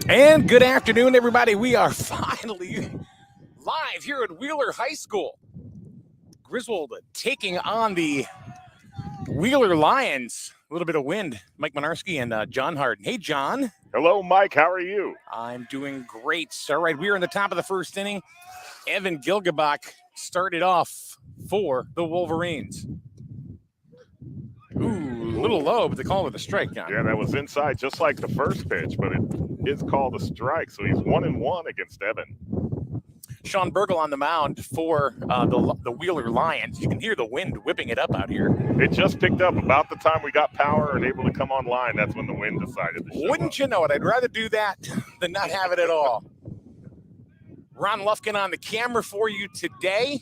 And good afternoon, everybody. We are finally live here at Wheeler High School. Griswold taking on the Wheeler Lions. A little bit of wind. Mike Monarski and John Harden. Hey, John. Hello, Mike. How are you? I'm doing great. All right, we are in the top of the first inning. Evan Gilgebach started off for the Wolverines. Ooh, a little low, but they call it a strike, John. Yeah, that was inside, just like the first pitch, but it is called a strike. So he's 1-1 against Evan. Sean Burgle on the mound for the Wheeler Lions. You can hear the wind whipping it up out here. It just picked up about the time we got power and able to come online. That's when the wind decided to show Wouldn't up. you know it? I'd rather do that than not have it at all. Ron Lufkin on the camera for you today.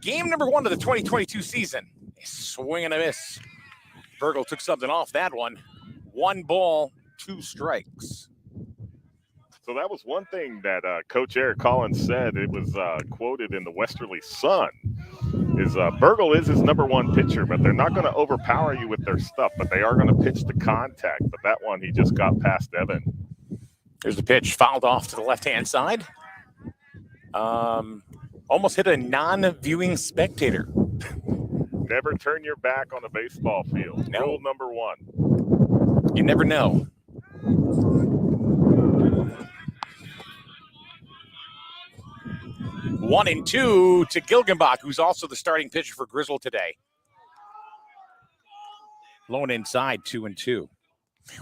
Game number 1 of the 2022 season. A swing and a miss. Burgle took something off that one. 1 ball, 2 strikes. So that was one thing that Coach Eric Collins said. It was quoted in the Westerly Sun. Is Burgle is his number 1 pitcher, but they're not going to overpower you with their stuff, but they are going to pitch the contact. But that one, he just got past Evan. There's the pitch, fouled off to the left-hand side. Almost hit a non-viewing spectator. Never turn your back on a baseball field. No. Rule number 1. You never know. One and 2 to Gilgenbach, who's also the starting pitcher for Griswold today. Low and inside, 2-2.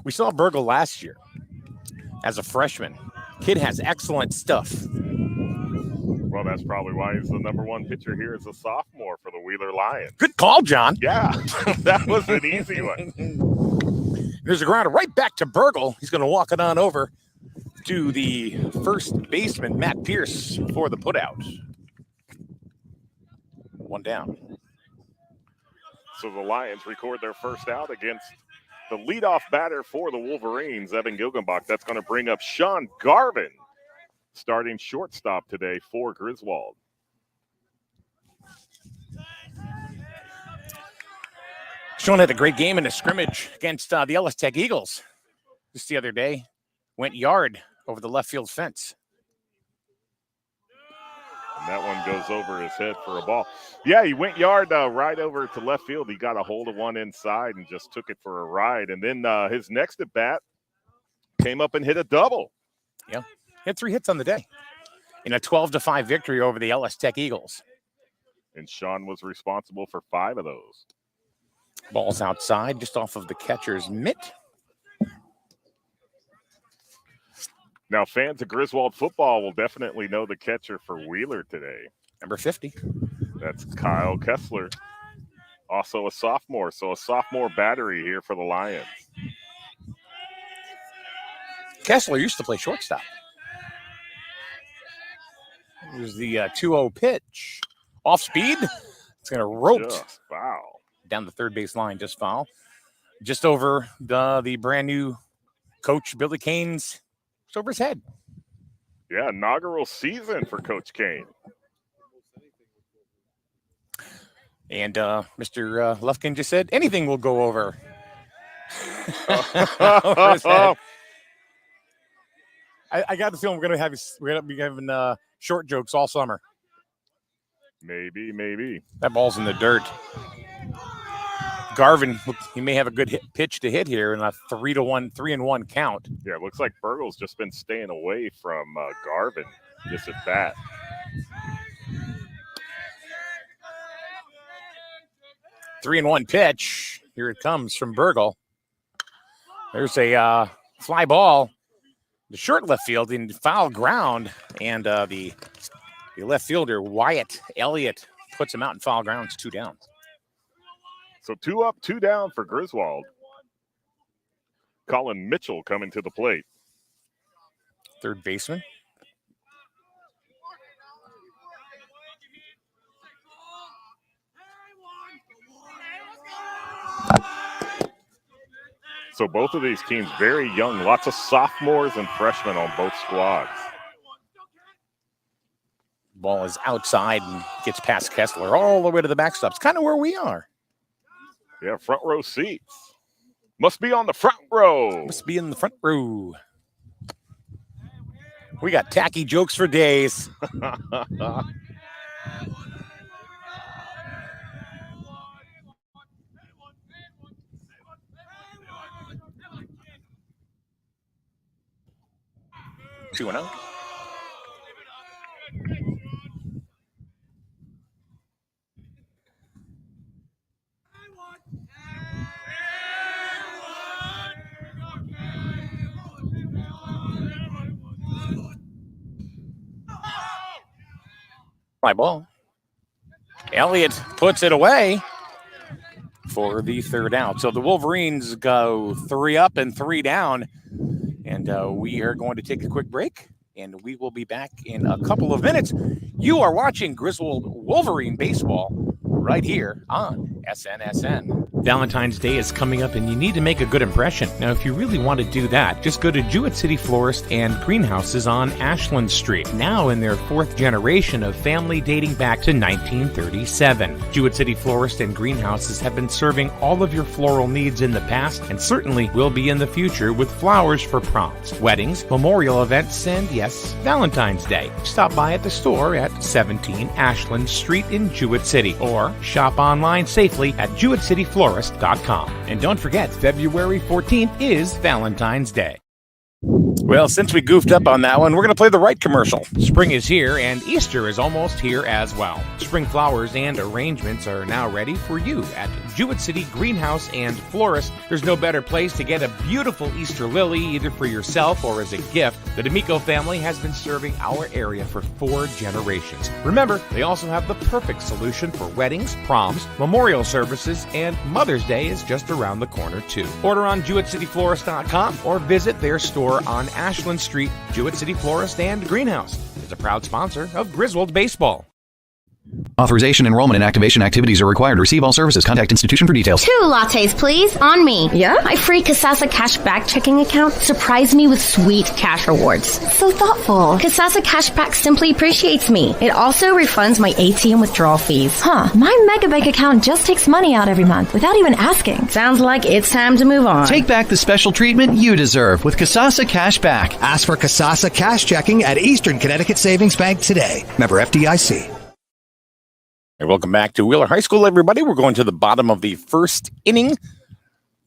We saw Burgle last year as a freshman. Kid has excellent stuff. Well, that's probably why he's the number 1 pitcher here as a sophomore for the Wheeler Lions. Good call, John. Yeah, that was an easy one. There's a grounder right back to Burgle. He's going to walk it on over to the first baseman, Matt Pierce, for the putout. 1 down. So the Lions record their first out against the leadoff batter for the Wolverines, Evan Gilgenbach. That's going to bring up Sean Garvin, starting shortstop today for Griswold. Sean had a great game in a scrimmage against the Ellis Tech Eagles just the other day. Went yard over the left field fence. And that one goes over his head for a ball. Yeah, he went yard right over to left field. He got a hold of one inside and just took it for a ride. And then his next at bat came up and hit a double. Yeah, hit 3 hits on the day in a 12-5 victory over the Ellis Tech Eagles. And Sean was responsible for 5 of those. Ball's outside, just off of the catcher's mitt. Now, fans of Griswold football will definitely know the catcher for Wheeler today. Number 50. That's Kyle Kessler, also a sophomore. So a sophomore battery here for the Lions. Kessler used to play shortstop. Here's the 2-0 pitch. Off speed. It's going to rope foul down the third base line. Just foul. Just over the brand new coach Billy Kane's. It's over his head. Yeah, inaugural season for Coach Kane. And Mr. Lufkin just said anything will go over. I got the feeling we're gonna be having short jokes all summer. Maybe. That ball's in the dirt. Garvin, he may have a good pitch to hit here in a 3-1 count. Yeah, it looks like Burgle's just been staying away from Garvin just at bat. Three and 1 pitch. Here it comes from Burgle. There's a fly ball. The short left field in foul ground, and the left fielder, Wyatt Elliott, puts him out in foul ground. It's 2 down. So 2 up, 2 down for Griswold. Colin Mitchell coming to the plate. Third baseman. So both of these teams very young. Lots of sophomores and freshmen on both squads. Ball is outside and gets past Kessler all the way to the backstop. It's kind of where we are. Yeah, front row seats. Must be on the front row. Must be in the front row. We got tacky jokes for days. 2-0. Fly ball. Elliott puts it away for the third out. So the Wolverines go 3 up and 3 down. And we are going to take a quick break, and we will be back in a couple of minutes. You are watching Griswold Wolverine Baseball right here on SNSN. Valentine's Day is coming up and you need to make a good impression. Now, if you really want to do that, just go to Jewett City Florist and Greenhouses on Ashland Street, now in their 4th generation of family dating back to 1937. Jewett City Florist and Greenhouses have been serving all of your floral needs in the past and certainly will be in the future with flowers for proms, weddings, memorial events, and yes, Valentine's Day. Stop by at the store at 17 Ashland Street in Jewett City or shop online safely at JewettCityFlorist.com. And don't forget, February 14th is Valentine's Day. Well, since we goofed up on that one, we're going to play the right commercial. Spring is here, and Easter is almost here as well. Spring flowers and arrangements are now ready for you at Jewett City Greenhouse and Florist. There's no better place to get a beautiful Easter lily, either for yourself or as a gift. The D'Amico family has been serving our area for 4 generations. Remember, they also have the perfect solution for weddings, proms, memorial services, and Mother's Day is just around the corner, too. Order on JewettCityFlorist.com or visit their store on Ashland Street. Jewett City Florist and Greenhouse is a proud sponsor of Griswold Baseball. Authorization, enrollment, and activation activities are required. Receive all services. Contact institution for details. 2 lattes, please. On me. Yeah? My free Kasasa Cashback checking account surprised me with sweet cash rewards. So thoughtful. Kasasa Cashback simply appreciates me. It also refunds my ATM withdrawal fees. Huh. My Megabank account just takes money out every month without even asking. Sounds like it's time to move on. Take back the special treatment you deserve with Kasasa Cashback. Ask for Kasasa Cash Checking at Eastern Connecticut Savings Bank today. Member FDIC. Hey, welcome back to Wheeler High School, everybody. We're going to the bottom of the first inning.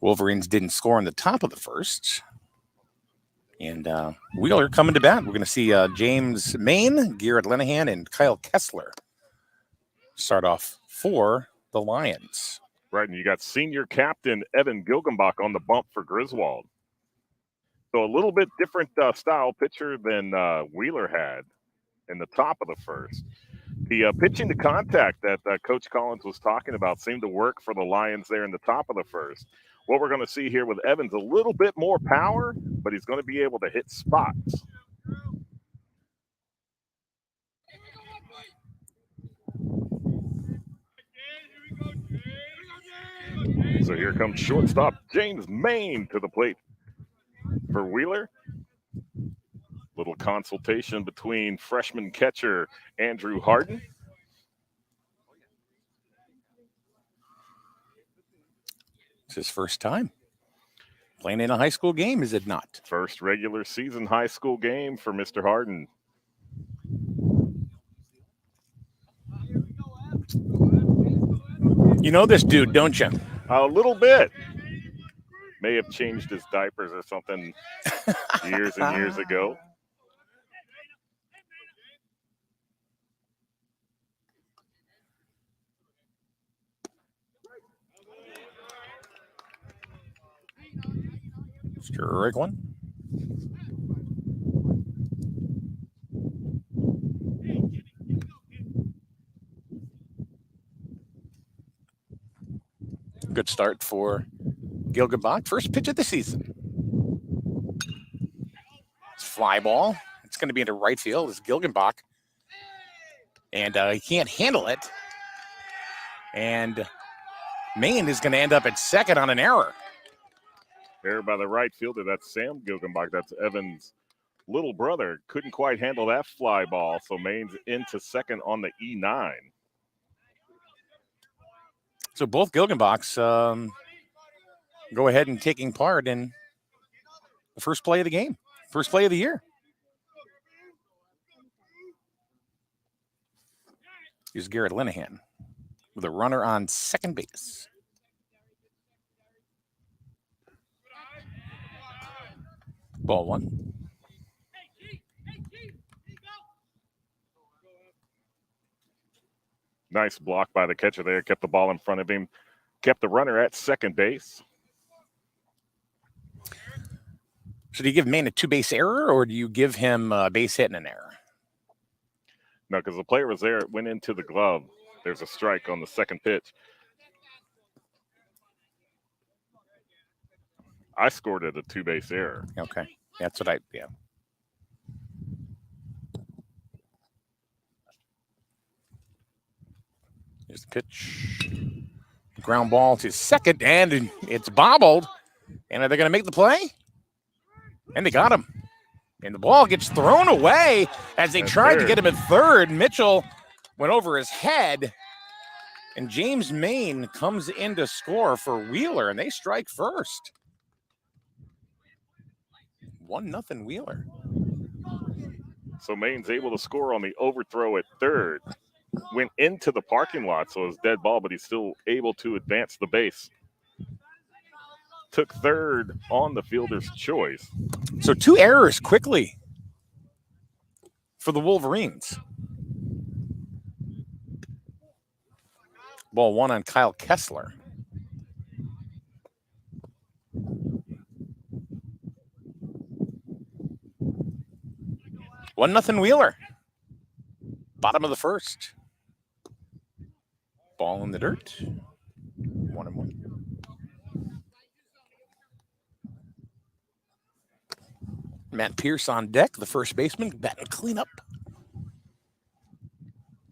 Wolverines didn't score in the top of the first. And Wheeler coming to bat. We're going to see James Main, Garrett Lenahan, and Kyle Kessler start off for the Lions. Right, and you got senior captain Evan Gilgenbach on the bump for Griswold. So a little bit different style pitcher than Wheeler had in the top of the first. The pitching to contact that Coach Collins was talking about seemed to work for the Lions there in the top of the first. What we're going to see here with Evans, a little bit more power, but he's going to be able to hit spots. So here comes shortstop James Main to the plate for Wheeler. Little consultation between freshman catcher Andrew Harden. It's his first time playing in a high school game, is it not? First regular season high school game for Mr. Harden. You know this dude, don't you? A little bit. May have changed his diapers or something years and years ago. Strike one. Good start for Gilgenbach. First pitch of the season. It's fly ball. It's going to be into right field. It's Gilgenbach. And he can't handle it. And Maine is going to end up at second on an error. Error by the right fielder. That's Sam Gilgenbach. That's Evan's little brother. Couldn't quite handle that fly ball. So Maine's into second on the E9. So both Gilgenbachs go ahead and taking part in the first play of the game, first play of the year. Here's Garrett Linehan with a runner on second base. Ball one. Nice block by the catcher there. Kept the ball in front of him. Kept the runner at second base. Should you give Maine a two-base error, or do you give him a base hit and an error? No, because the player was there. It went into the glove. There's a strike on the second pitch. I scored it a two-base error. Okay. That's what yeah. Here's the pitch. Ground ball to second, and it's bobbled. And are they going to make the play? And they got him. And the ball gets thrown away as they tried to get him at third. Mitchell went over his head. And James Maine comes in to score for Wheeler, and they strike first. 1-0 Wheeler. So Maine's able to score on the overthrow at third. Went into the parking lot, so it was dead ball, but he's still able to advance the base. Took third on the fielder's choice. So 2 errors quickly for the Wolverines. Ball one on Kyle Kessler. One nothing Wheeler. Bottom of the first. Ball in the dirt. 1-1. Matt Pierce on deck, the first baseman, batting cleanup.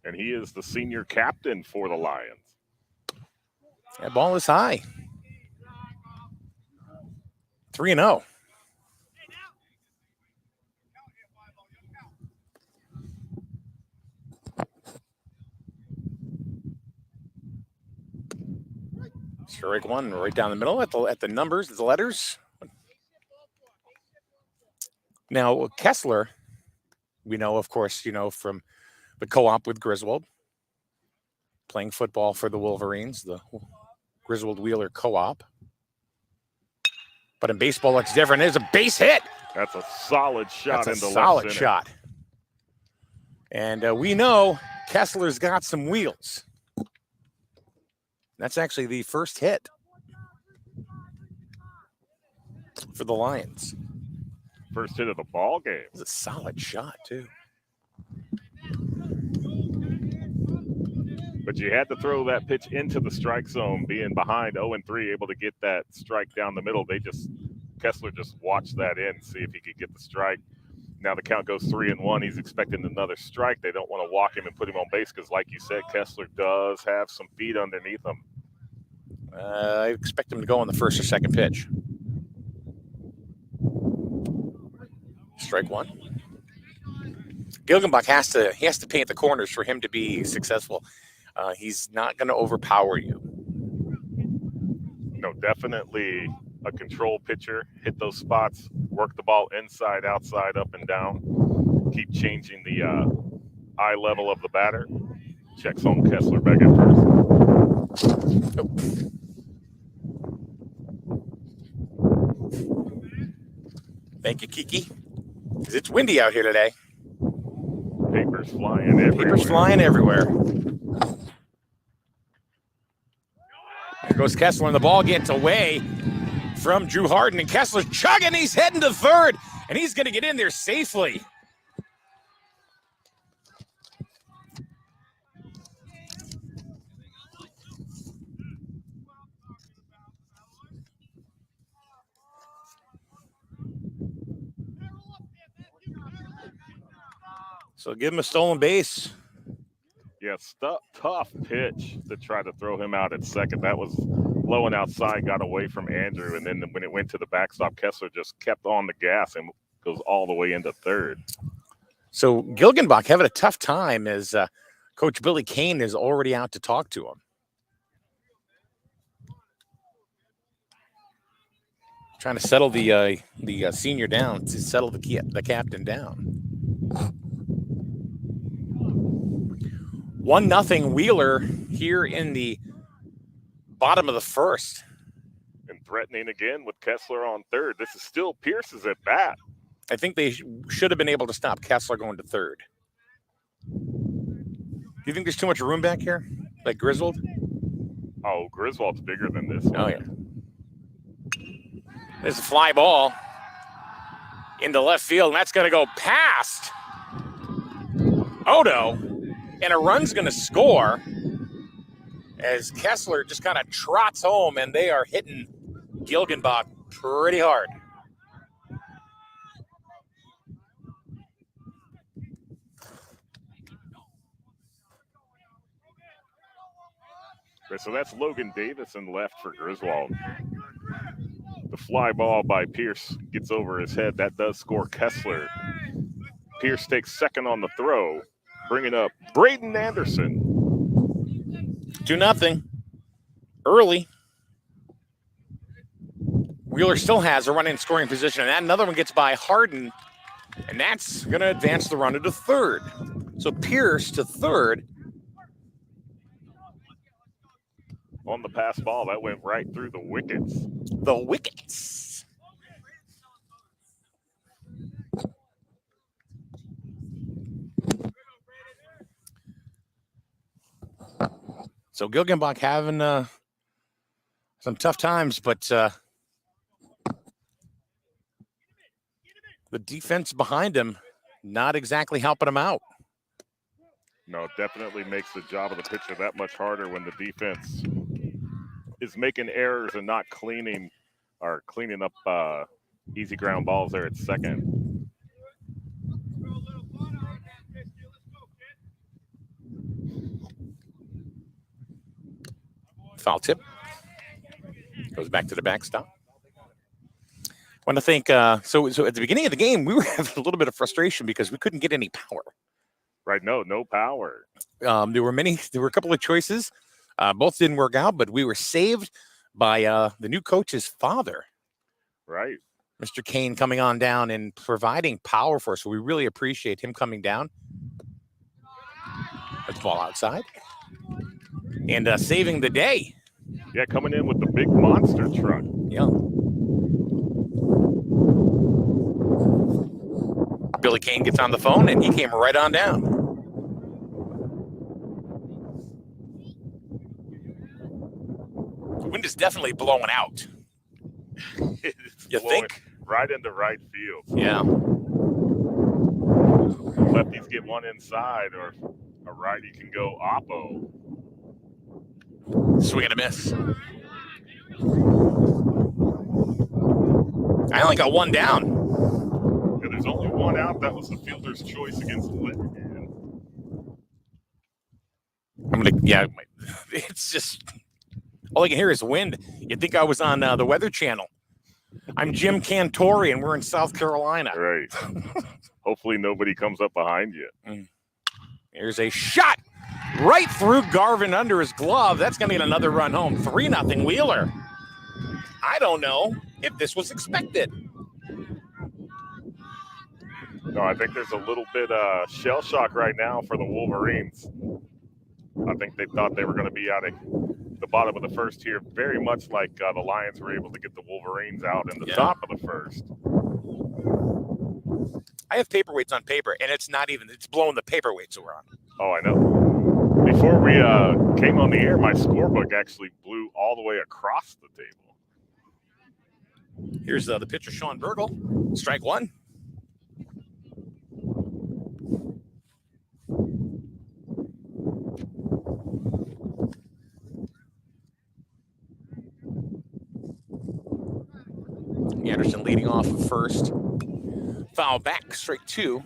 And he is the senior captain for the Lions. That ball is high. 3-0. Strike one right down the middle at the numbers, the letters. Now, Kessler, we know, of course, from the co-op with Griswold, playing football for the Wolverines, the Griswold Wheeler co-op. But in baseball, it's different. It's a base hit. That's a solid shot. That's a into solid left shot. And we know Kessler's got some wheels. That's actually the first hit for the Lions. First hit of the ball game. It's a solid shot, too. But you had to throw that pitch into the strike zone, being behind 0-3, able to get that strike down the middle. Kessler just watched that in, see if he could get the strike. Now the count goes 3-1. He's expecting another strike. They don't want to walk him and put him on base because, like you said, Kessler does have some feet underneath him. I expect him to go on the first or second pitch. Strike one. Gilgenbach has to paint the corners for him to be successful. He's not going to overpower you. No, definitely a control pitcher. Hit those spots, work the ball inside, outside, up and down. Keep changing the eye level of the batter. Checks home Kessler back at first. Nope. Thank you, Kiki. Because it's windy out here today. Papers flying everywhere. Papers flying everywhere. There goes Kessler, and the ball gets away from Drew Harden. And Kessler's chugging. He's heading to third, and he's going to get in there safely. So give him a stolen base. Yeah, tough pitch to try to throw him out at second. That was low and outside, got away from Andrew. And then when it went to the backstop, Kessler just kept on the gas and goes all the way into third. So Gilgenbach having a tough time as Coach Billy Kane is already out to talk to him. Trying to settle the senior down, to settle the captain down. 1-0 Wheeler here in the bottom of the first. And threatening again with Kessler on third. This is still Pierce's at bat. I think they should have been able to stop Kessler going to third. Do you think there's too much room back here? Like Griswold? Oh, Griswold's bigger than this one. Oh, yeah. There's a fly ball into left field, and that's going to go past Odo. And a run's going to score as Kessler just kind of trots home, and they are hitting Gilgenbach pretty hard. Okay, so that's Logan Davison left for Griswold. The fly ball by Pierce gets over his head. That does score Kessler. Pierce takes second on the throw, bringing up Braden Anderson. 2-0. Early. Wheeler still has a run in scoring position, and that another one gets by Harden, and that's going to advance the runner to third. So Pierce to third. On the pass ball, that went right through the wickets. The wickets. So Gilgenbach having some tough times, but the defense behind him not exactly helping him out. No, it definitely makes the job of the pitcher that much harder when the defense is making errors and not cleaning up easy ground balls there at second. Foul tip. Goes back to the backstop. I want to thank, so at the beginning of the game, we were having a little bit of frustration because we couldn't get any power. Right, no power. There were a couple of choices. Both didn't work out, but we were saved by the new coach's father. Right. Mr. Kane coming on down and providing power for us. So we really appreciate him coming down. Let's ball outside. And saving the day. Yeah, coming in with the big monster truck. Yeah. Billy Kane gets on the phone, and he came right on down. The wind is definitely blowing out. You think? Right into right field. Yeah. Lefties get one inside, or a righty can go oppo. Swing and a miss. I only got one down. Yeah, there's only one out. That was the fielder's choice against the Littman. It's just, all I can hear is wind. You'd think I was on the Weather Channel. I'm Jim Cantori, and we're in South Carolina. Right. Hopefully nobody comes up behind you. Here's a shot right through Garvin under his glove. That's going to get another run home. 3-0 Wheeler. I don't know if this was expected. No, I think there's a little bit shell shock right now for the Wolverines. I think they thought they were going to be out of the bottom of the first here, very much like the Lions were able to get the Wolverines out in the top of the first. I have paperweights on paper, and it's blowing the paperweights around. Oh, I know. Before we came on the air, my scorebook actually blew all the way across the table. Here's the pitcher, Sean Burgle. Strike one. Anderson leading off first. Foul back, strike two.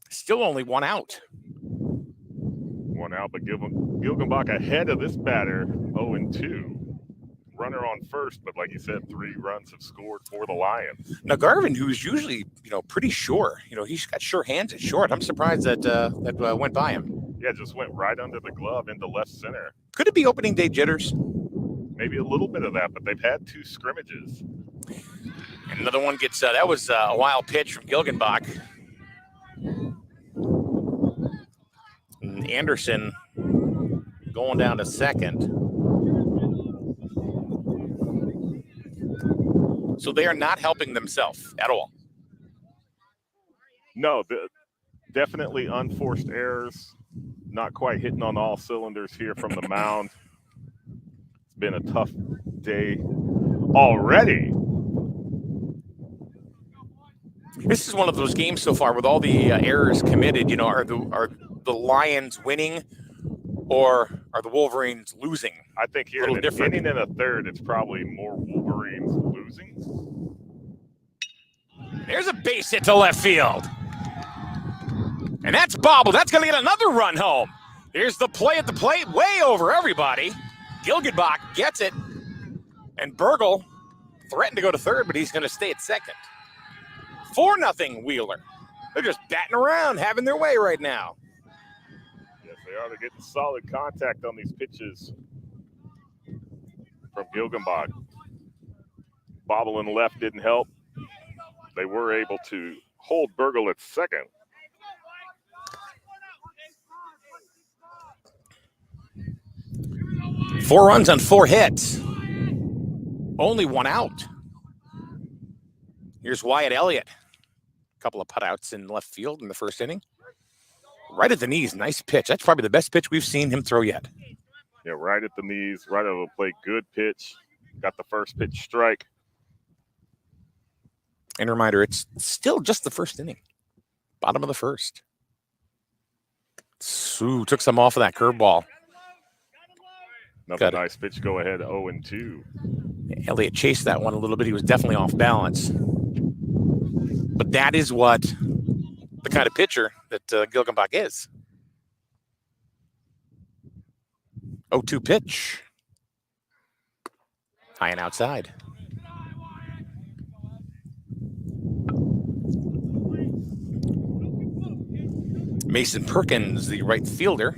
Still only one out. One out, but Gilgenbach ahead of this batter, 0-2. Runner on first, but like you said, 3 runs have scored for the Lions. Now Garvin, who's usually pretty sure, he's got sure hands at short. I'm surprised that went by him. Yeah, just went right under the glove into left center. Could it be opening day jitters? Maybe a little bit of that, but they've had 2 scrimmages. And another one gets that was a wild pitch from Gilgenbach. Anderson going down to second. So they are not helping themselves at all. No, definitely unforced errors. Not quite hitting on all cylinders here from the mound. It's been a tough day already. This is one of those games so far with all the errors committed. You know, are the Lions winning, or are the Wolverines losing? I think here in an inning and a third, it's probably more Wolverines losing. There's a base hit to left field. And that's bobbled. That's going to get another run home. Here's the play at the plate, way over everybody. Gilgenbach gets it. And Burgle threatened to go to third, but he's going to stay at second. 4-0 Wheeler. They're just batting around, having their way right now. Yes, they are. They're getting solid contact on these pitches from Gilgenbach. Bobbling left didn't help. They were able to hold Burgle at second. Four runs on 4 hits. Only 1 out. Here's Wyatt Elliott. A couple of putouts in left field in the first inning. Right at the knees. Nice pitch. That's probably the best pitch we've seen him throw yet. Yeah, right at the knees, right over the plate. Good pitch. Got the first pitch strike. And a reminder, it's still just the first inning. Bottom of the first. Ooh, took some off of that curveball. Another nice pitch. Go ahead, 0-2. Elliott chased that one a little bit. He was definitely off balance. But that is what the kind of pitcher that Gilgenbach is. 0-2 pitch. High and outside. Mason Perkins, the right fielder.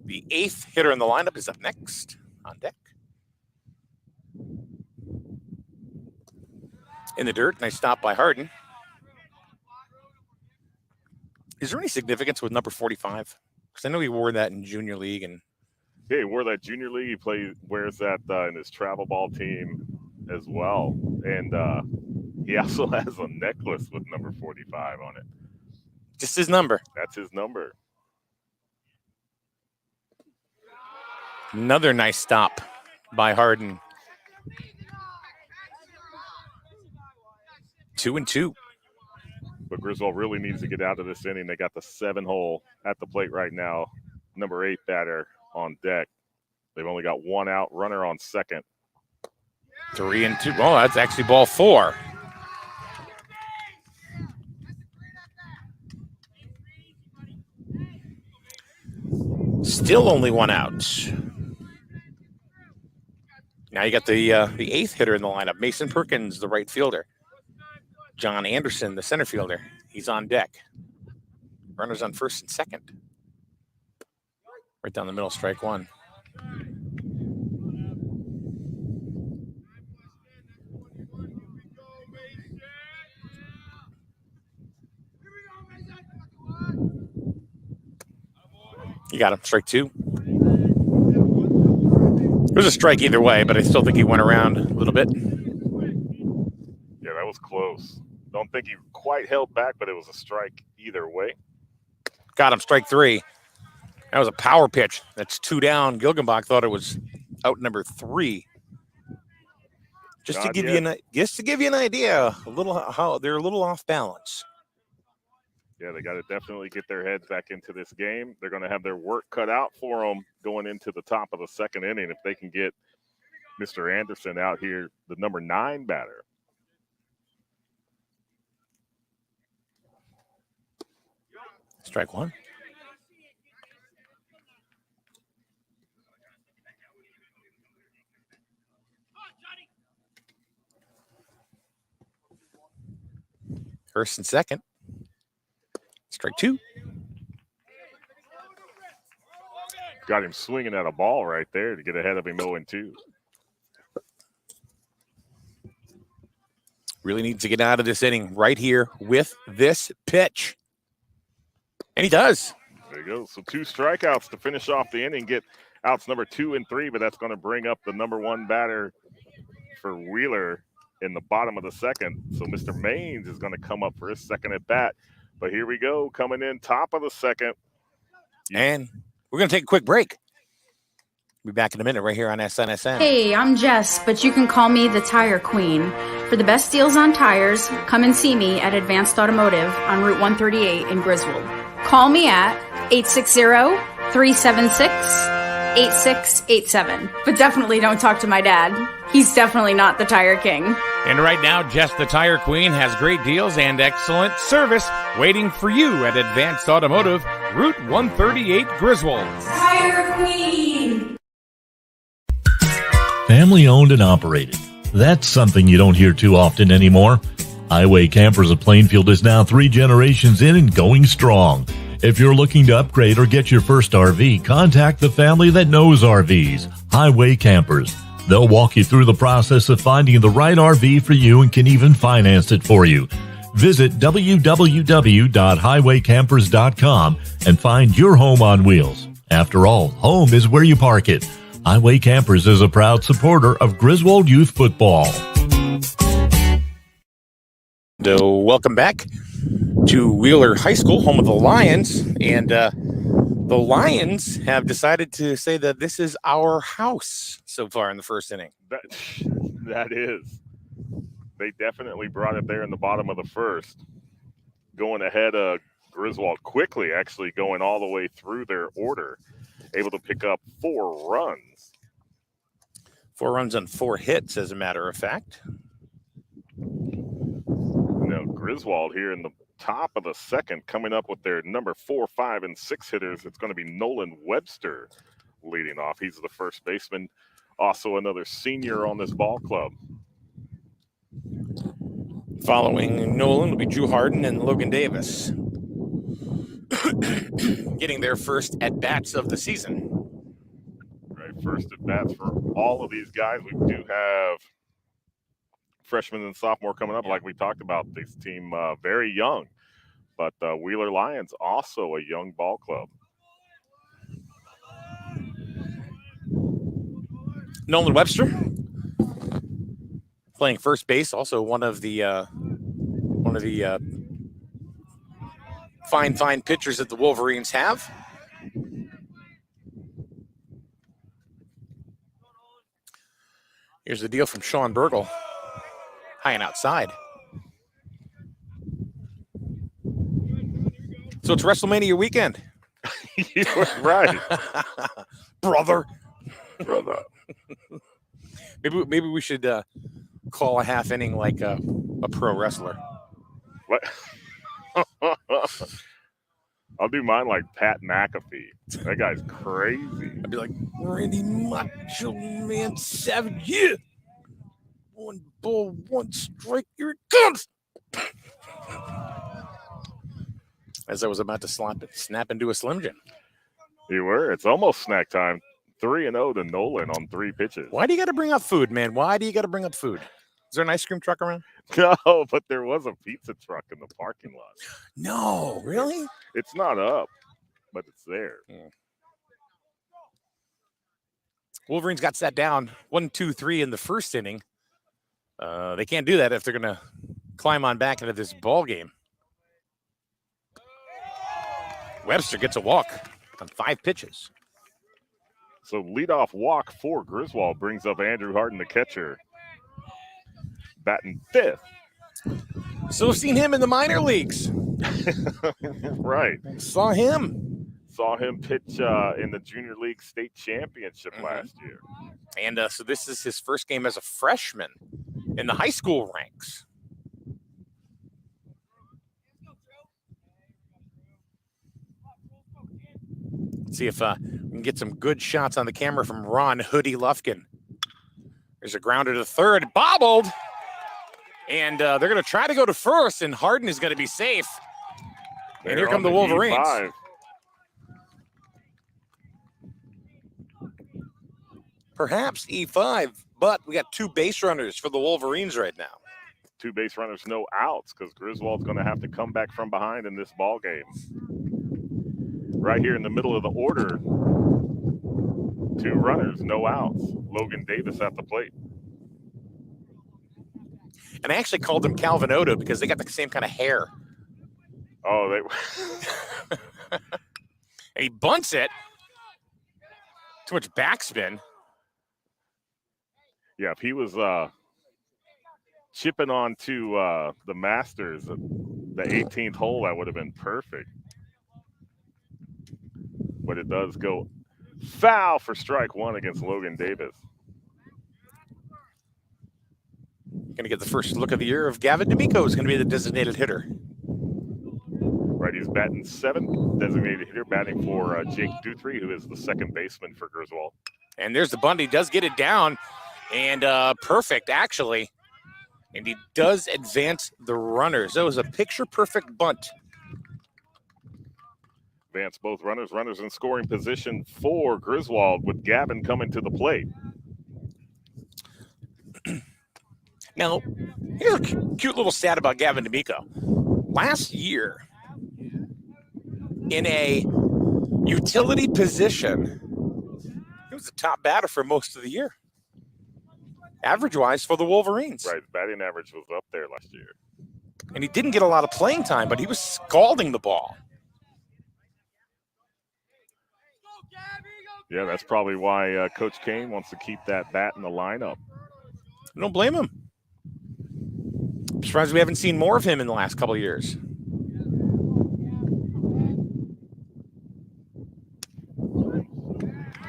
The 8th hitter in the lineup is up next on deck. In the dirt, nice stop by Harden. Is there any significance with number 45? Because I know he wore that in junior league. And yeah, he wore that junior league. He wears that in his travel ball team as well. And he also has a necklace with number 45 on it. Just his number. That's his number. Another nice stop by Harden. 2-2. But Griswold really needs to get out of this inning. They got the 7-hole at the plate right now. Number 8 batter on deck. They've only got 1 out. Runner on second. 3-2. Oh, that's actually ball 4. Still only 1 out. Now you got the 8th hitter in the lineup, Mason Perkins, the right fielder. John Anderson, the center fielder. He's on deck. Runners on first and second. Right down the middle, strike 1. You got him, strike 2. It was a strike either way, but I still think he went around a little bit. Yeah, that was close. Don't think he quite held back, but it was a strike either way. Got him, strike 3. That was a power pitch. That's 2 down. Gilgenbach thought it was out number 3. Just to give you an idea, a little how they're a little off balance. Yeah, they got to definitely get their heads back into this game. They're going to have their work cut out for them going into the top of the second inning if they can get Mr. Anderson out here, the number 9 batter. Strike 1. First and second. Strike 2. Got him swinging at a ball right there to get ahead of him 0-2. Really needs to get out of this inning right here with this pitch. And he does. There you go. So 2 strikeouts to finish off the inning, get outs number 2 and 3, but that's going to bring up the number 1 batter for Wheeler in the bottom of the second. So Mr. Maines is going to come up for his second at bat. But here we go, coming in top of the second. And we're going to take a quick break. We'll be back in a minute right here on SNSN. Hey, I'm Jess, but you can call me the Tire Queen. For the best deals on tires, come and see me at Advanced Automotive on Route 138 in Griswold. Call me at 860-376-8687. But definitely don't talk to my dad. He's definitely not the Tire King. And right now, Jess the Tire Queen has great deals and excellent service waiting for you at Advanced Automotive, Route 138, Griswold. Tire Queen! Family owned and operated. That's something you don't hear too often anymore. Highway Campers of Plainfield is now 3 generations in and going strong. If you're looking to upgrade or get your first RV, contact the family that knows RVs, Highway Campers. They'll walk you through the process of finding the right RV for you and can even finance it for you. Visit www.highwaycampers.com and find your home on wheels. After all, home is where you park it. Highway Campers is a proud supporter of Griswold Youth Football. Welcome back to Wheeler High School, home of the Lions. And the Lions have decided to say that this is our house so far in the first inning. That is. They definitely brought it there in the bottom of the first. Going ahead of Griswold quickly, actually going all the way through their order. Able to pick up 4 runs. 4 runs on 4 hits, as a matter of fact. Now, Griswold here in the top of the second, coming up with their number 4, 5, and 6 hitters. It's going to be Nolan Webster leading off. He's the first baseman, also another senior on this ball club. Following Nolan will be Drew Harden and Logan Davis. Getting their first at-bats of the season. Right, first at-bats for all of these guys. We do have freshmen and sophomore coming up, like we talked about. This team very young, but Wheeler Lions also a young ball club. Nolan Webster playing first base, also one of the fine pitchers that the Wolverines have. Here's the deal from Sean Bergel. High and outside. So it's WrestleMania weekend. You were right. Brother. Maybe we should call a half inning like a pro wrestler. What? I'll do mine like Pat McAfee. That guy's crazy. I'd be like, Randy Macho Man Savage, yeah. 1 ball, 1 strike, here it comes. As I was about to snap into a Slim Jim. You were. It's almost snack time. 3-0 to Nolan on 3 pitches. Why do you got to bring up food, man? Why do you got to bring up food? Is there an ice cream truck around? No, but there was a pizza truck in the parking lot. No, really? It's not up, but it's there. Yeah. Wolverines got sat down 1-2-3 in the first inning. They can't do that if they're going to climb on back into this ball game. Webster gets a walk on 5 pitches. So leadoff walk for Griswold brings up Andrew Harden, the catcher, batting 5th. So we've seen him in the minor leagues. Right. Saw him pitch in the Junior League State Championship last year. And so this is his first game as a freshman in the high school ranks. Let's see if we can get some good shots on the camera from Ron Hoodie Lufkin. There's a grounder to third, bobbled. And they're going to try to go to first, and Harden is going to be safe. And here come the Wolverines. E5. Perhaps E5, but we got 2 base runners for the Wolverines right now. 2 base runners, no outs, because Griswold's going to have to come back from behind in this ball game. right here in the middle of the order. 2 runners, no outs. Logan Davis at the plate. And I actually called him Calvin Odo because they got the same kind of hair. Oh, they. And he bunts it. Too much backspin. Yeah, if he was chipping onto the Masters, the 18th hole, that would have been perfect. But it does go foul for strike 1 against Logan Davis. Going to get the first look of the year of Gavin D'Amico, is going to be the designated hitter. Right, he's batting 7th, designated hitter, batting for Jake Duthry, who is the second baseman for Griswold. And there's the bunt. He does get it down, and perfect, actually. And he does advance the runners. That was a picture-perfect bunt. Advance both runners. Runners in scoring position for Griswold, with Gavin coming to the plate. Now, here's a cute little stat about Gavin D'Amico. Last year, in a utility position, he was the top batter for most of the year, average-wise for the Wolverines. Right, batting average was up there last year. And he didn't get a lot of playing time, but he was scalding the ball. Yeah, that's probably why Coach Kane wants to keep that bat in the lineup. I don't blame him. I'm surprised we haven't seen more of him in the last couple of years.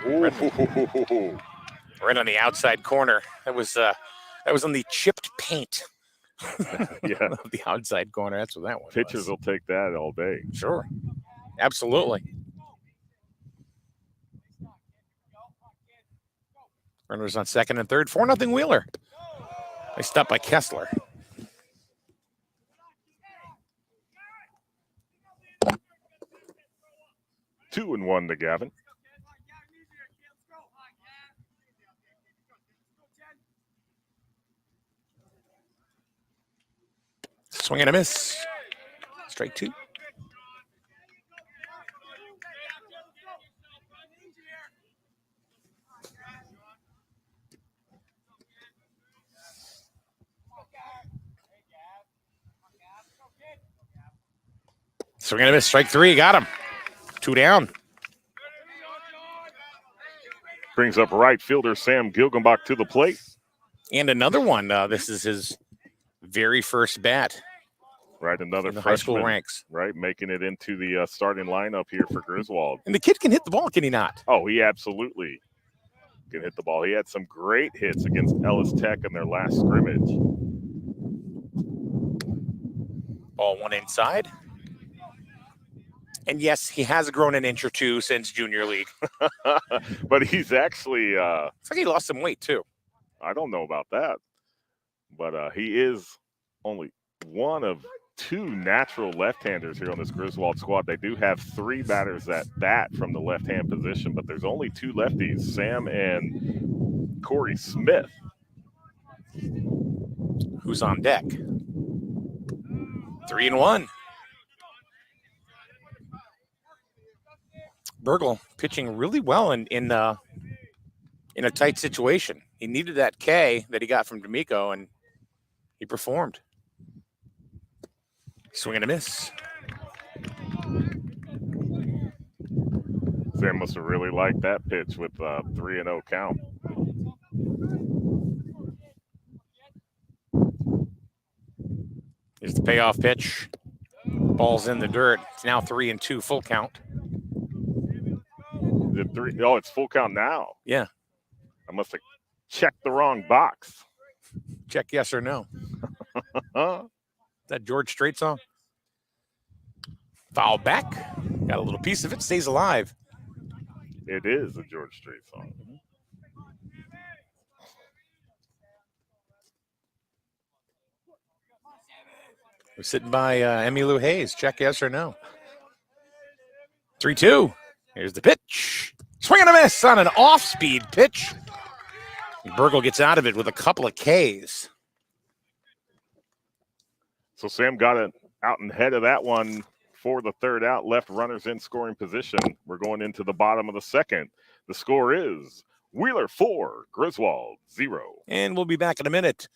Ooh. Right on the outside corner. That was on the chipped paint. Yeah, the outside corner. That's what that one pitchers will take that all day. Sure, absolutely. Runners on second and third. 4-0 Wheeler. Nice stop by Kessler. Two and one to Gavin. Swing and a miss. Strike 2. Swing and a miss. Strike 3. Got him. 2 down. Brings up right fielder Sam Gilgenbach to the plate. And another one. This is his very first bat. Right, another in the freshman, high school ranks. Right, making it into the starting lineup here for Griswold. And the kid can hit the ball, can he not? Oh, he absolutely can hit the ball. He had some great hits against Ellis Tech in their last scrimmage. Ball one inside. And yes, he has grown an inch or two since junior league. But he's actually it's like he lost some weight too. I don't know about that. But he is only one of 2 natural left-handers here on this Griswold squad. They do have 3 batters that bat from the left-hand position, but there's only 2 lefties, Sam and Corey Smith. Who's on deck? 3-1. Burgle pitching really well in a tight situation. He needed that K that he got from D'Amico, and he performed. Swing and a miss. Sam must have really liked that pitch with 3-0 count. Here's the payoff pitch. Ball's in the dirt. It's now 3-2, full count. Oh, it's full count now. Yeah. I must have checked the wrong box. Check yes or no. That George Strait song? Foul back. Got a little piece of it. Stays alive. It is a George Strait song. We're sitting by Emmylou Hayes. Check yes or no. 3-2. Here's the pitch. Swing and a miss on an off-speed pitch. Burgle gets out of it with a couple of Ks. So Sam got it out and ahead of that one for the third out, left runners in scoring position. We're going into the bottom of the second. The score is Wheeler 4, Griswold 0. And we'll be back in a minute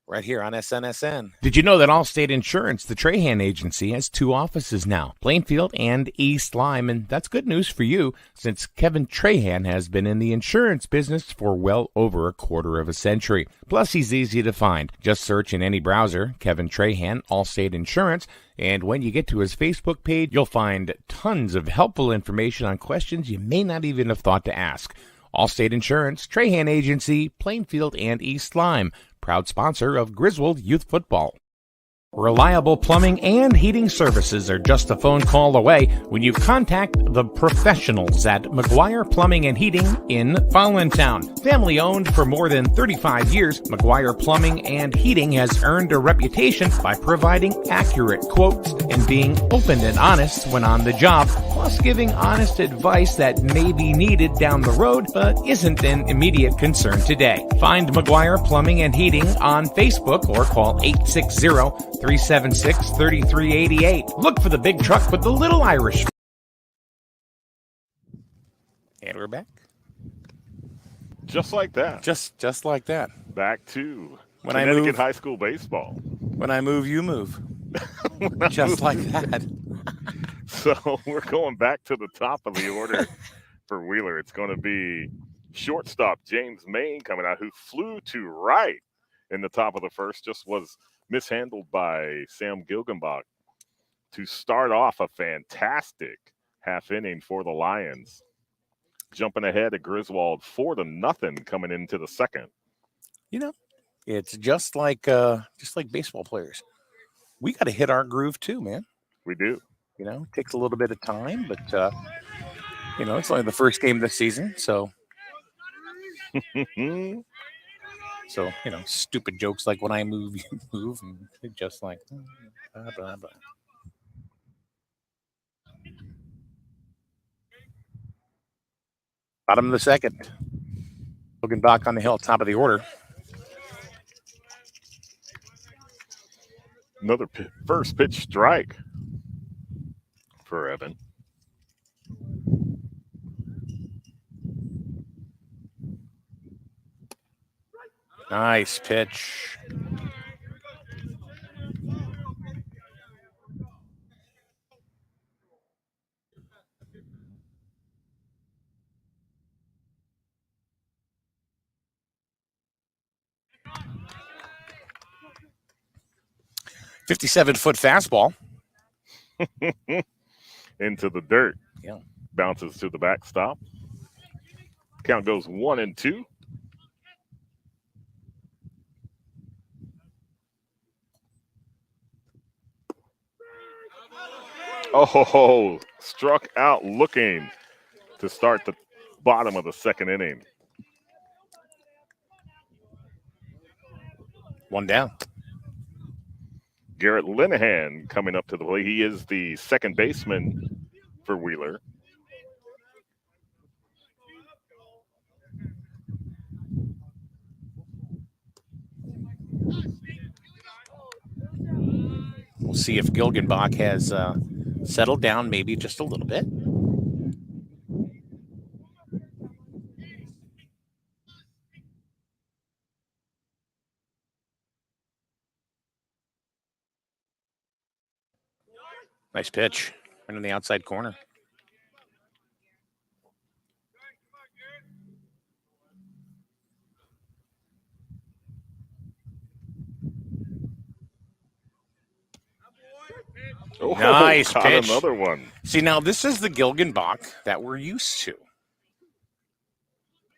right here on SNSN. Did you know that Allstate Insurance, the Trahan agency, has 2 offices now, Plainfield and East Lyme? And that's good news for you, since Kevin Trahan has been in the insurance business for well over a quarter of a century. Plus, he's easy to find. Just search in any browser, Kevin Trahan, Allstate Insurance, and when you get to his Facebook page, you'll find tons of helpful information on questions you may not even have thought to ask. Allstate Insurance, Trahan Agency, Plainfield and East Lyme, proud sponsor of Griswold Youth Football. Reliable plumbing and heating services are just a phone call away when you contact the professionals at McGuire Plumbing and Heating in Fallontown. Family owned for more than 35 years, McGuire Plumbing and Heating has earned a reputation by providing accurate quotes and being open and honest when on the job, plus giving honest advice that may be needed down the road but isn't an immediate concern today. Find McGuire Plumbing and Heating on Facebook or call 860-376-3388. Look for the big truck with the little Irish. And we're back. Just like that. Just like that. Back to When Connecticut high school baseball. When I move, you move. Just like that. So we're going back to the top of the order for Wheeler. It's going to be shortstop James Main coming out, who flew to right in the top of the first, just was mishandled by Sam Gilgenbach to start off a fantastic half inning for the Lions. Jumping ahead at Griswold 4-0 coming into the second. You know, it's just like baseball players. We got to hit our groove too, man. We do. You know, it takes a little bit of time, but you know, it's only the first game of the season, so so, you know, stupid jokes like when I move, you move, and just like blah, blah, blah. Bottom of the second. Looking back on the hill, top of the order. Another first pitch strike for Evan. Nice pitch. "57-foot fastball." Into the dirt. Yeah. Bounces to the backstop. Count goes 1-2. Oh, struck out looking to start the bottom of the second inning. One down. Garrett Linehan coming up to the plate. He is the second baseman for Wheeler. We'll see if Gilgenbach has settled down maybe just a little bit. Nice pitch. Right in the outside corner. Oh, nice got pitch. Another one. See, now this is the Gilgenbach that we're used to.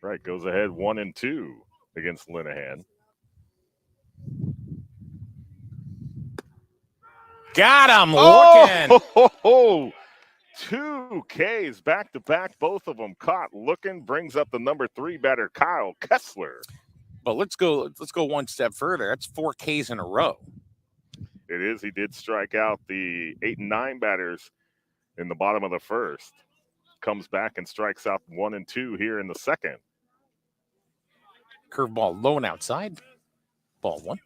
Right, goes ahead 1-2 against Linehan. Got him looking. Oh, 2 Ks back to back, both of them caught looking. Brings up the number 3 batter, Kyle Kessler. But let's go one step further. That's 4 Ks in a row. It is. He did strike out the 8 and 9 batters in the bottom of the first. Comes back and strikes out 1 and 2 here in the second. Curveball low and outside. Ball 1.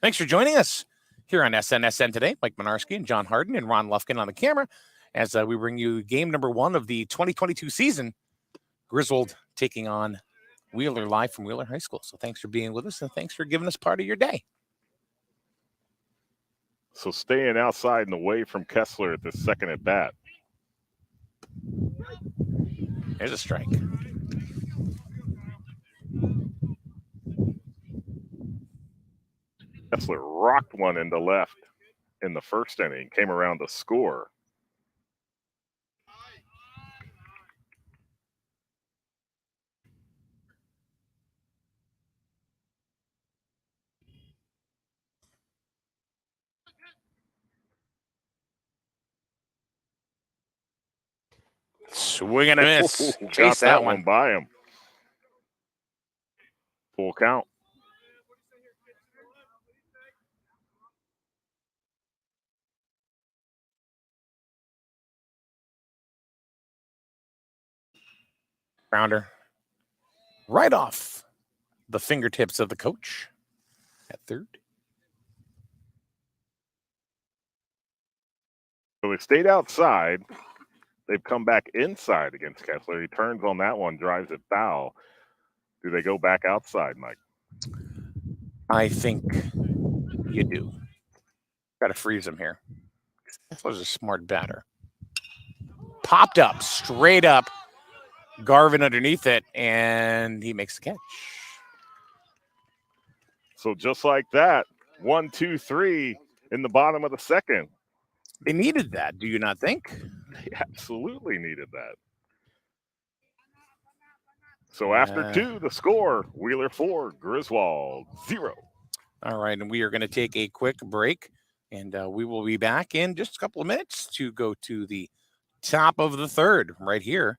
Thanks for joining us. here on SNSN today. Mike Minarski and John Harden and Ron Lufkin on the camera as we bring you game number 1 of the 2022 season. Griswold taking on Wheeler live from Wheeler High School. So thanks for being with us and thanks for giving us part of your day. So staying outside and away from Kessler at the second at bat. There's a strike. Kessler rocked one into left in the first inning, came around to score. Swing and a miss. Got Chase that one by him. Full count. Grounder right off the fingertips of the coach at third. So they stayed outside. They've come back inside against Kessler. He turns on that one, drives it foul. Do they go back outside, Mike? I think you do. Got to freeze him here. Kessler's a smart batter. Popped up, straight up. Garvin underneath it, and he makes the catch. So just like that, 1, 2, 3 in the bottom of the second. They needed that, do you not think? They absolutely needed that. So after 2, the score, Wheeler 4, Griswold 0. All right, and we are going to take a quick break, and we will be back in just a couple of minutes to go to the top of the third right here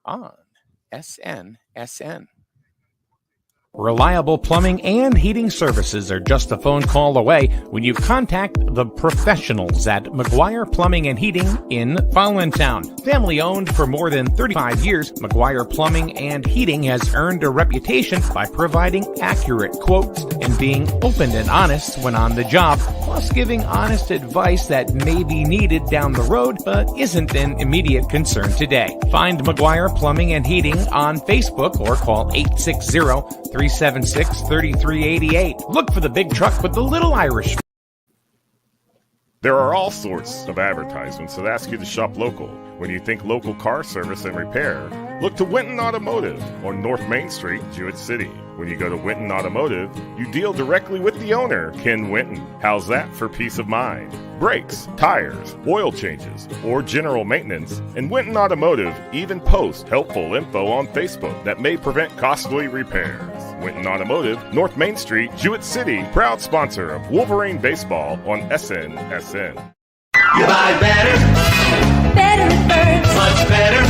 on SNSN. Reliable plumbing and heating services are just a phone call away when you contact the professionals at McGuire Plumbing and Heating in Fallontown. Family owned for more than 35 years, McGuire Plumbing and Heating has earned a reputation by providing accurate quotes and being open and honest when on the job, plus giving honest advice that may be needed down the road but isn't an immediate concern today. Find McGuire Plumbing and Heating on Facebook or call 860-376-3388. Look for the big truck with the little Irish. There are all sorts of advertisements that ask you to shop local. When you think local car service and repair, look to Winton Automotive on North Main Street, Jewett City. When you go to Winton Automotive, you deal directly with the owner, Ken Winton. How's that for peace of mind? Brakes, tires, oil changes, or general maintenance, and Winton Automotive even posts helpful info on Facebook that may prevent costly repairs. Winton Automotive, North Main Street, Jewett City, proud sponsor of Wolverine Baseball on SNSN. You buy better. Better with Birds. Much better.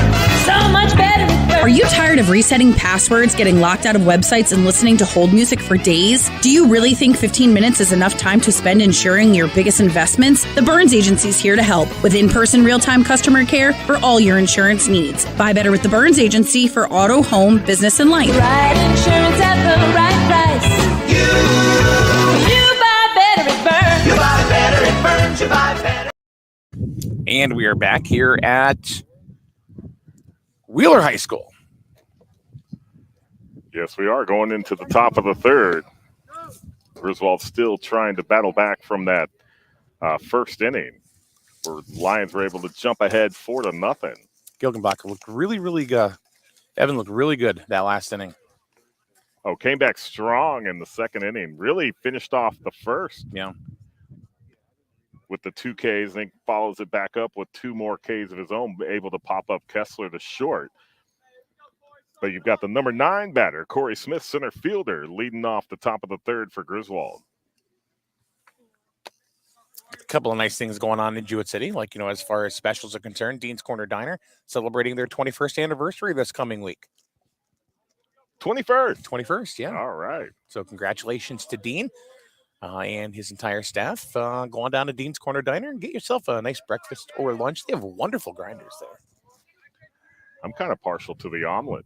So much better with Birds. Are you tired of resetting passwords, getting locked out of websites, and listening to hold music for days? Do you really think 15 minutes is enough time to spend ensuring your biggest investments? The Burns Agency is here to help with in-person real-time customer care for all your insurance needs. Buy better with the Burns Agency for auto, home, business, and life. Right insurance at the right price. You buy better at Burns. You buy better at Burns. You buy better. And we are back here at Wheeler High School. Yes, we are going into the top of the third. Griswold still trying to battle back from that first inning where Lions were able to jump ahead 4-0. Gilgenbach looked really good. Evan looked really good that last inning. Oh, came back strong in the second inning. Really finished off the first. Yeah. With the 2 Ks, then follows it back up with 2 more Ks of his own, able to pop up Kessler to short. But you've got the number 9 batter, Corey Smith, center fielder, leading off the top of the third for Griswold. A couple of nice things going on in Jewett City, like, as far as specials are concerned. Dean's Corner Diner celebrating their 21st anniversary this coming week. 21st, yeah. All right. So congratulations to Dean and his entire staff. Go on down to Dean's Corner Diner and get yourself a nice breakfast or lunch. They have wonderful grinders there. I'm kind of partial to the omelet.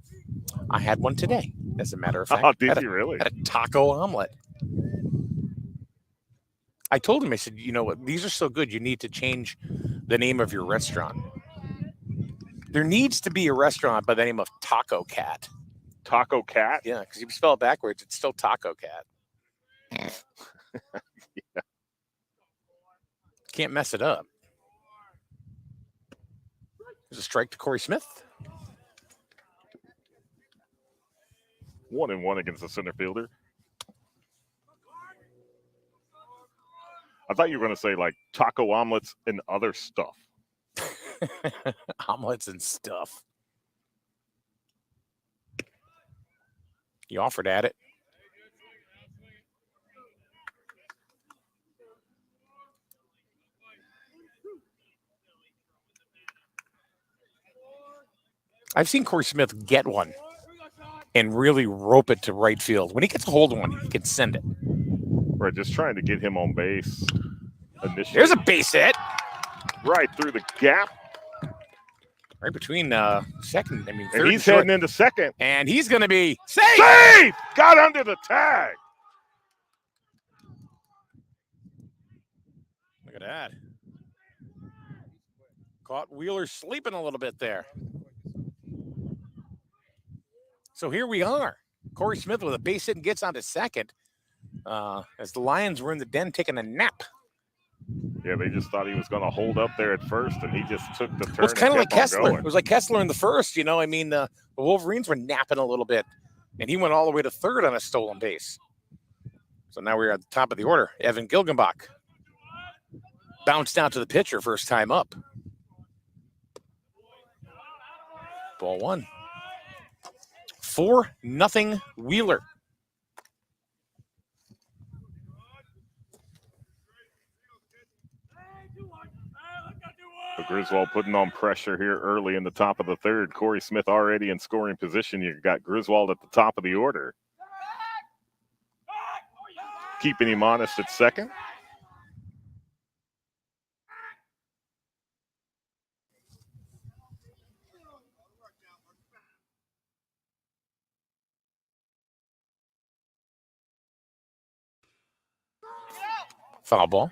I had one today, as a matter of fact. Oh, did you really? Had a taco omelet. I told him, I said, you know what? These are so good. You need to change the name of your restaurant. There needs to be a restaurant by the name of Taco Cat. Taco Cat? Yeah, because if you spell it backwards, it's still Taco Cat. Yeah. Can't mess it up. There's a strike to Corey Smith. 1-1 against the center fielder. I thought you were going to say like taco omelets and other stuff. Omelets and stuff. You offered at it. I've seen Corey Smith get one and really rope it to right field. When he gets a hold of one, he can send it. Right, just trying to get him on base initially. There's a base hit. Right through the gap. Right between second, third. And he's heading into second. And he's going to be safe. Safe! Got under the tag. Look at that. Caught Wheeler sleeping a little bit there. So here we are. Corey Smith with a base hit and gets onto second as the Lions were in the den taking a nap. Yeah, they just thought he was going to hold up there at first, and he just took the turn. Well, it's kind of like Kessler. Going. It was like Kessler in the first, the Wolverines were napping a little bit, and he went all the way to third on a stolen base. So now we're at the top of the order. Evan Gilgenbach bounced down to the pitcher first time up. Ball one. 4-0 Wheeler. So Griswold putting on pressure here early in the top of the third. Corey Smith already in scoring position. You got Griswold at the top of the order. Keeping him honest at second. Foul ball.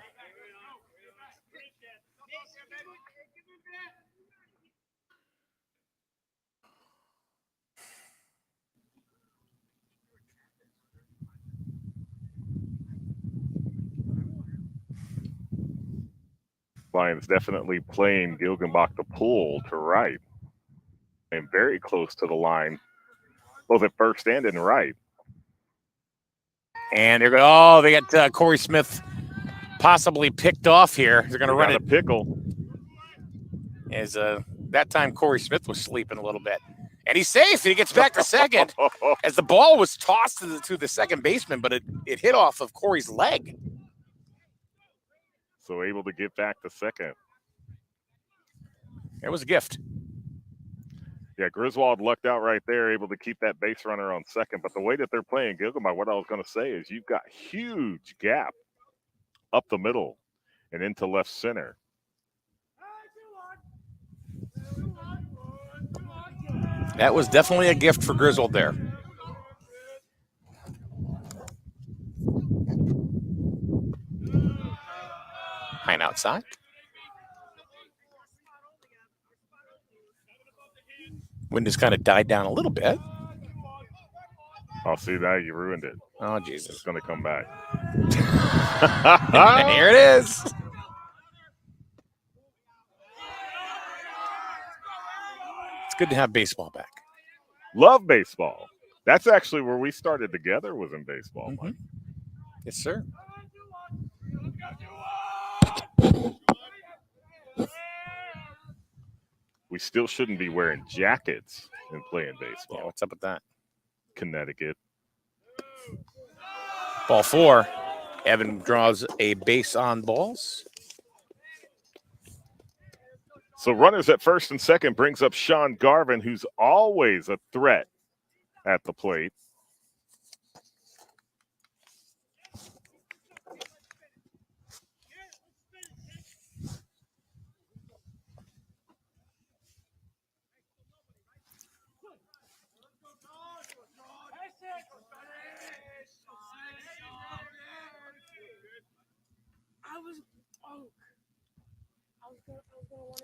Lions definitely playing Gilgenbach to pull to right. And very close to the line, both at first and in right. And they're going, they got Corey Smith possibly picked off here. They're going to run it. A pickle. As that time Corey Smith was sleeping a little bit. And he's safe. He gets back to second as the ball was tossed to the second baseman, but it hit off of Corey's leg. So able to get back to second. It was a gift. Yeah, Griswold lucked out right there, able to keep that base runner on second. But the way that they're playing Gilgenbach, what I was going to say is you've got huge gap up the middle and into left center. That was definitely a gift for Griswold there. High and outside. Wind has kind of died down a little bit. I'll see that. You ruined it. Oh, Jesus. It's going to come back. And here it is. It's good to have baseball back. Love baseball. That's actually where we started together, was in baseball. Mm-hmm. Yes, sir. We still shouldn't be wearing jackets and playing baseball. Yeah, what's up with that? Connecticut. Ball four. Evan draws a base on balls. So runners at first and second brings up Sean Garvin, who's always a threat at the plate.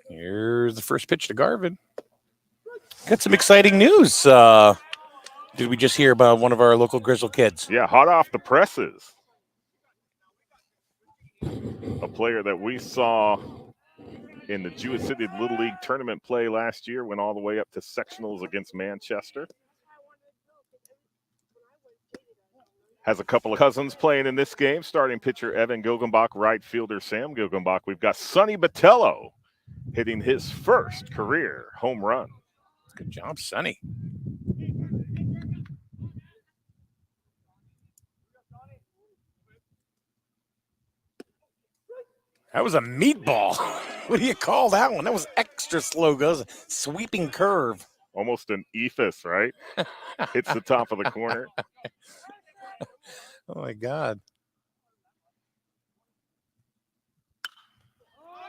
Here's the first pitch to Garvin. Got some exciting news. Did we just hear about one of our local Griswold kids? Yeah, hot off the presses. A player that we saw in the Jewett City Little League tournament play last year, went all the way up to sectionals against Manchester. Has a couple of cousins playing in this game. Starting pitcher Evan Gilgenbach, right fielder Sam Gilgenbach. We've got Sonny Botello hitting his first career home run. Good job, Sonny. That was a meatball. What do you call that one? That was extra slow. Goes sweeping curve. Almost an ephus, right? Hits the top of the corner. Oh, my God.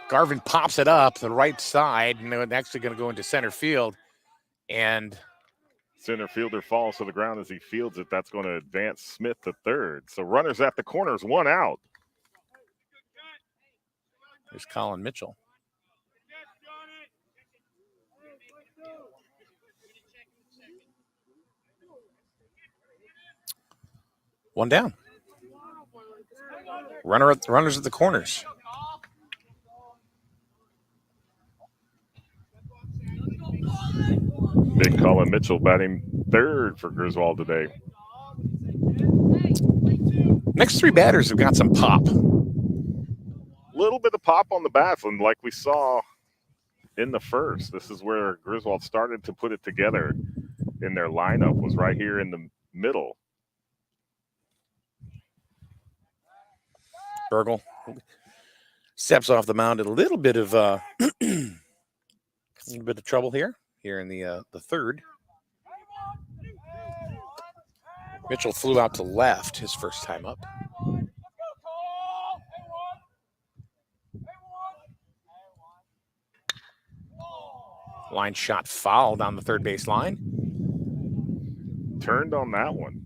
Garvin pops it up the right side, and it's actually going to go into center field. And center fielder falls to the ground as he fields it. That's going to advance Smith to third. So runners at the corners, one out. There's Colin Mitchell. One down. Runners at the corners. Big Colin Mitchell batting third for Griswold today. Next three batters have got some pop. Little bit of pop on the bats, and like we saw in the first, this is where Griswold started to put it together in their lineup, was right here in the middle. Burgle steps off the mound in a little bit of trouble here in the third. Mitchell flew out to left his first time up. Line shot foul down the third base line. Turned on that one.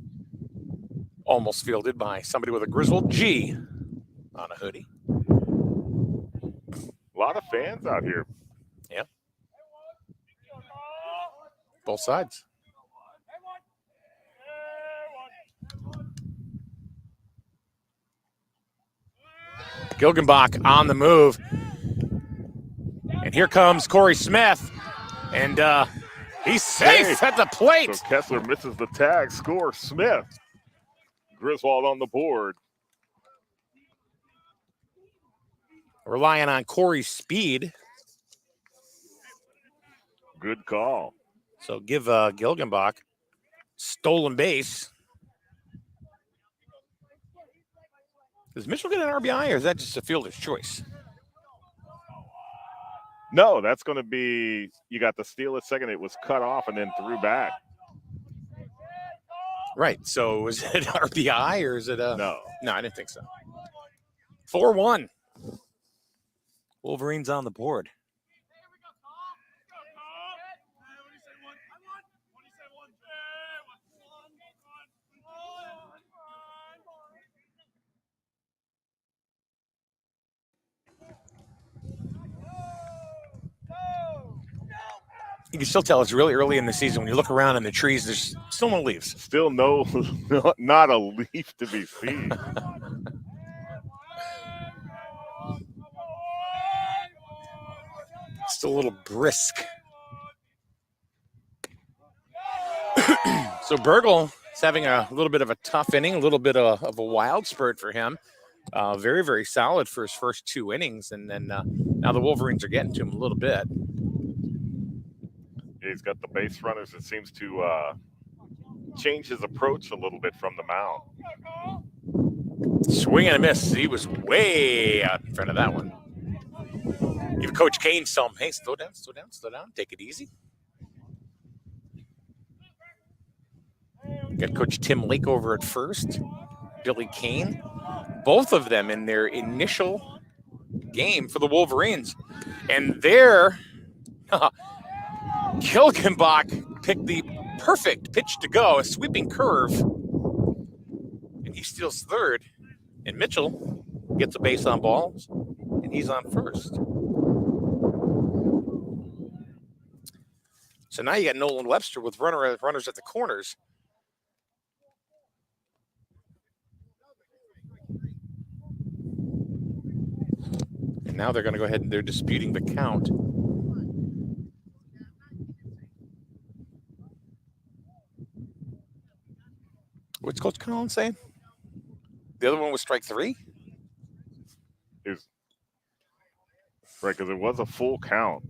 Almost fielded by somebody with a Griswold G on a hoodie. A lot of fans out here. Yeah. Both sides. Gilgenbach on the move. And here comes Corey Smith. And he's safe at the plate. So Kessler misses the tag. Score Smith. Griswold on the board. Relying on Corey's speed. Good call. So give Gilgenbach stolen base. Does Mitchell get an RBI, or is that just a fielder's choice? No, that's going to be, you got the steal at second. It was cut off and then threw back. Right. So is it an RBI or is it a... No. No, I didn't think so. 4-1. Wolverines on the board. You can still tell it's really early in the season. When you look around in the trees, there's still no leaves. Still not a leaf to be seen. Still a little brisk. So Burgle is having a little bit of a tough inning, a little bit of a wild spurt for him. Very, very solid for his first two innings. And then now the Wolverines are getting to him a little bit. He's got the base runners. It seems to change his approach a little bit from the mound. Swing and a miss. He was way out in front of that one. Even Coach Kane told him, hey, slow down, take it easy. Got Coach Tim Lake over at first, Billy Kane. Both of them in their initial game for the Wolverines. And there, Gilgenbach picked the perfect pitch to go, a sweeping curve. And he steals third. And Mitchell gets a base on balls, and he's on first. So now you got Nolan Webster with runners at the corners. And now they're going to go ahead and they're disputing the count. What's Coach Collins saying? The other one was strike 3? Right, because it was a full count.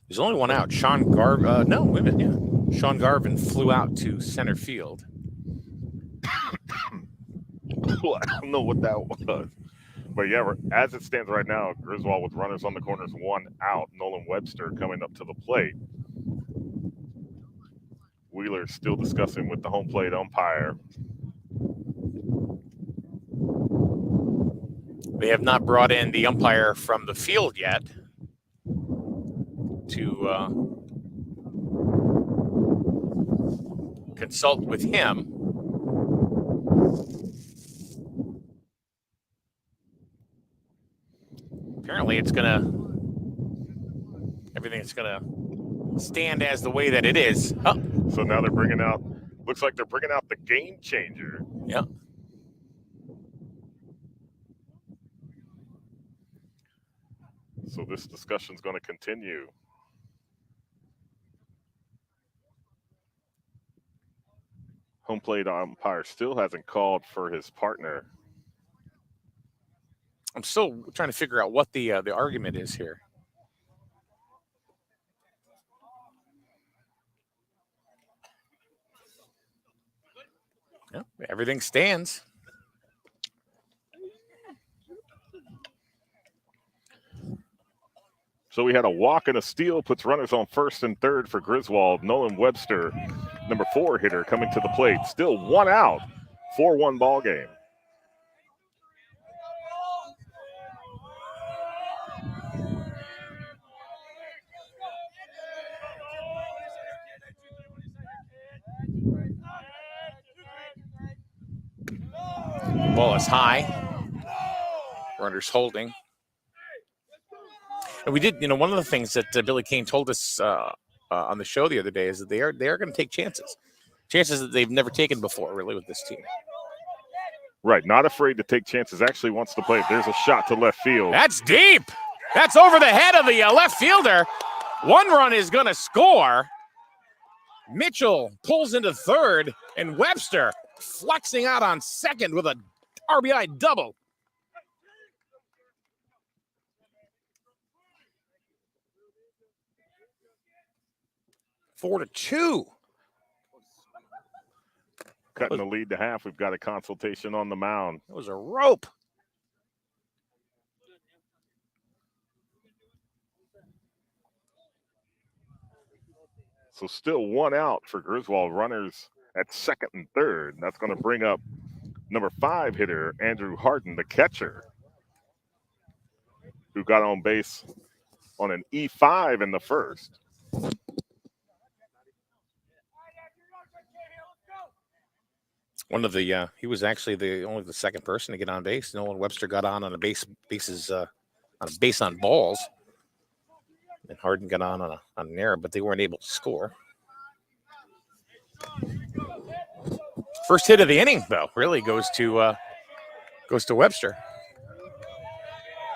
There's only one out. Sean Garvin. No, wait a minute. Yeah. Sean Garvin flew out to center field. I don't know what that was. But yeah, as it stands right now, Griswold with runners on the corners, 1 out. Nolan Webster coming up to the plate. Wheeler still discussing with the home plate umpire. They have not brought in the umpire from the field yet to consult with him. Apparently everything's gonna stand as the way that it is. Oh. So now they're bringing out, looks like they're bringing out the game changer. Yeah. So this discussion's going to continue. Home plate umpire still hasn't called for his partner. I'm still trying to figure out what the argument is here. Yeah, everything stands. So we had a walk and a steal, puts runners on first and third for Griswold. Nolan Webster, number 4 hitter, coming to the plate. Still 1 out, 4-1 ball game. Ball is high. Runners holding. And we did, one of the things that Billy Kane told us on the show the other day is that they are going to take chances that they've never taken before, really, with this team. Right, not afraid to take chances. Actually wants to play. There's a shot to left field. That's deep. That's over the head of the left fielder. 1 run is going to score. Mitchell pulls into third, and Webster flexing out on second with a RBI double. Four to 2. Cutting the lead to half. We've got a consultation on the mound. It was a rope. So still 1 out for Griswold. Runners at second and third. That's going to bring up number 5 hitter, Andrew Harden, the catcher, who got on base on an E5 in the first. One of the he was actually only the second person to get on base. Nolan Webster got on a base on balls, and Harden got on an error, but they weren't able to score. First hit of the inning, though, really goes to Webster.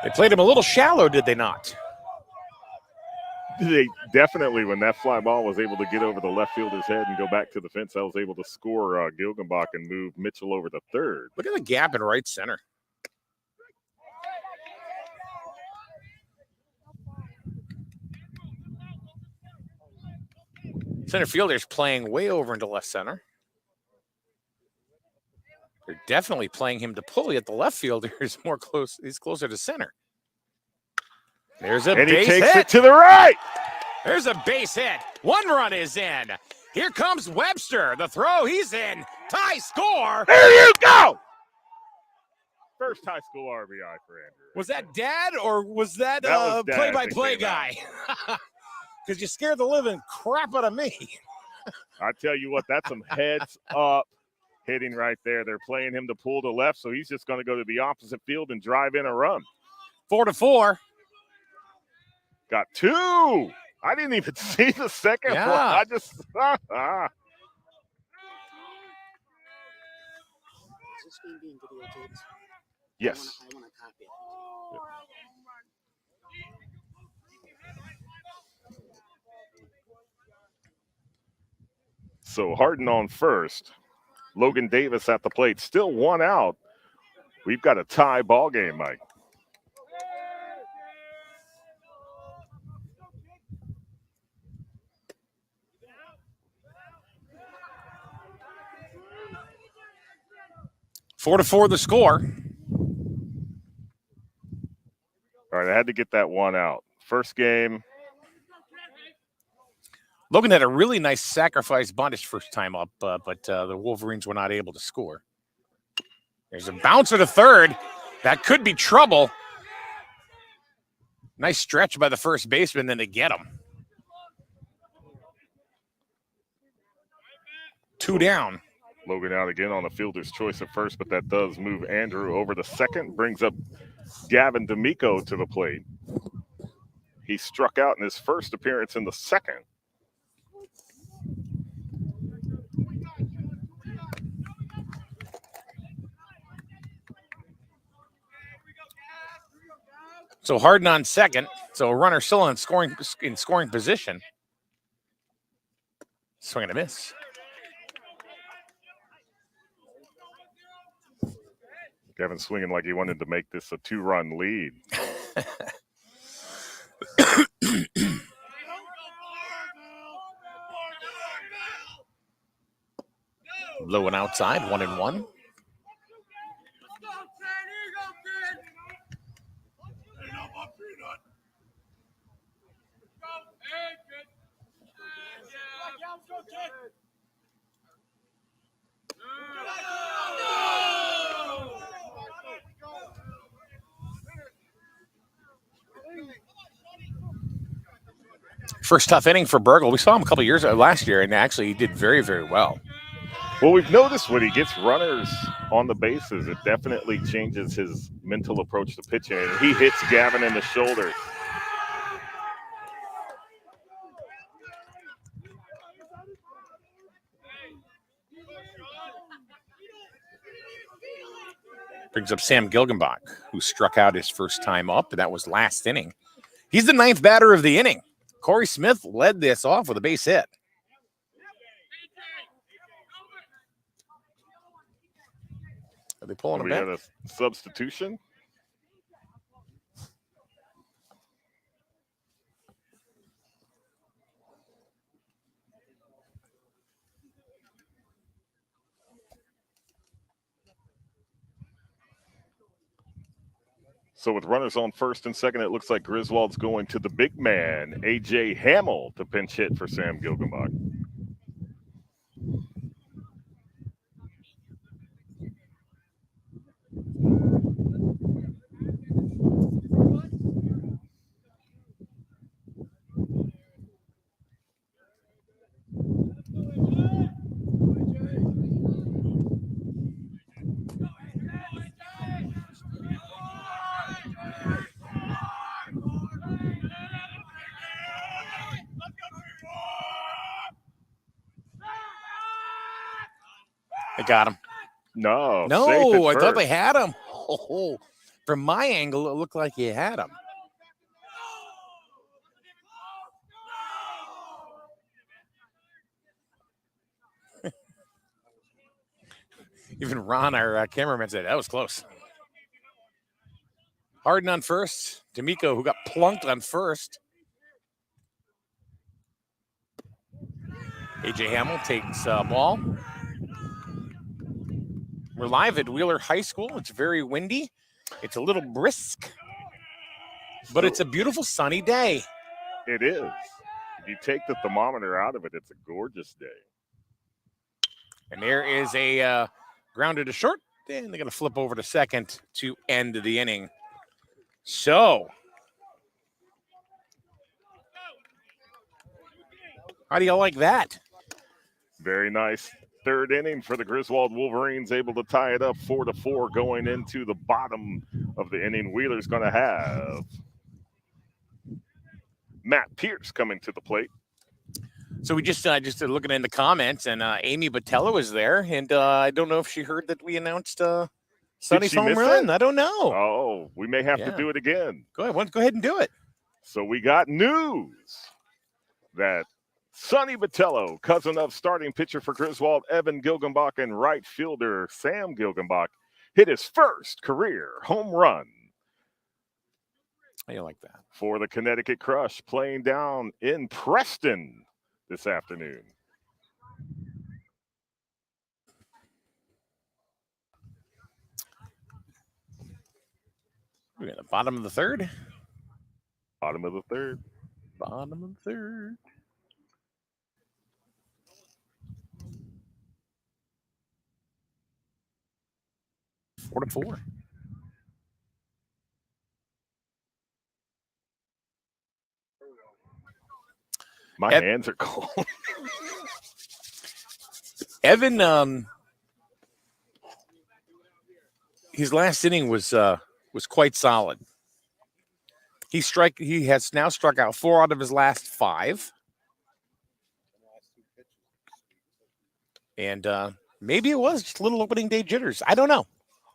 They played him a little shallow, did they not? They definitely, when that fly ball was able to get over the left fielder's head and go back to the fence, I was able to score Gilgenbach and move Mitchell over to third. Look at the gap in right center. Center fielder's playing way over into left center. They're definitely playing him to pull, yet the left fielder is more close. He's closer to center. There's a base hit. And he takes it to the right. There's a base hit. 1 run is in. Here comes Webster. The throw, he's in. Tie score. There you go. First high school RBI for Andrew. Was that Dad or was that, was Dad play-by-play that came guy? Because you scared the living crap out of me. I tell you what, that's some heads up hitting right there. They're playing him to pull to left, so he's just going to go to the opposite field and drive in a run. 4-4. Got 2. I didn't even see the second one. I just Is this game being videotaped? Yes. I want to copy it. So Harden on first. Logan Davis at the plate. Still 1 out. We've got a tie ball game, Mike. Four to 4 the score. All right, I had to get that 1 out. First game. Logan had a really nice sacrifice bunt his first time up, but the Wolverines were not able to score. There's a bouncer to third. That could be trouble. Nice stretch by the first baseman, then to get him. 2 down. Logan out again on a fielder's choice at first, but that does move Andrew over to second. Brings up Gavin D'Amico to the plate. He struck out in his first appearance in the second. So Harden on second. So a runner still in scoring position. Swing and a miss. Gavin swinging like he wanted to make this a 2-run lead. Low and outside, 1-1. First tough inning for Burgle. We saw him a couple years last year, and actually he did very, very well. Well, we've noticed when he gets runners on the bases, it definitely changes his mental approach to pitching. And he hits Gavin in the shoulder. Brings up Sam Gilgenbach, who struck out his first time up, and that was last inning. He's the 9th batter of the inning. Corey Smith led this off with a base hit. Are they pulling him back? We had a substitution. So with runners on first and second, it looks like Griswold's going to the big man, A.J. Hamill, to pinch hit for Sam Gilgenbach. They got him. No, I thought they had him. Oh, from my angle, it looked like he had him. Even Ron, our cameraman, said that was close. Harden on first. D'Amico, who got plunked on first. A.J. Hamill takes ball. We're live at Wheeler High School. It's very windy. It's a little brisk, but it's a beautiful sunny day. It is. If you take the thermometer out of it, it's a gorgeous day. And there is a grounded to short. Then they're going to flip over to second to end the inning. So, how do you like that? Very nice third inning for the Griswold Wolverines, able to tie it up 4-4 going into the bottom of the inning. Wheeler's going to have Matt Pierce coming to the plate. So we just looking in the comments, and Amy Botello was there, and I don't know if she heard that we announced Sonny's home run. I don't know. Oh, we may have to do it again. Go ahead and do it. So we got news that Sonny Botello, cousin of starting pitcher for Griswold, Evan Gilgenbach, and right fielder Sam Gilgenbach, hit his first career home run. How you like that? For the Connecticut Crush, playing down in Preston this afternoon. We're at the bottom of the third. Bottom of the third. Bottom of the third. Four to four. My hands are cold. Evan, his last inning was quite solid. He has now struck out 4 out of his last 5. And maybe it was just a little opening day jitters. I don't know.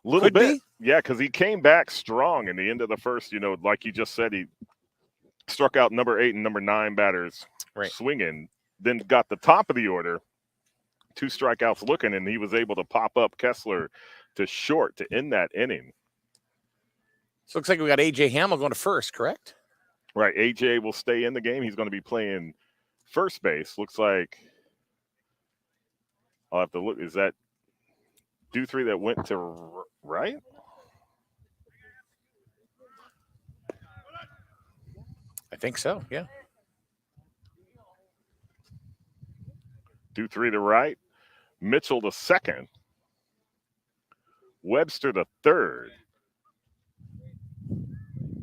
A little bit. Yeah, because he came back strong in the end of the first, like you just said, he struck out number 8 and number 9 batters swinging, then got the top of the order, 2 strikeouts looking, and he was able to pop up Kessler to short to end that inning. So it looks like we got A.J. Hamill going to first, correct? Right. A.J. will stay in the game. He's going to be playing first base. Looks like I'll have to look. Is that Duthry that went to right? I think so, yeah. Duthry to right. Mitchell to second. Webster to third.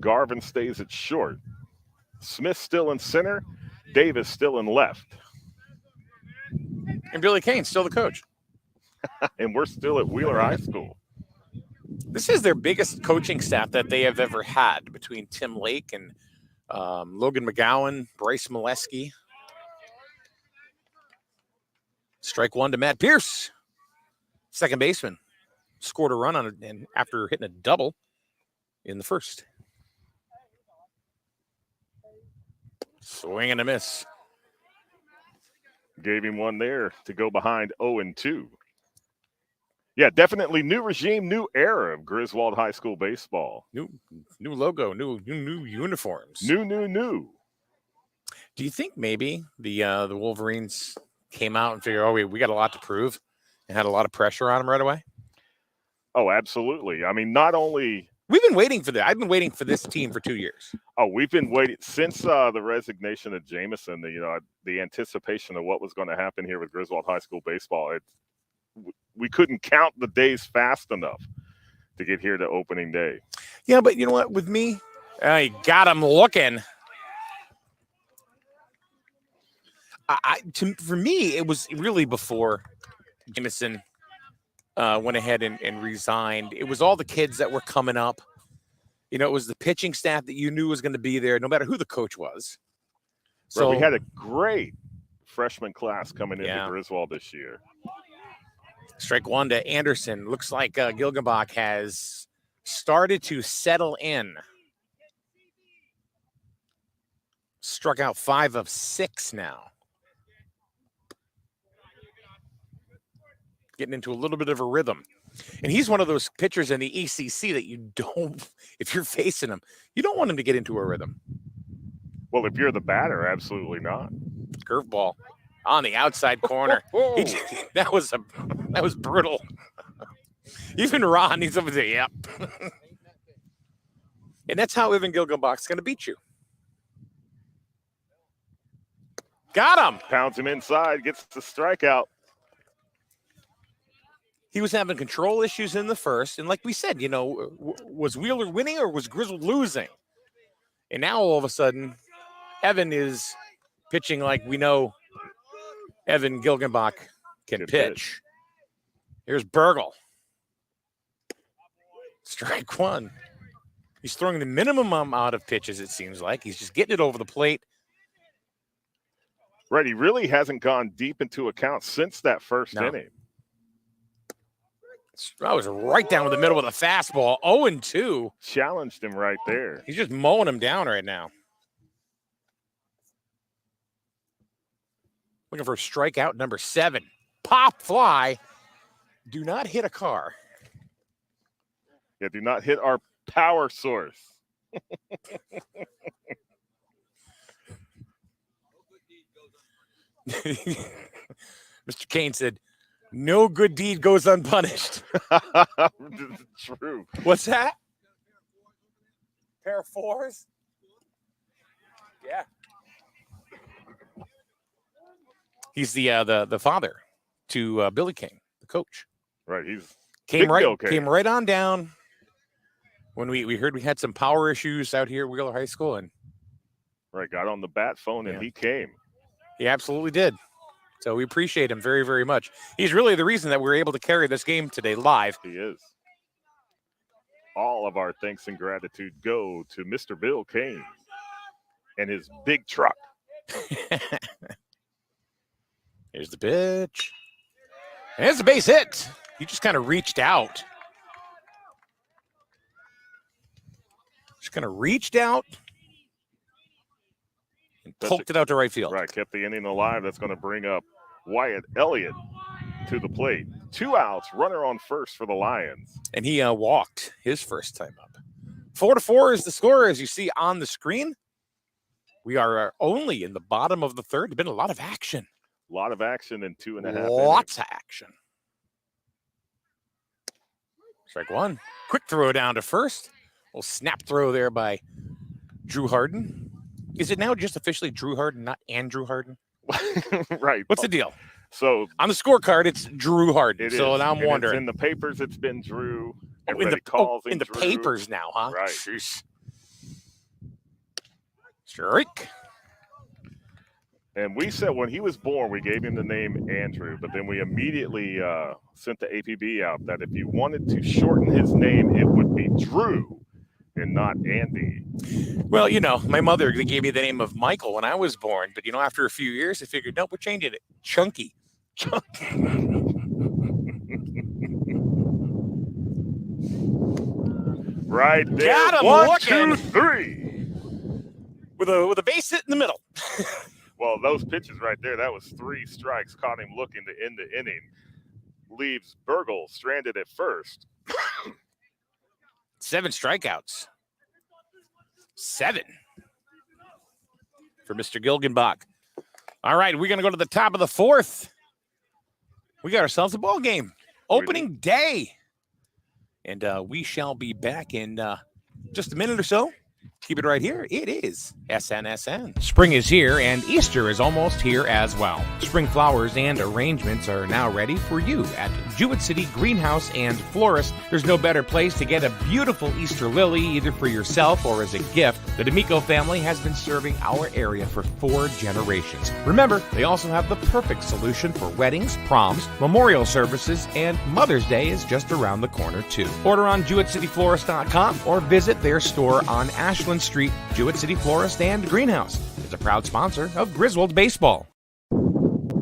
Garvin stays at short. Smith still in center. Davis still in left. And Billy Kane still the coach. And we're still at Wheeler High School. This is their biggest coaching staff that they have ever had, between Tim Lake and Logan McGowan, Bryce Molesky. Strike 1 to Matt Pierce, second baseman. Scored a run on it and after hitting a double in the first. Swing and a miss. Gave him one there to go behind 0-2. Yeah, definitely new regime, new era of Griswold High School baseball. New logo, new uniforms. New. Do you think maybe the Wolverines came out and figured, oh, we got a lot to prove, and had a lot of pressure on them right away? Oh, absolutely. I mean, not only we've been waiting for that. I've been waiting for this team for 2 years. Oh, we've been waiting since the resignation of Jameson. The anticipation of what was going to happen here with Griswold High School baseball. We couldn't count the days fast enough to get here to opening day. Yeah, but you know what? With me, I got him looking. For me, it was really before Jameson went ahead and resigned. It was all the kids that were coming up. It was the pitching staff that you knew was going to be there, no matter who the coach was. So we had a great freshman class coming into Griswold this year. Strike 1 to Anderson. Looks like Gilgenbach has started to settle in. Struck out 5 of 6 now. Getting into a little bit of a rhythm. And he's one of those pitchers in the ECC that you don't, if you're facing him, you don't want him to get into a rhythm. Well, if you're the batter, absolutely not. Curveball on the outside corner. That was brutal. Even Ron, he's over there, yep. And that's how Evan Gilgenbach's going to beat you. Got him. Pounds him inside, gets the strikeout. He was having control issues in the first. And like we said, was Wheeler winning or was Griswold losing? And now all of a sudden, Evan is pitching like we know Evan Gilgenbach can pitch. Here's Burgle. Strike one. He's throwing the minimum amount of pitches, it seems like. He's just getting it over the plate. Right, he really hasn't gone deep into account since that first inning. I was right down the middle with a fastball. 0-2. Challenged him right there. He's just mowing him down right now. Looking for strikeout number 7. Pop fly. Do not hit a car. Yeah, do not hit our power source. Mr. Kane said, no good deed goes unpunished. True. What's that? Pair of 4s? Yeah. He's the father to Billy King, the coach. Right. He's came right on down when we heard we had some power issues out here at Wheeler High School, and got on the bat phone and he came. He absolutely did. So we appreciate him very, very much. He's really the reason that we're able to carry this game today live. He is. All of our thanks and gratitude go to Mr. Bill Kane and his big truck. Here's the pitch. And it's a base hit. He just kind of reached out. Just kind of reached out and poked it out to right field. Right, kept the inning alive. That's going to bring up Wyatt Elliott to the plate. 2 outs, runner on first for the Lions. And he walked his first time up. 4-4 is the score, as you see on the screen. We are only in the bottom of the third. There's been a lot of action. A lot of action in 2.5 Lots of action. Strike one. Quick throw down to first. Little snap throw there by Drew Harden. Is it now just officially Drew Harden, not Andrew Harden? Right. What's the deal? So on the scorecard, it's Drew Harden. So now I'm wondering. It's in the papers, it's been Drew. In the papers now, huh? Right. Jeez. Strike. And we said when he was born, we gave him the name Andrew, but then we immediately sent the APB out that if you wanted to shorten his name, it would be Drew and not Andy. Well, my mother gave me the name of Michael when I was born, but after a few years, I figured, nope, we're changing it. Chunky. Right there. Got him. 1, 2, 3. With a base hit in the middle. Well, those pitches right there, that was 3 strikes. Caught him looking to end the inning. Leaves Burgle stranded at first. 7 strikeouts. 7 for Mr. Gilgenbach. All right, we're going to go to the top of the 4th. We got ourselves a ball game. Opening day. And we shall be back in just a minute or so. Keep it right here. It is SNSN. Spring is here, and Easter is almost here as well. Spring flowers and arrangements are now ready for you at Jewett City Greenhouse and Florist. There's no better place to get a beautiful Easter lily, either for yourself or as a gift. The D'Amico family has been serving our area for 4 generations. Remember, they also have the perfect solution for weddings, proms, memorial services, and Mother's Day is just around the corner, too. Order on JewettCityFlorist.com or visit their store on Ashland Street. Jewett City Florist and Greenhouse is a proud sponsor of Griswold Baseball.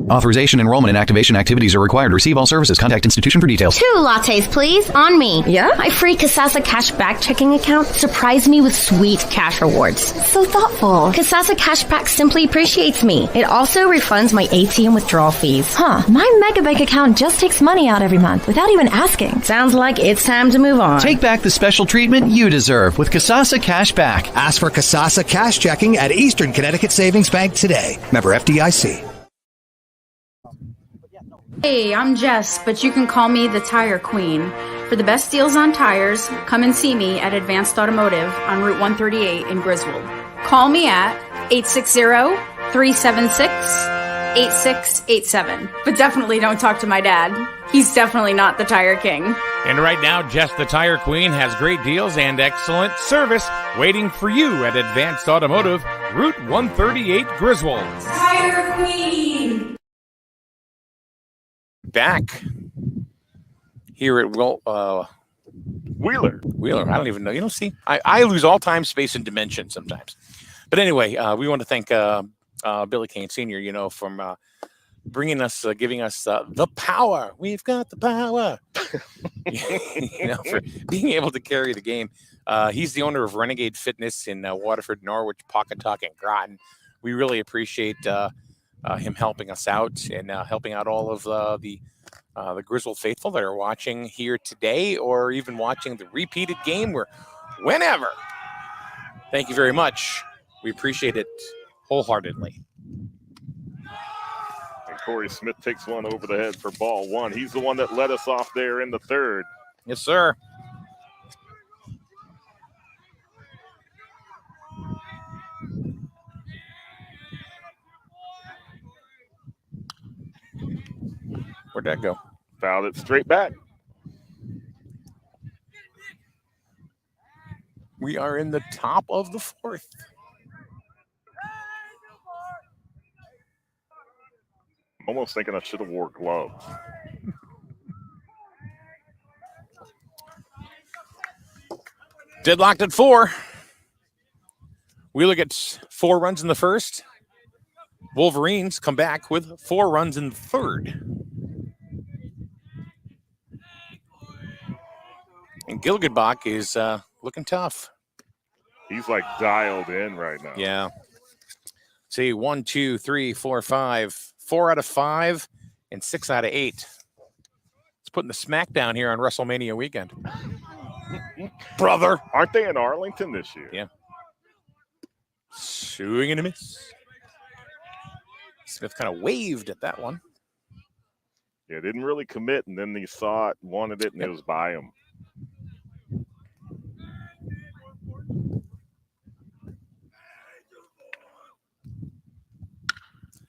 Authorization, enrollment, and activation activities are required. Receive all services. Contact institution for details. 2 lattes, please. On me. Yeah? My free Kasasa Cashback checking account surprised me with sweet cash rewards. So thoughtful. Kasasa Cashback simply appreciates me. It also refunds my ATM withdrawal fees. Huh. My Megabank account just takes money out every month without even asking. Sounds like it's time to move on. Take back the special treatment you deserve with Kasasa Cashback. Ask for Kasasa Cash Checking at Eastern Connecticut Savings Bank today. Member FDIC. Hey, I'm Jess, but you can call me the Tire Queen. For the best deals on tires, come and see me at Advanced Automotive on Route 138 in Griswold. Call me at 860-376-8687. But definitely don't talk to my dad. He's definitely not the Tire King. And right now, Jess the Tire Queen has great deals and excellent service waiting for you at Advanced Automotive, Route 138, Griswold. Tire Queen! Back here at Wheeler. I don't even know. You know, see, I lose all time, space, and dimension sometimes. But anyway, we want to thank Billy Kane Sr., you know, from bringing us, giving us the power. We've got the power. You know, for being able to carry the game. He's the owner of Renegade Fitness in Waterford, Norwich, Pawcatuck, and Groton. We really appreciate him helping us out and helping out all of the Griswold faithful that are watching here today or even watching the repeated game or whenever. Thank you very much. We appreciate it wholeheartedly. And Corey Smith takes one over the head for ball one. He's the one that led us off there in the third. Yes, sir. Where'd that go? Fouled it straight back. We are in the top of the fourth. I'm almost thinking I should have wore gloves. Deadlocked at 4. Wheeler gets 4 runs in the first. Wolverines come back with 4 runs in the third. And Gilgenbach is looking tough. He's like dialed in right now. Yeah. See, 1, 2, 3, 4, 5. 4 out of 5 and 6 out of 8. It's putting the smackdown here on WrestleMania weekend. Brother. Aren't they in Arlington this year? Yeah. Swing and a miss. Smith kind of waved at that one. Yeah, didn't really commit, and then he saw it, wanted it, and it was by him.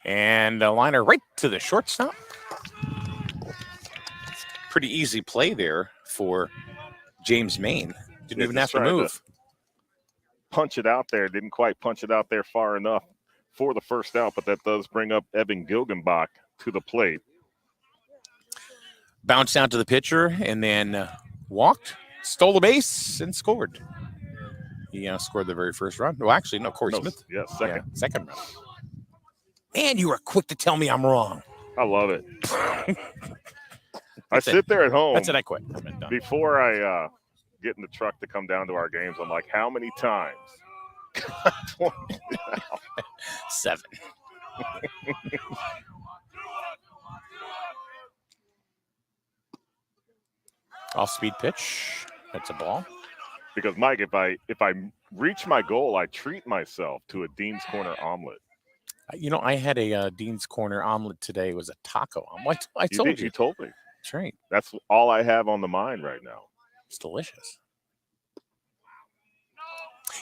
And a liner right to the shortstop. Pretty easy play there for James Maine. Didn't even have to move. Punch it out there. Didn't quite punch it out there far enough for the first out, but that does bring up Evan Gilgenbach to the plate. Bounced down to the pitcher and then walked, stole the base, and scored. He scored the very first run. Well, actually, no, Corey Smith. Yeah, second. Yeah, second run. And you were quick to tell me I'm wrong. I love it. I sit there at home. That's it. I quit. Before I get in the truck to come down to our games, I'm like, how many times? 7. Off-speed pitch. That's a ball. Because, Mike, if I reach my goal, I treat myself to a Dean's Corner omelet. You know, I had a Dean's Corner omelet today. It was a taco omelet. I told you. You told me. That's right. That's all I have on the mind right now. It's delicious.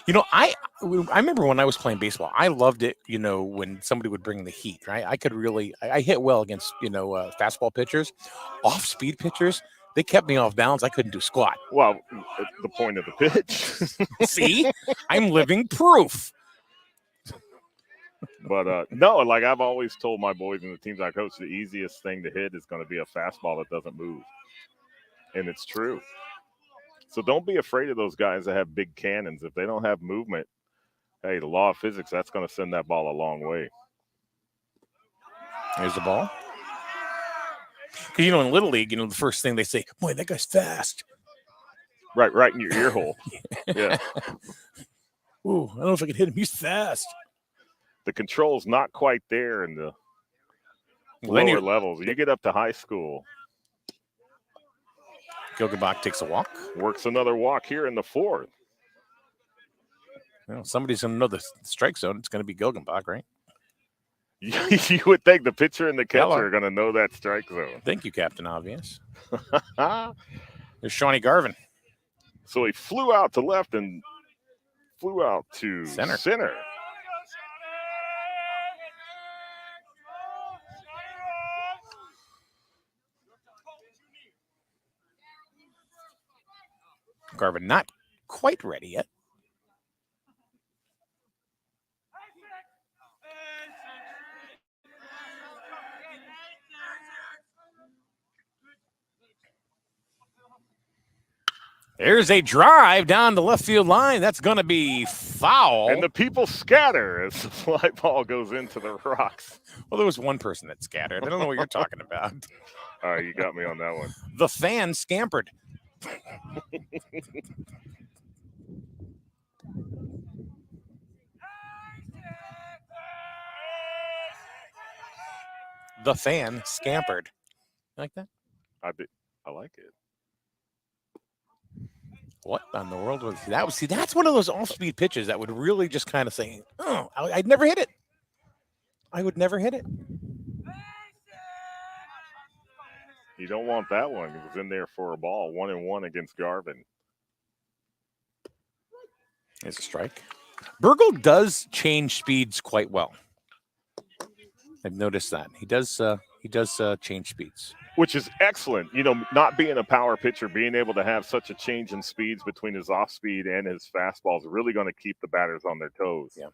You know, I remember when I was playing baseball, I loved it, you know, when somebody would bring the heat, right? I hit well against, fastball pitchers. Off-speed pitchers, they kept me off balance. I couldn't do squat. Well, the point of the pitch. See? I'm living proof. But, no, like I've always told my boys and the teams I coach, the easiest thing to hit is going to be a fastball that doesn't move. And it's true. So don't be afraid of those guys that have big cannons. If they don't have movement, hey, the law of physics, that's going to send that ball a long way. There's the ball. Because, in Little League, the first thing they say, boy, that guy's fast. Right in your ear hole. Yeah. Ooh, I don't know if I can hit him. He's fast. The control's not quite there in the lower levels. You get up to high school. Gilgenbach takes a walk. Works another walk here in the fourth. Well, somebody's going to know the strike zone. It's going to be Gilgenbach, right? You would think the pitcher and the catcher are going to know that strike zone. Thank you, Captain Obvious. There's Shawnee Garvin. So he flew out to left and flew out to center. Garvin not quite ready yet. There's a drive down the left field line. That's going to be foul. And the people scatter as the fly ball goes into the rocks. Well, there was one person that scattered. I don't know what you're talking about. All right, you got me on that one. The fan scampered. The fan scampered. You like that? I like it. What in the world was that? See, that's one of those off-speed pitches that would really just kind of say, "Oh, I'd never hit it. I would never hit it." You don't want that one. It was in there for a ball. 1-1 against Garvin. It's a strike. Burgle does change speeds quite well. I've noticed that he does change speeds, which is excellent. You know, not being a power pitcher, being able to have such a change in speeds between his off speed and his fastball is really going to keep the batters on their toes. Yeah.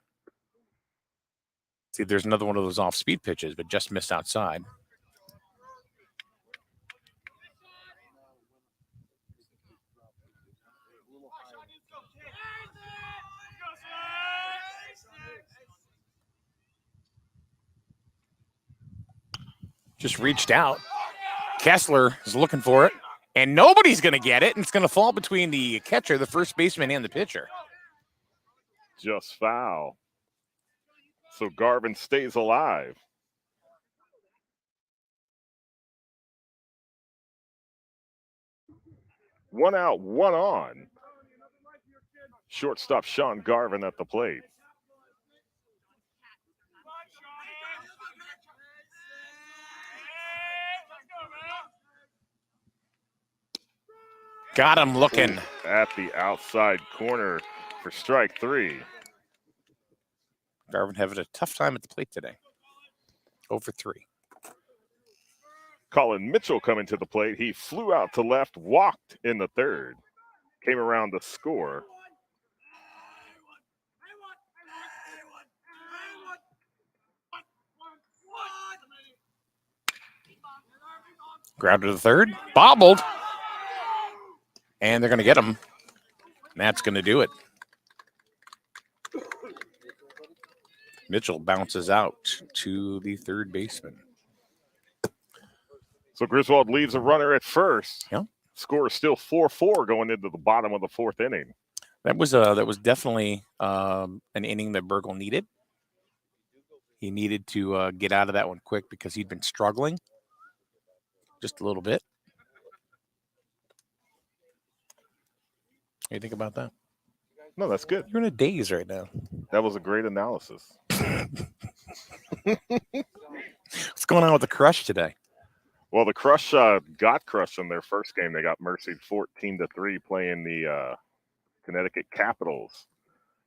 See, there's another one of those off speed pitches, but just missed outside. Just reached out. Kessler is looking for it, and nobody's going to get it, and it's going to fall between the catcher, the first baseman, and the pitcher. Just foul. So Garvin stays alive. One out, one on. Shortstop Sean Garvin at the plate. Got him looking. At the outside corner for strike 3. Garvin having a tough time at the plate today. 0-for-3. Colin Mitchell coming to the plate. He flew out to left, walked in the third. Came around to score. Grounded to the third. Bobbled. And they're going to get him. And that's going to do it. Mitchell bounces out to the third baseman. So Griswold leaves a runner at first. Yeah. Score is still 4-4 going into the bottom of the fourth inning. That was definitely an inning that Burgle needed. He needed to get out of that one quick because he'd been struggling just a little bit. What do you think about that? No, that's good. You're in a daze right now. That was a great analysis. What's going on with the Crush today? Well, the Crush got crushed in their first game. They got mercied 14-3 playing the Connecticut Capitals.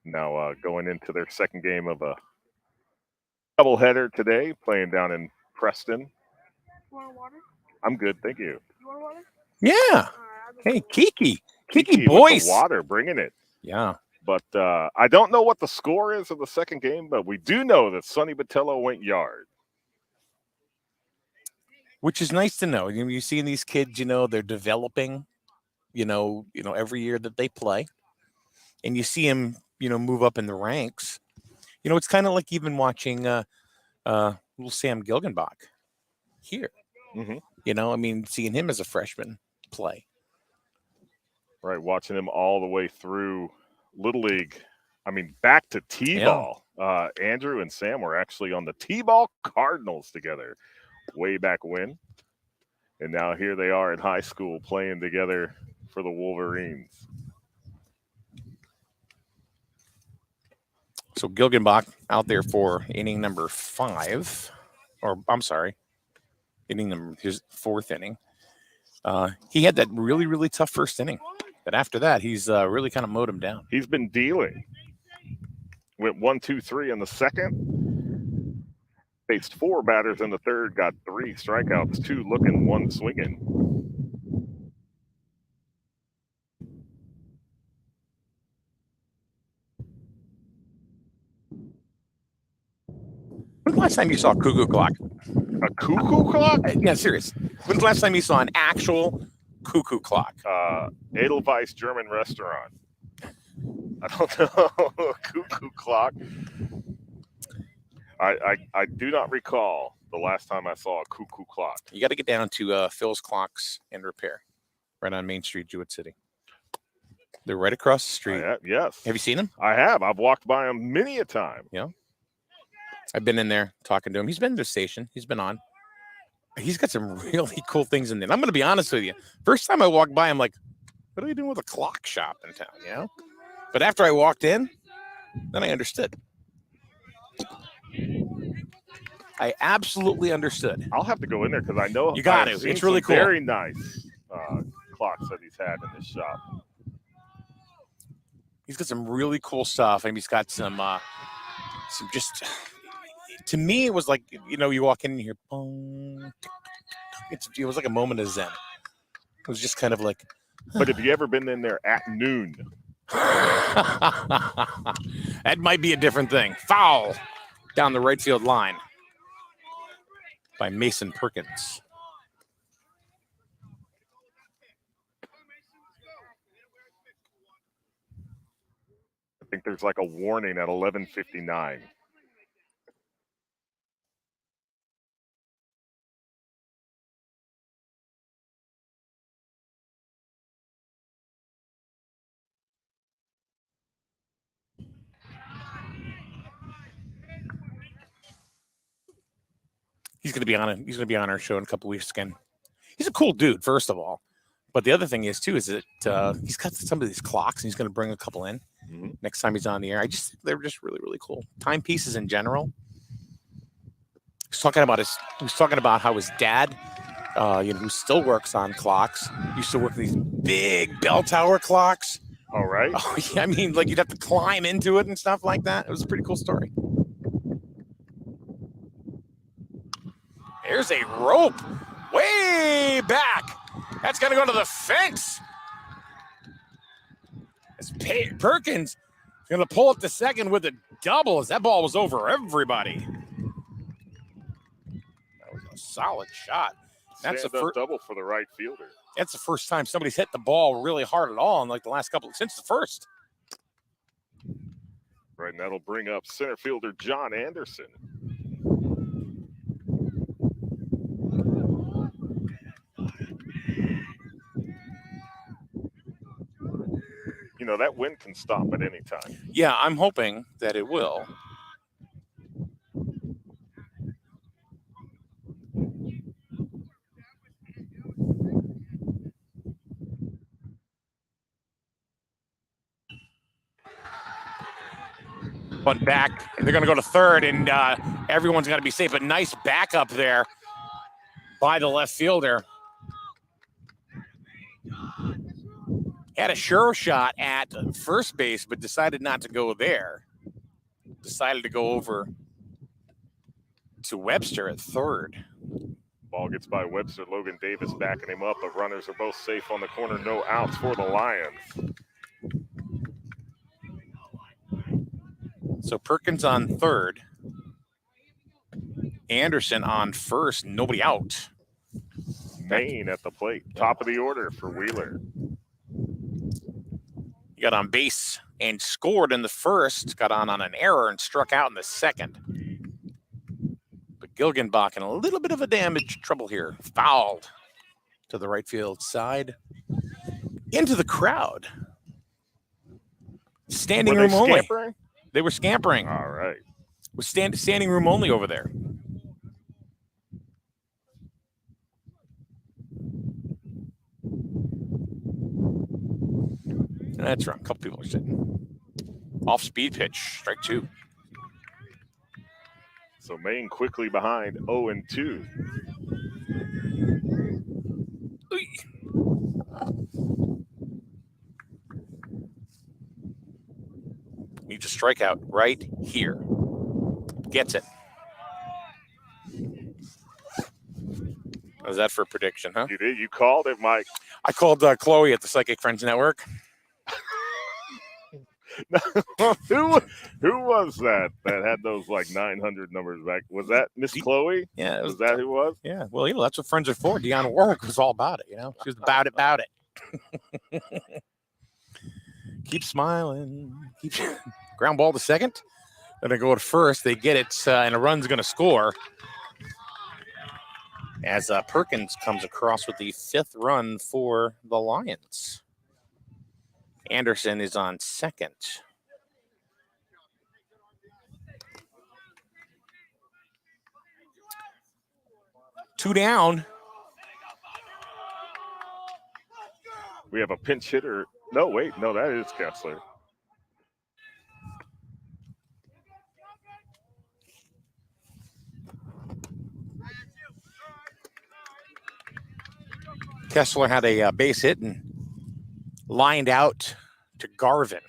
Now going into their second game of a doubleheader today, playing down in Preston. You want water? I'm good, thank you. You want water? Yeah. Hey, Kiki with boys. The water, bringing it. Yeah. But I don't know what the score is of the second game, but we do know that Sonny Botello went yard. Which is nice to know. You see these kids, they're developing, every year that they play. And you see them, move up in the ranks. It's kind of like even watching little Sam Gilgenbach here. Mm-hmm. Seeing him as a freshman play. Right, watching him all the way through Little League. Back to T-ball. Yeah. Andrew and Sam were actually on the T-ball Cardinals together way back when. And now here they are in high school playing together for the Wolverines. So Gilgenbach out there for inning number 5. His 4th inning. He had that really, really tough first inning. But after that, he's really kind of mowed him down. He's been dealing. Went 1-2-3 in the second. Faced 4 batters in the third. Got 3 strikeouts, 2 looking, 1 swinging. last time you saw a cuckoo clock? A cuckoo clock? Yeah, serious. When's the last time you saw an actual cuckoo clock? Edelweiss German restaurant. I don't know. A cuckoo clock. I do not recall the last time I saw a cuckoo clock. You got to get down to Phil's Clocks and Repair, right on Main Street, Jewett City. They're right across the street. Yes. Have you seen them? I have. I've walked by them many a time. Yeah. I've been in there talking to him. He's been to the station. He's been on. He's got some really cool things in there. I'm going to be honest with you. First time I walked by, I'm like, what are they doing with a clock shop in town, you know? But after I walked in, then I understood. I absolutely understood. I'll have to go in there because I know you got it. It's really cool. Very nice clocks that he's had in this shop. He's got some really cool stuff, and he's got some just. To me, it was like, you know, you walk in and you hear, boom. It was like a moment of zen. It was just kind of like. But have you ever been in there at noon? That might be a different thing. Foul down the right field line by Mason Perkins. I think there's like a warning at 11:59. He's going to be on it. He's going to be on our show in a couple weeks again. He's a cool dude, first of all. But the other thing is, too, is that he's got some of these clocks, and he's going to bring a couple in next time he's on the air. They're just really, really cool. Timepieces in general. He's talking about how his dad, who still works on clocks, used to work these big bell tower clocks. All right. Oh, yeah, I mean, like you'd have to climb into it and stuff like that. It was a pretty cool story. There's a rope way back. That's going to go to the fence. As Perkins is going to pull up the second with a double as that ball was over everybody. That was a solid shot. That's a double for the right fielder. That's the first time somebody's hit the ball really hard at all in like the last since the first. Right, and that'll bring up center fielder John Anderson. You know, that wind can stop at any time. Yeah, I'm hoping that it will. But back, they're going to go to third, and everyone's got to be safe. But nice backup there by the left fielder. Had a sure shot at first base, but decided not to go there. Decided to go over to Webster at third. Ball gets by Webster. Logan Davis backing him up, but runners are both safe on the corner. No outs for the Lions. So Perkins on third. Anderson on first. Nobody out. Maine at the plate. Top of the order for Wheeler. He got on base and scored in the first. Got on an error and struck out in the second. But Gilgenbach in a little bit of a damage trouble here. Fouled to the right field side. Into the crowd. Standing room only. Scampering? They were scampering. All right. It was standing room only over there. That's wrong. A couple people are sitting. Off speed pitch, strike two. So Maine quickly behind 0-2. Needs a strikeout right here. Gets it. How's that for a prediction, huh? You did. You called it, Mike. I called Chloe at the Psychic Friends Network. Who was that had those like 900 numbers back? Was that Miss Chloe? Yeah. Was that who it was? Yeah. Well, that's what friends are for. Deanna Warwick was all about it. She was about it. Keep smiling. Keep ground ball to second. Then they go to first. They get it, and a run's going to score. As Perkins comes across with the 5th run for the Lions. Anderson is on second. Two down. We have a pinch hitter. No, wait. No, that is Kessler. Kessler had a base hit and lined out to Garvin.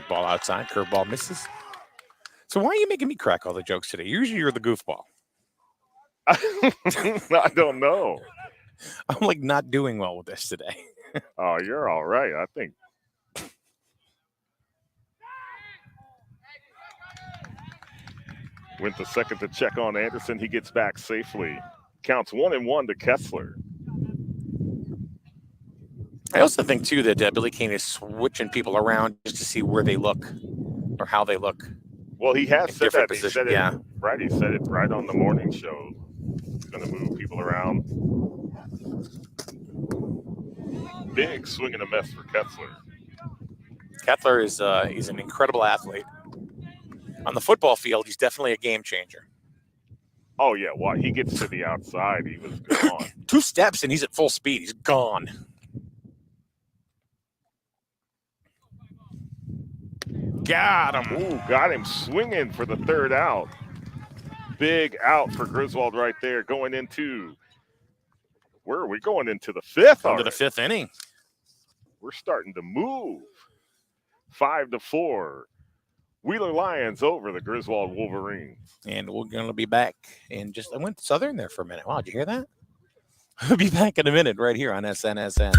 Ball outside, curveball misses. So why are you making me crack all the jokes today? Usually you're the goofball. I don't know. I'm like not doing well with this today. Oh, you're all right, I think. Went to second to check on Anderson. He gets back safely. Counts 1-1 to Kessler. I also think, too, that Billy Kane is switching people around just to see where they look or how they look. Well, he has said that. He said it, yeah. Right, he said it right on the morning show. He's going to move people around. Big swing and a miss for Kessler. Kessler is he's an incredible athlete. On the football field, he's definitely a game changer. Oh, yeah. Well, he gets to the outside, he was gone. 2 steps, and he's at full speed. He's gone. Got him. Ooh, got him swinging for the 3rd out. Big out for Griswold right there going into – where are we going into the 5th? Into the 5th inning. We're starting to move. 5-4. Wheeler Lions over the Griswold Wolverines. And we're going to be back in just – I went Southern there for a minute. Wow, did you hear that? We'll be back in a minute right here on SNSN.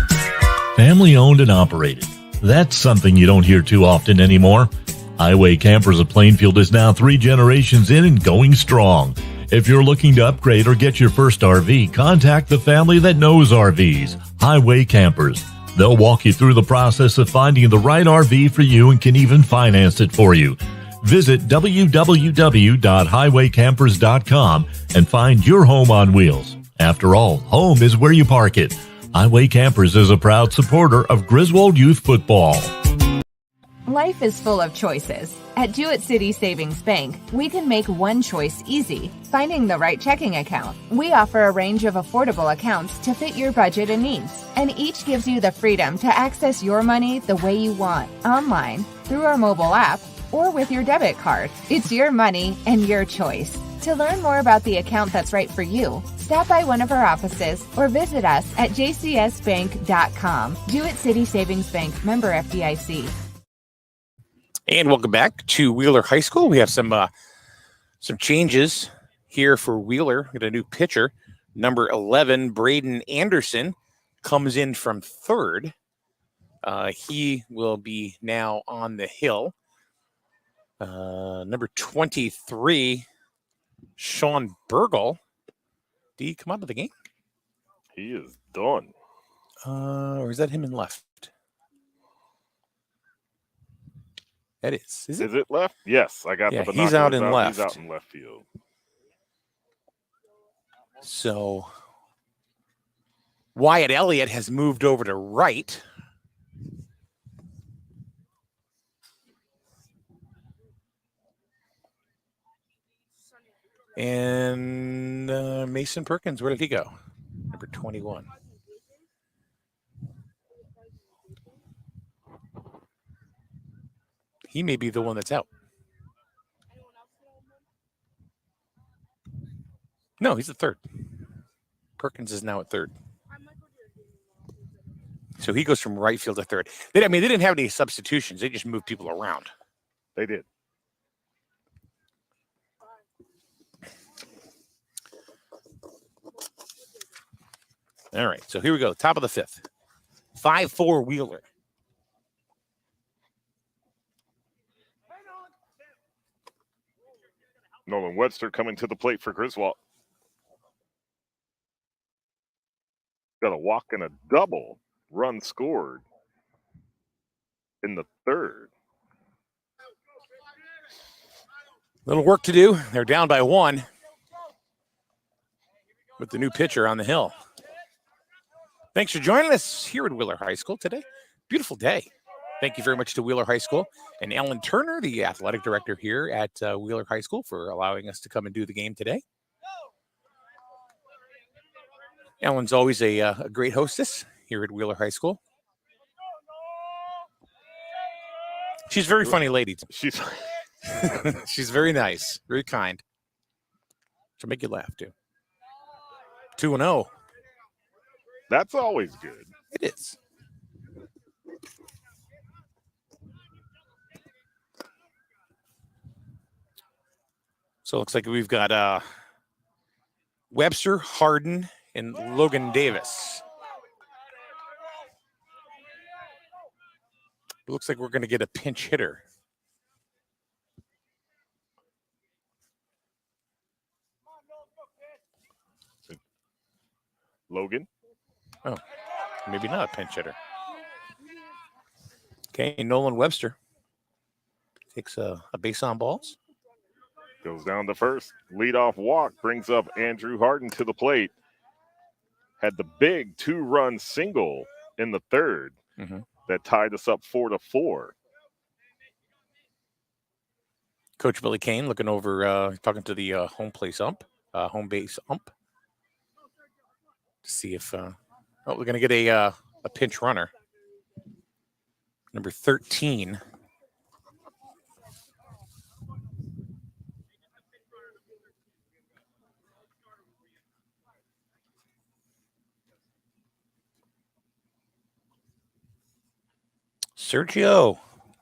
Family owned and operated. That's something you don't hear too often anymore. Highway Campers of Plainfield is now 3 generations in and going strong. If you're looking to upgrade or get your first RV, contact the family that knows RVs, Highway Campers. They'll walk you through the process of finding the right RV for you and can even finance it for you. Visit www.highwaycampers.com and find your home on wheels. After all, home is where you park it. Highway Campers is a proud supporter of Griswold Youth Football. Life is full of choices. At Jewett City Savings Bank, we can make one choice easy, finding the right checking account. We offer a range of affordable accounts to fit your budget and needs, and each gives you the freedom to access your money the way you want, online, through our mobile app, or with your debit card. It's your money and your choice. To learn more about the account that's right for you, stop by one of our offices or visit us at jcsbank.com. Jewett City Savings Bank, member FDIC. And welcome back to Wheeler High School. We have some changes here for Wheeler. We got a new pitcher. Number 11, Braden Anderson, comes in from 3rd. He will be now on the hill. Number 23, Sean Burgle. Did he come out of the game? He is done. Or is that him in left? That is. Is it left? Yes, I got the binoculars. He's out in left. He's out in left field. So Wyatt Elliott has moved over to right. And Mason Perkins, where did he go? Number 21. He may be the one that's out. No, he's at 3rd. Perkins is now at 3rd. So he goes from right field to 3rd. They didn't have any substitutions. They just moved people around. They did. All right, so here we go. Top of the 5th. 5-4 Wheeler. Nolan Webster coming to the plate for Griswold. Got a walk and a double. Run scored in the 3rd. Little work to do. They're down by 1 with the new pitcher on the hill. Thanks for joining us here at Wheeler High School today. Beautiful day. Thank you very much to Wheeler High School and Ellen Turner, the athletic director here at Wheeler High School, for allowing us to come and do the game today. Ellen's always a great hostess here at Wheeler High School. She's a very funny lady. She's she's very nice, very kind. She'll make you laugh too. 2-0. That's always good. It is. So it looks like we've got Webster, Harden, and Logan Davis. It looks like we're going to get a pinch hitter. Logan. Oh, maybe not a pinch hitter. Okay, Nolan Webster takes a base on balls. Goes down to first. Leadoff walk brings up Andrew Harden to the plate. Had the big 2-run single in the 3rd that tied us up 4-4. Coach Billy Kane looking over, talking to the home base ump, to see if we're going to get a pinch runner. Number 13. Sergio.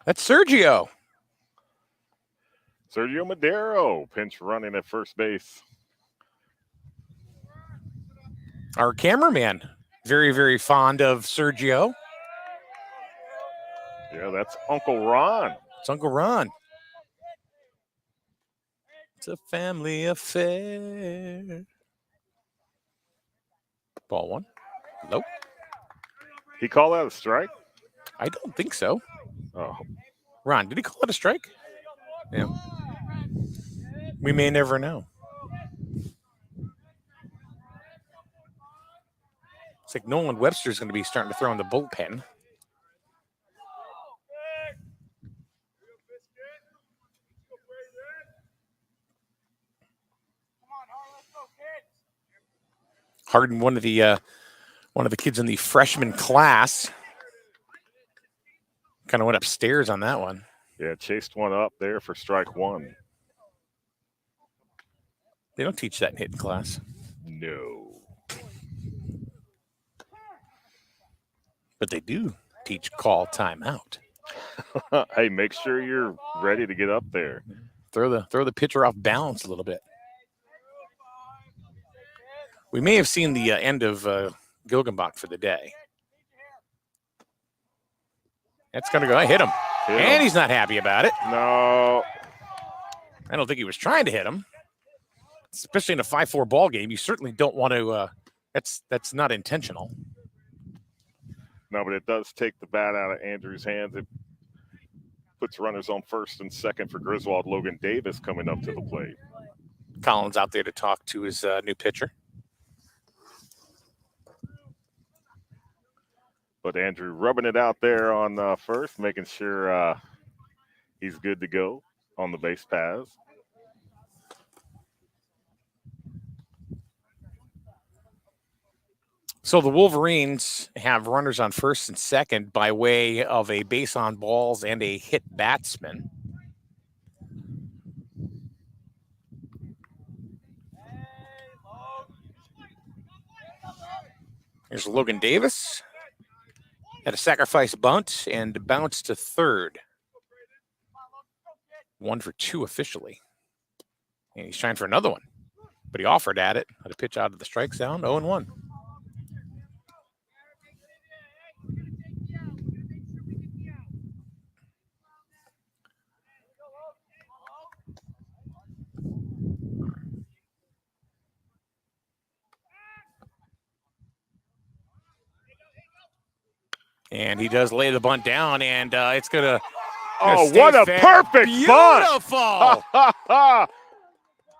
That's Sergio. Sergio Madero, pinch running at first base. Our cameraman, very, very fond of Sergio. Yeah, that's Uncle Ron. It's Uncle Ron. It's a family affair. Ball 1. Nope. He called that a strike? I don't think so. Oh. Ron, did he call it a strike? Yeah. We may never know. It's like Nolan Webster's going to be starting to throw in the bullpen. Harden, one of the kids in the freshman class, kind of went upstairs on that one. Yeah, chased one up there for strike 1. They don't teach that in hitting class. No. But they do teach call timeout. Hey, make sure you're ready to get up there. Throw the pitcher off balance a little bit. We may have seen the end of Gilgenbach for the day. That's going to go. I hit him. And he's not happy about it. No. I don't think he was trying to hit him. Especially in a 5-4 ball game, you certainly don't want to. That's not intentional. No, but it does take the bat out of Andrew's hands. It puts runners on first and second for Griswold. Logan Davis coming up to the plate. Collins out there to talk to his new pitcher. But Andrew rubbing it out there on first, making sure he's good to go on the base paths. So the Wolverines have runners on first and second by way of a base on balls and a hit batsman. Here's Logan Davis. Had a sacrifice bunt and bounced to third. 1 for 2 officially. And he's trying for another one. But he offered at it. Had a pitch out of the strike zone. 0-1. And he does lay the bunt down, and it's going to Oh, what a perfect Beautiful. bunt.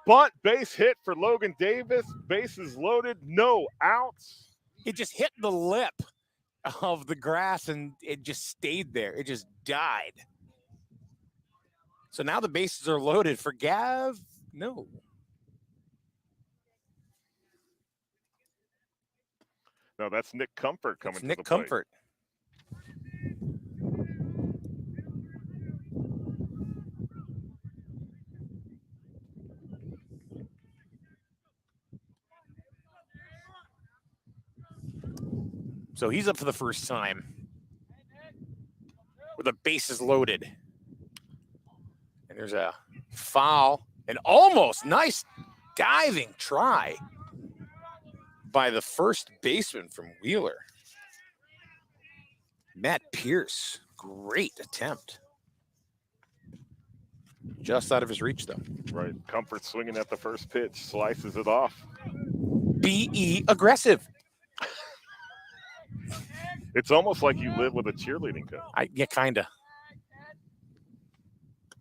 Bunt base hit for Logan Davis. Bases loaded, no outs. It just hit the lip of the grass, and it just stayed there. It just died. So now the bases are loaded for Gav. No. No, that's Nick Comfort coming to Nick the plate. Comfort. So he's up for the first time with the bases loaded. And there's a foul, an almost nice diving try by the first baseman from Wheeler. Matt Pierce, great attempt. Just out of his reach, though. Right, Comfort swinging at the first pitch, slices it off. BE aggressive. It's almost like you live with a cheerleading coach. Yeah, kind of.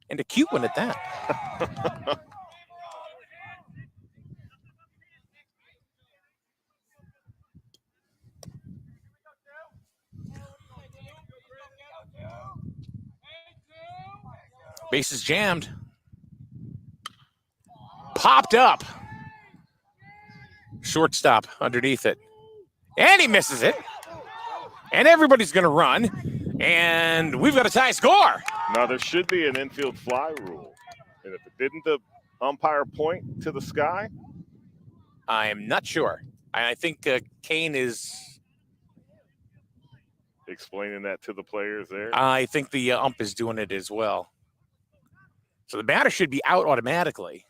And a cute one at that. Bases jammed. Popped up. Shortstop underneath it. And he misses it. And everybody's going to run. And we've got a tie score. Now, there should be an infield fly rule. And if it didn't, the umpire point to the sky? I am not sure. I think Kane is explaining that to the players there. I think the ump is doing it as well. So the batter should be out automatically.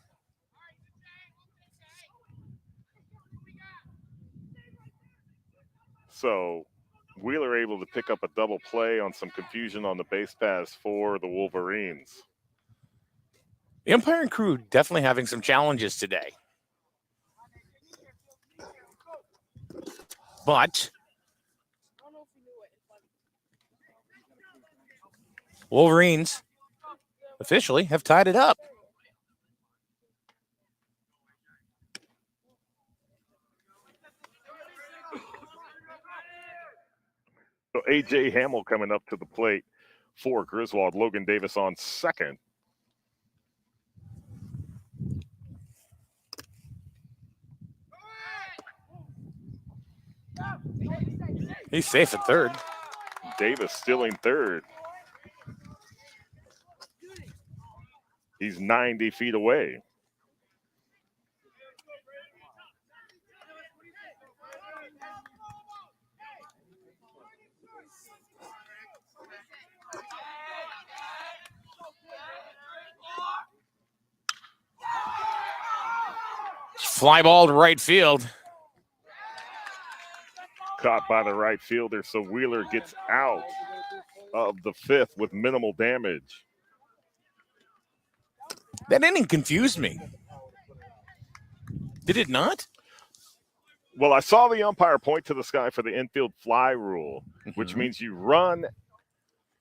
So Wheeler able to pick up a double play on some confusion on the base pass for the Wolverines. The umpiring crew definitely having some challenges today. But Wolverines officially have tied it up. So A.J. Hamill coming up to the plate for Griswold. Logan Davis on second. He's safe at third. Davis still in third. He's 90 feet away. Fly ball to right field. Caught by the right fielder, so Wheeler gets out of the fifth with minimal damage. That inning confused me. Did it not? Well, I saw the umpire point to the sky for the infield fly rule, which means you run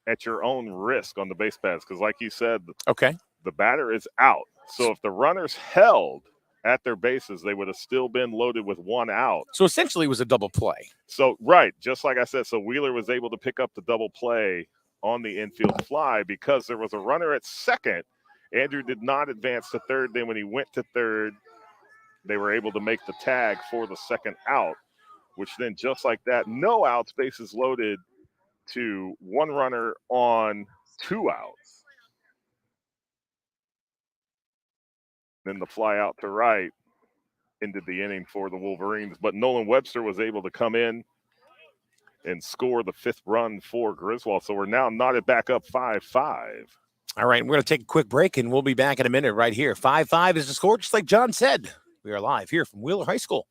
at your own risk on the base paths. Because like you said, okay, the batter is out. So if the runner's held at their bases, they would have still been loaded with one out. So essentially it was a double play. So, right, just like I said, so Wheeler was able to pick up the double play on the infield fly because there was a runner at second. Andrew did not advance to third. Then when he went to third, they were able to make the tag for the second out, which then just like that, no outs, bases loaded to one runner on two outs. Then the fly out to right ended the inning for the Wolverines. But Nolan Webster was able to come in and score the fifth run for Griswold. So we're now knotted back up 5-5. All right, we're going to take a quick break, and we'll be back in a minute right here. 5-5 is the score, just like John said. We are live here from Wheeler High School.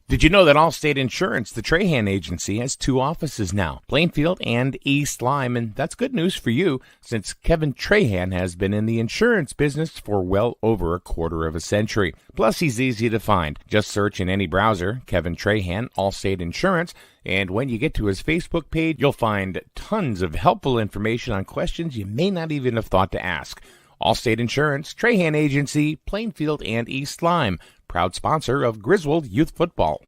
Did you know that Allstate Insurance, the Trahan agency, has 2 offices now, Plainfield and East Lyme? And that's good news for you, since Kevin Trahan has been in the insurance business for well over a quarter of a century. Plus, he's easy to find. Just search in any browser, Kevin Trahan, Allstate Insurance, and when you get to his Facebook page, you'll find tons of helpful information on questions you may not even have thought to ask. Allstate Insurance, Trahan Agency, Plainfield and East Lyme. Proud sponsor of Griswold Youth Football.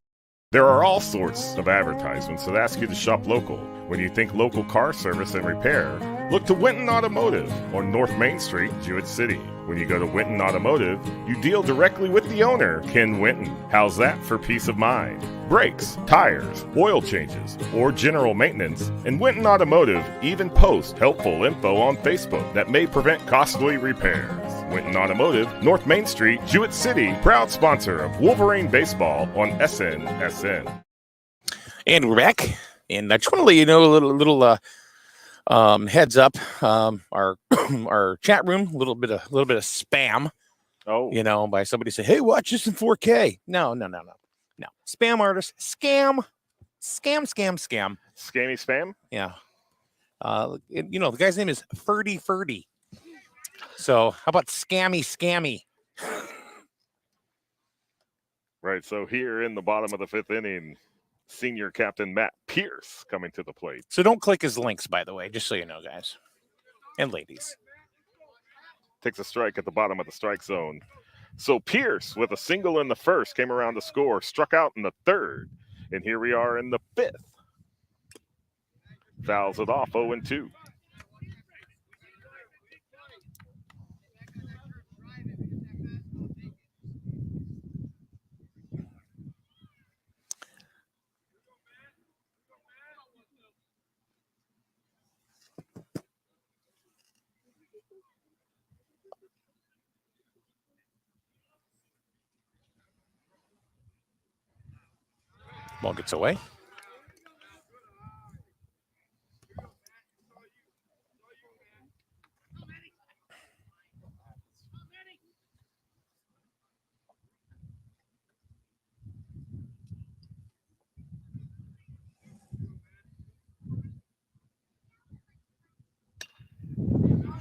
There are all sorts of advertisements that ask you to shop local. When you think local car service and repair, look to Winton Automotive on North Main Street, Jewett City. When you go to Winton Automotive, you deal directly with the owner, Ken Winton. How's that for peace of mind? Brakes, tires, oil changes, or general maintenance, and Winton Automotive even posts helpful info on Facebook that may prevent costly repairs. Winton Automotive, North Main Street, Jewett City, proud sponsor of Wolverine Baseball on SNSN. And we're back. And I just want to let you know a little heads up. Our chat room, a little bit of spam. Oh, you know, by somebody say, "Hey, watch this in 4K." No. Spam artists, scam. Scammy spam. Yeah. You know, the guy's name is Ferdy. So how about scammy? Right. So here in the bottom of the 5th inning, senior captain Matt Pierce coming to the plate. So don't click his links, by the way, just so you know, guys and ladies. Takes a strike at the bottom of the strike zone. So Pierce, with a single in the first, came around to score, struck out in the 3rd. And here we are in the 5th. Fouls it off 0-2. Ball gets away.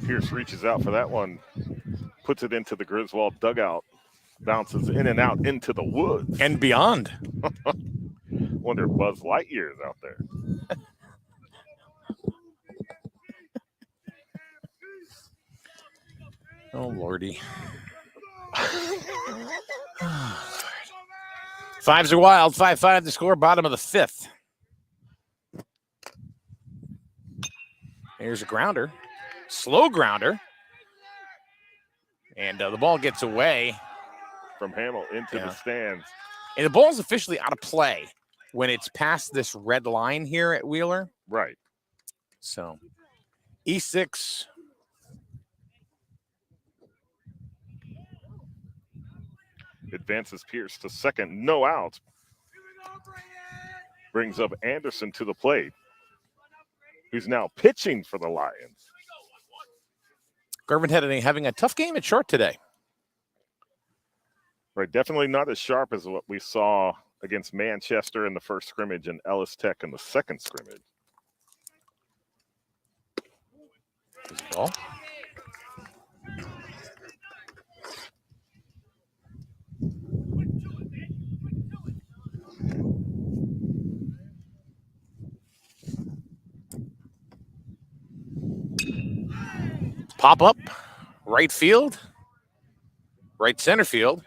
Pierce reaches out for that one, puts it into the Griswold dugout, bounces in and out into the woods. And beyond. Wonder if Buzz Lightyear's out there. Oh, Lordy. Fives are wild. 5-5 the score, bottom of the 5th. Here's a grounder. Slow grounder. And the ball gets away. From Hamill into the stands. And the ball's officially out of play when it's past this red line here at Wheeler. Right. So, E6. Advances Pierce to second, no outs. Brings up Anderson to the plate, who's now pitching for the Lions. Garvin having a tough game at short today. Right, definitely not as sharp as what we saw against Manchester in the first scrimmage and Ellis Tech in the second scrimmage. Ball. Pop up, right field, right center field.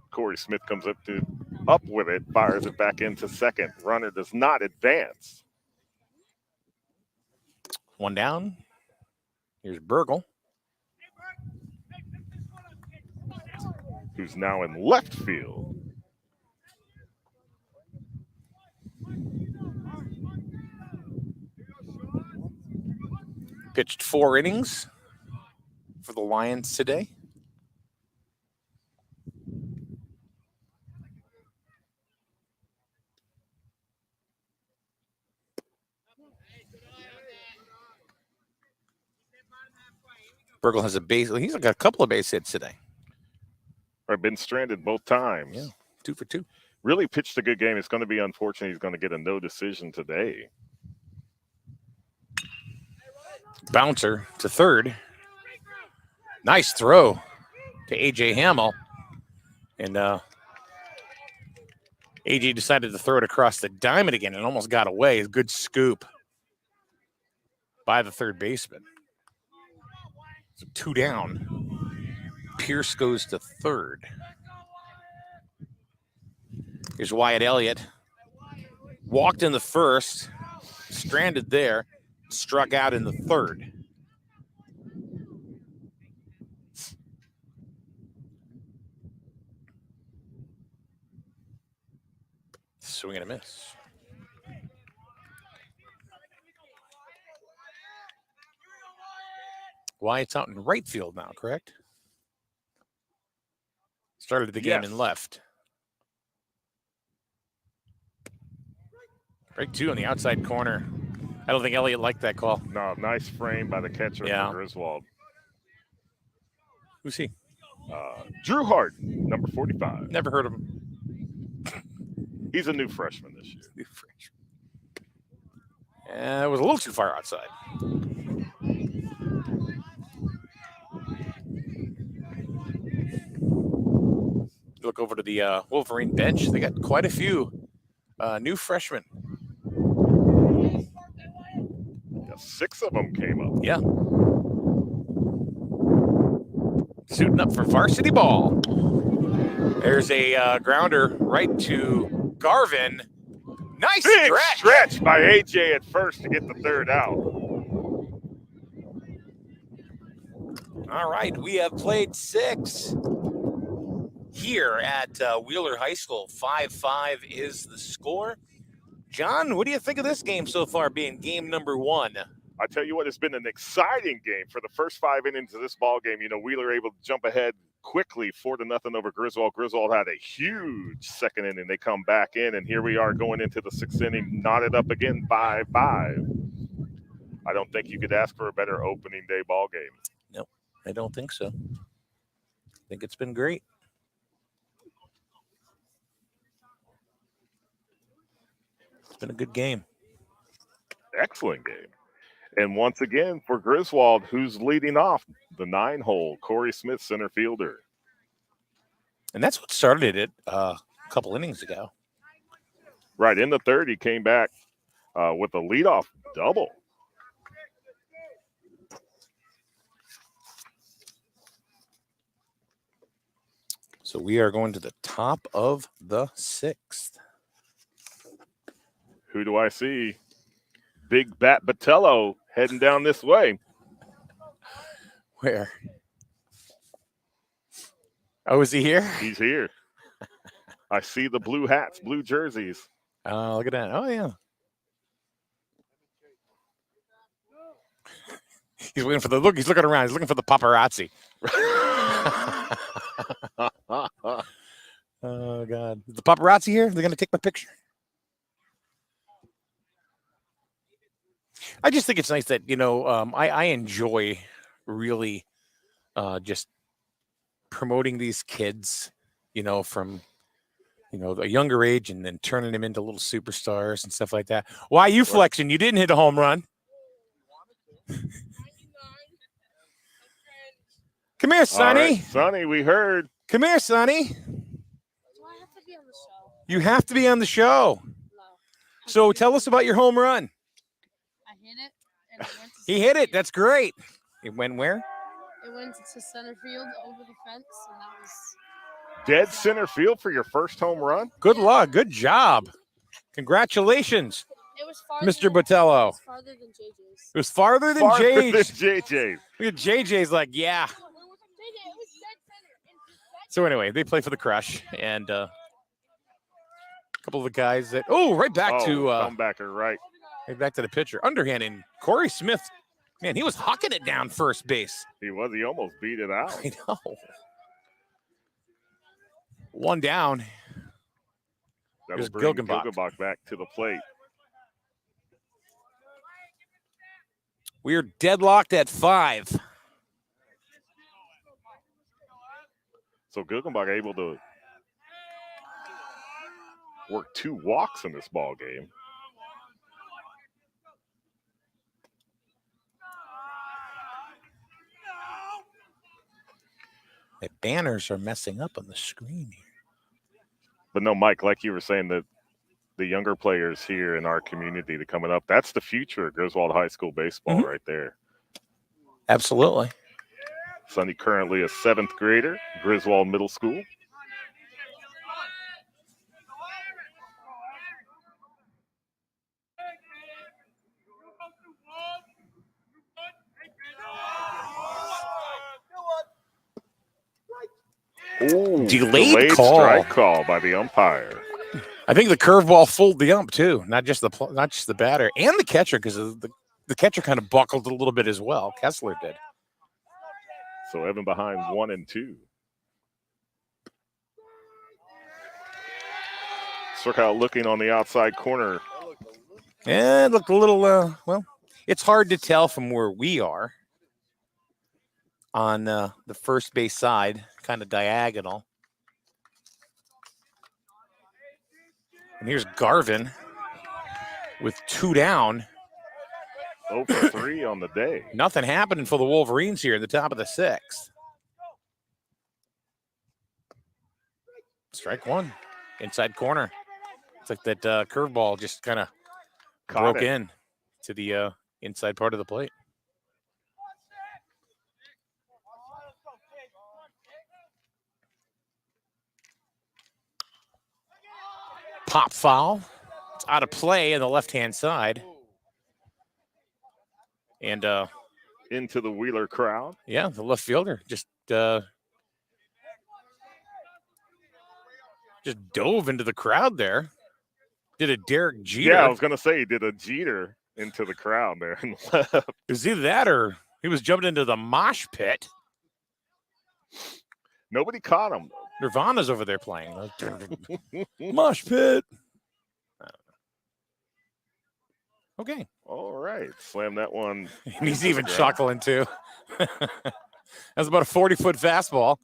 Corey Smith comes up with it, fires it back into second. Runner does not advance. One down. Here's Burgle, who's now in left field. Pitched 4 innings for the Lions today. Burgle has a base. He's got a couple of base hits today. I've been stranded both times. Yeah. 2 for 2. Really pitched a good game. It's going to be unfortunate he's going to get a no decision today. Bouncer to third. Nice throw to A.J. Hamill. And A.J. decided to throw it across the diamond again and almost got away. A good scoop by the third baseman. So 2 down. Pierce goes to third. Here's Wyatt Elliott. Walked in the first, stranded there, struck out in the third. Swing and a miss. Wyatt's out in right field now, correct? Started the game in left. Right 2 on the outside corner. I don't think Elliott liked that call. No, nice frame by the catcher for Griswold. Who's he? Drew Hart, number 45. Never heard of him. He's a new freshman this year. New freshman. It was a little too far outside. Look over to the Wolverine bench. They got quite a few new freshmen. Yeah, 6 of them came up. Yeah. Suiting up for varsity ball. There's a grounder right to Garvin. Nice Big stretch by A.J. at first to get the third out. All right, we have played 6 here at Wheeler High School. 5-5 is the score. John, what do you think of this game so far, being game number 1? I tell you what, it's been an exciting game for the first 5 innings of this ball game. You know, Wheeler able to jump ahead quickly, 4-0 over Griswold. Griswold had a huge second inning. They come back in, and here we are going into the 6th inning, knotted up again, 5-5. I don't think you could ask for a better opening day ball game. No, I don't think so. I think it's been great. It's been a good game. Excellent game. And once again, for Griswold, who's leading off the 9-hole, Corey Smith, center fielder. And that's what started it a couple innings ago. Right, in the 3rd, he came back with a leadoff double. So we are going to the top of the 6th. Who do I see? Big Bat Botello heading down this way. Where? Oh, is he here? He's here. I see the blue hats, blue jerseys. Look at that. Oh, yeah. He's waiting for the look. He's looking around. He's looking for the paparazzi. Oh, God. Is the paparazzi here? They're going to take my picture. I just think it's nice that, you know, I enjoy really just promoting these kids, you know, from, you know, a younger age and then turning them into little superstars and stuff like that. Why are you flexing? You didn't hit a home run. Come here, Sonny. Right, Sonny, we heard. Come here, Sonny. Do I have to be on the show? You have to be on the show. No. So tell us about your home run. I hit it, and it went to He hit it. That's great. It went where? It went to center field over the fence, and that was Dead center field for your first home run? Good luck. Good job. Congratulations, it was farther Mr. Botello. It was farther than JJ's. It was farther than Farther JJ. than JJ. Look at JJ's like, yeah. JJ, it was dead center. So anyway, they play for the Crush, and a couple of the guys that right back to comebacker, right? right back to the pitcher, underhand, and Corey Smith. Man, he was hucking it down first base. He was. He almost beat it out. I know. One down. That Here's will bring Gilgenbach. Gilgenbach back to the plate. We are deadlocked at 5. So Gilgenbach able to worked 2 walks in this ball game. The banners are messing up on the screen here. But no, Mike, like you were saying, that the younger players here in our community that coming up, that's the future of Griswold High School baseball right there. Absolutely. Sonny currently a 7th grader, Griswold Middle School. Ooh, Delayed strike call by the umpire. I think the curveball fooled the ump too, not just the batter and the catcher, because the catcher kind of buckled a little bit as well. Kessler did. So Evan behind 1-2. Circa looking on the outside corner. Yeah, it looked a little, well, it's hard to tell from where we are on the first base side, kind of diagonal. And here's Garvin with 2 down. 0 for 3 on the day. Nothing happening for the Wolverines here in the top of the 6th. Strike 1, inside corner. It's like that curveball just kind of broke in to the inside part of the plate. Pop foul. It's out of play on the left-hand side. And into the Wheeler crowd. Yeah, the left fielder just dove into the crowd there. Did a Derek Jeter. Yeah, I was going to say he did a Jeter into the crowd there and left. It was either that or he was jumping into the mosh pit. Nobody caught him. Nirvana's over there playing. Mosh pit. Okay. All right. Slam that one. And he's even chuckling too. That's about a 40-foot fastball.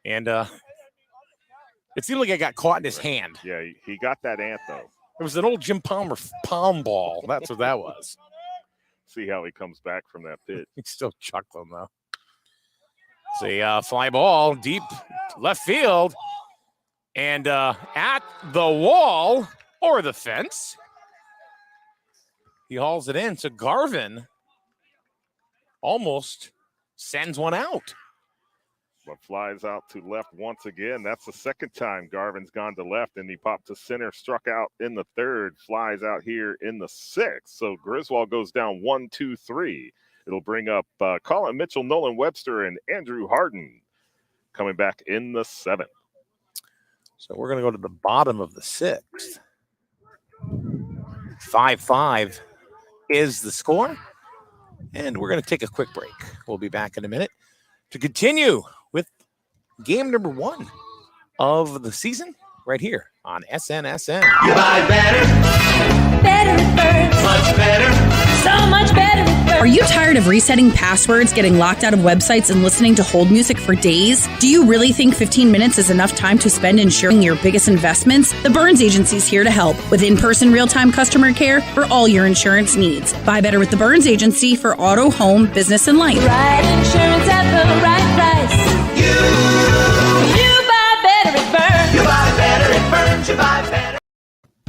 And it seemed like it got caught in his hand. Yeah, he got that ant though. It was an old Jim Palmer palm ball. That's what that was. See how he comes back from that pitch. He's still chuckling though. See, fly ball deep left field. And at the wall or the fence. He hauls it in. So Garvin almost sends one out. But flies out to left once again. That's the second time Garvin's gone to left, and he popped to center, struck out in the 3rd, flies out here in the 6th. So Griswold goes down 1-2-3. It'll bring up Colin Mitchell, Nolan Webster, and Andrew Harden coming back in the 7th. So we're going to go to the bottom of the 6th. 5-5 is the score. And we're going to take a quick break. We'll be back in a minute to continue with game number 1 of the season right here on SNSN. You buy better. Better it burns. Much better. So much better it burns. Are you tired of resetting passwords, getting locked out of websites, and listening to hold music for days? Do you really think 15 minutes is enough time to spend insuring your biggest investments? The Burns Agency is here to help with in-person real-time customer care for all your insurance needs. Buy better with the Burns Agency for auto, home, business, and life. Right insurance at the right price. You buy better it burns. You buy better it burns. You buy better.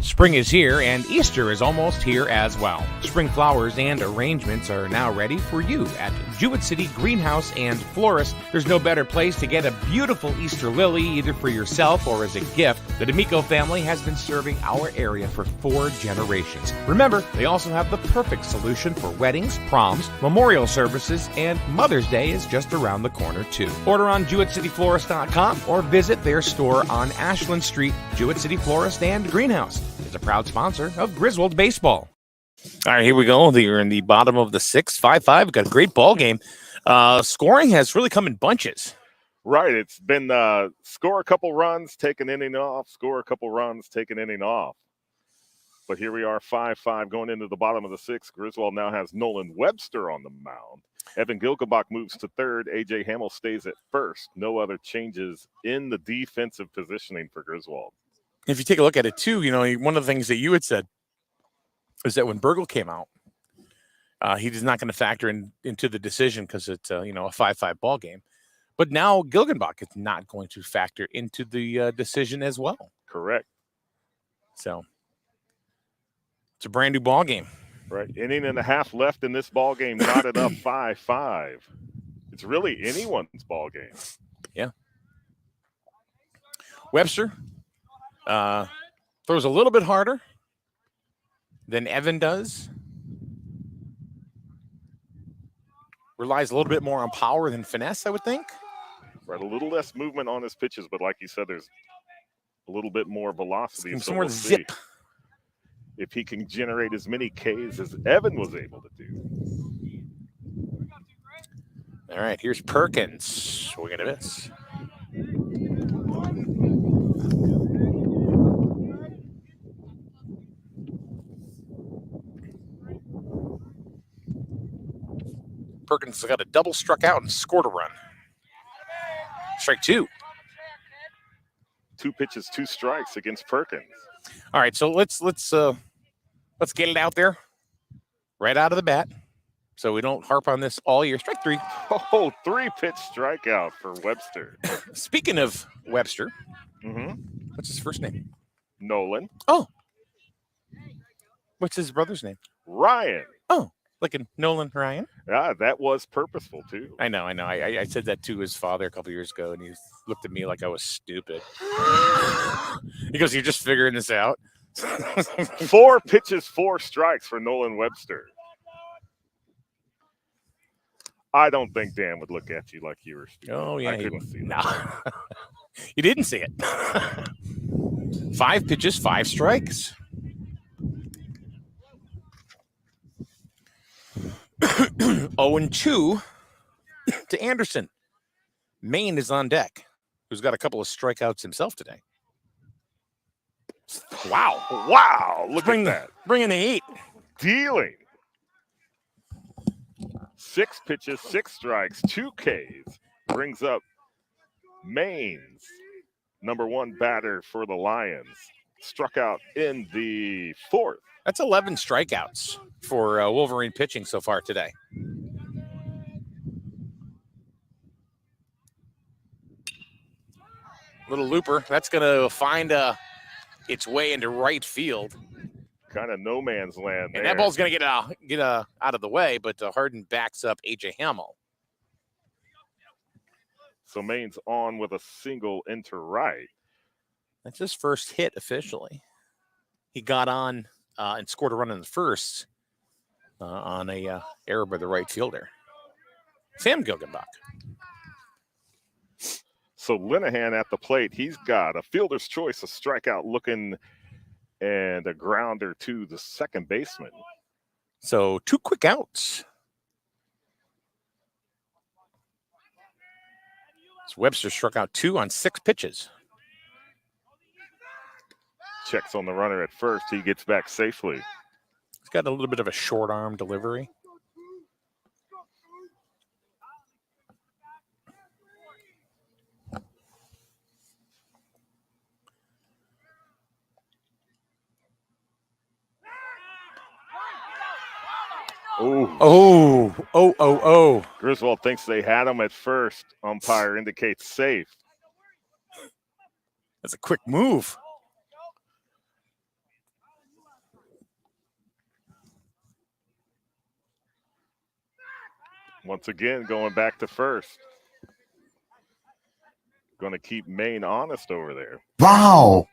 Spring is here and Easter is almost here as well. Spring flowers and arrangements are now ready for you at Jewett City Greenhouse and Florist. There's no better place to get a beautiful Easter lily either for yourself or as a gift. The D'Amico family has been serving our area for 4 generations. Remember, they also have the perfect solution for weddings, proms, memorial services, and Mother's Day is just around the corner too. Order on JewettCityFlorist.com or visit their store on Ashland Street. Jewett City Florist and Greenhouse is a proud sponsor of Griswold Baseball. All right, here we go. They're in the bottom of the 6th, 5-5. We've got a great ball game. Scoring has really come in bunches. Right. It's been score a couple runs, take an inning off, score a couple runs, take an inning off. But here we are, 5-5 going into the bottom of the 6th. Griswold now has Nolan Webster on the mound. Evan Gilkebach moves to 3rd. A.J. Hamill stays at 1st. No other changes in the defensive positioning for Griswold. If you take a look at it too, one of the things that you had said is that when Burgle came out, he's not going to factor into the decision because it's a 5-5 ball game. But now Gilgenbach is not going to factor into the decision as well. Correct. So it's a brand new ball game. Right. Inning and a half left in this ball game, knotted up 5-5. It's really anyone's ball game. Yeah. Webster throws a little bit harder than Evan does. Relies a little bit more on power than finesse, I would think. Right, a little less movement on his pitches, but like you said, there's a little bit more velocity. Some more zip. If he can generate as many Ks as Evan was able to do. All right, here's Perkins. Swing and a miss. Perkins got a double, struck out, and scored a run. Strike two. 2 pitches, 2 strikes against Perkins. All right, so let's get it out there right out of the bat, so we don't harp on this all year. Strike three. Oh, 3-pitch strikeout for Webster. Speaking of Webster, Mm-hmm. what's his first name? Nolan. Oh, what's his brother's name? Ryan. Oh, like in Nolan Ryan. Yeah, that was purposeful too. I know. I said that to his father a couple years ago, and he looked at me like I was stupid. He goes, "You're just figuring this out." 4 pitches, 4 strikes for Nolan Webster. I don't think Dan would look at you like you were stupid. Oh, yeah. I couldn't see that. No. You didn't see it. 5 pitches, 5 strikes. 0-2 to Anderson. Maine is on deck, who's got a couple of strikeouts himself today. Wow. Wow. Look at that. Bring in the heat. Dealing. 6 pitches, 6 strikes, 2 Ks. Brings up Maine's #1 batter for the Lions. Struck out in the 4th. That's 11 strikeouts for Wolverine pitching so far today. Little looper. That's going to find its way into right field. Kind of no man's land there. And that ball's going to get out of the way, but Harden backs up A.J. Hamill. So Maine's on with a single into right. That's his first hit officially. He got on and scored a run in the first on a error by the right fielder, Sam Gilgenbach. So Linehan at the plate, he's got a fielder's choice, a strikeout looking, and a grounder to the second baseman. So 2 quick outs. So Webster struck out 2 on 6 pitches. Checks on the runner at first. He gets back safely. He's got a little bit of a short arm delivery. Oh. Griswold thinks they had him at first. Umpire indicates safe. That's a quick move. Once again, going back to first. Going to keep Maine honest over there. Wow.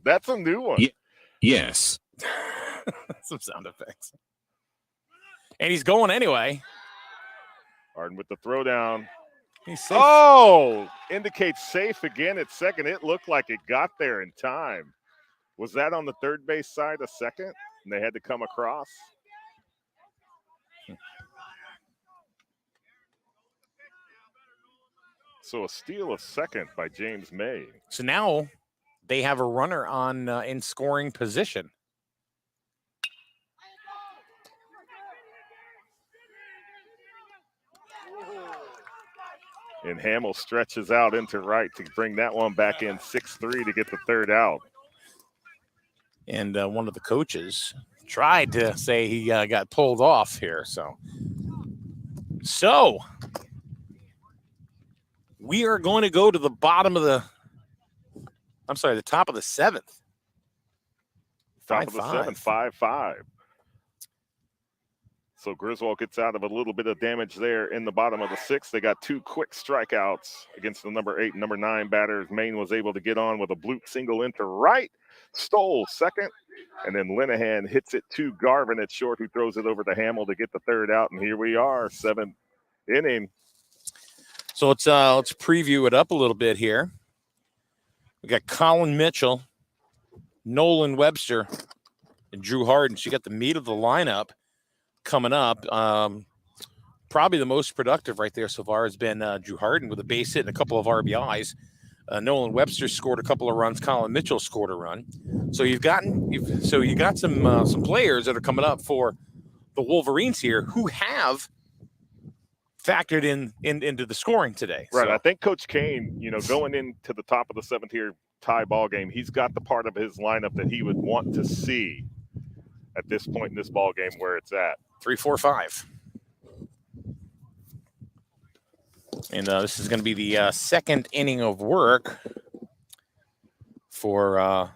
That's a new one. Yes. Some sound effects. And he's going anyway. Harden with the throwdown. He's safe. Oh, indicates safe again at second. It looked like it got there in time. Was that on the third base side of second? And they had to come across? So a steal of second by James May. So now they have a runner on in scoring position. And Hamill stretches out into right to bring that one back in 6-3 to get the third out. And one of the coaches tried to say he got pulled off here. So we are going to go to the top of the 7th. Top of the 7th, 5-5. So Griswold gets out of a little bit of damage there in the bottom of the 6th. They got 2 quick strikeouts against the number 8 and number 9 batters. Maine was able to get on with a bloop single into right. Stoll second. And then Linehan hits it to Garvin at short, who throws it over to Hamill to get the third out. And here we are, 7th inning. So let's preview it up a little bit here. We got Colin Mitchell, Nolan Webster, and Drew Harden. So you got the meat of the lineup coming up. Probably the most productive right there so far has been Drew Harden with a base hit and a couple of RBIs. Nolan Webster scored a couple of runs. Colin Mitchell scored a run. So you got some players that are coming up for the Wolverines here who have factored into the scoring today. Right. So. I think Coach Kane, going into the top of the 7th here tie ball game, he's got the part of his lineup that he would want to see at this point in this ball game where it's at. 3, 4, 5. And this is going to be the second inning of work for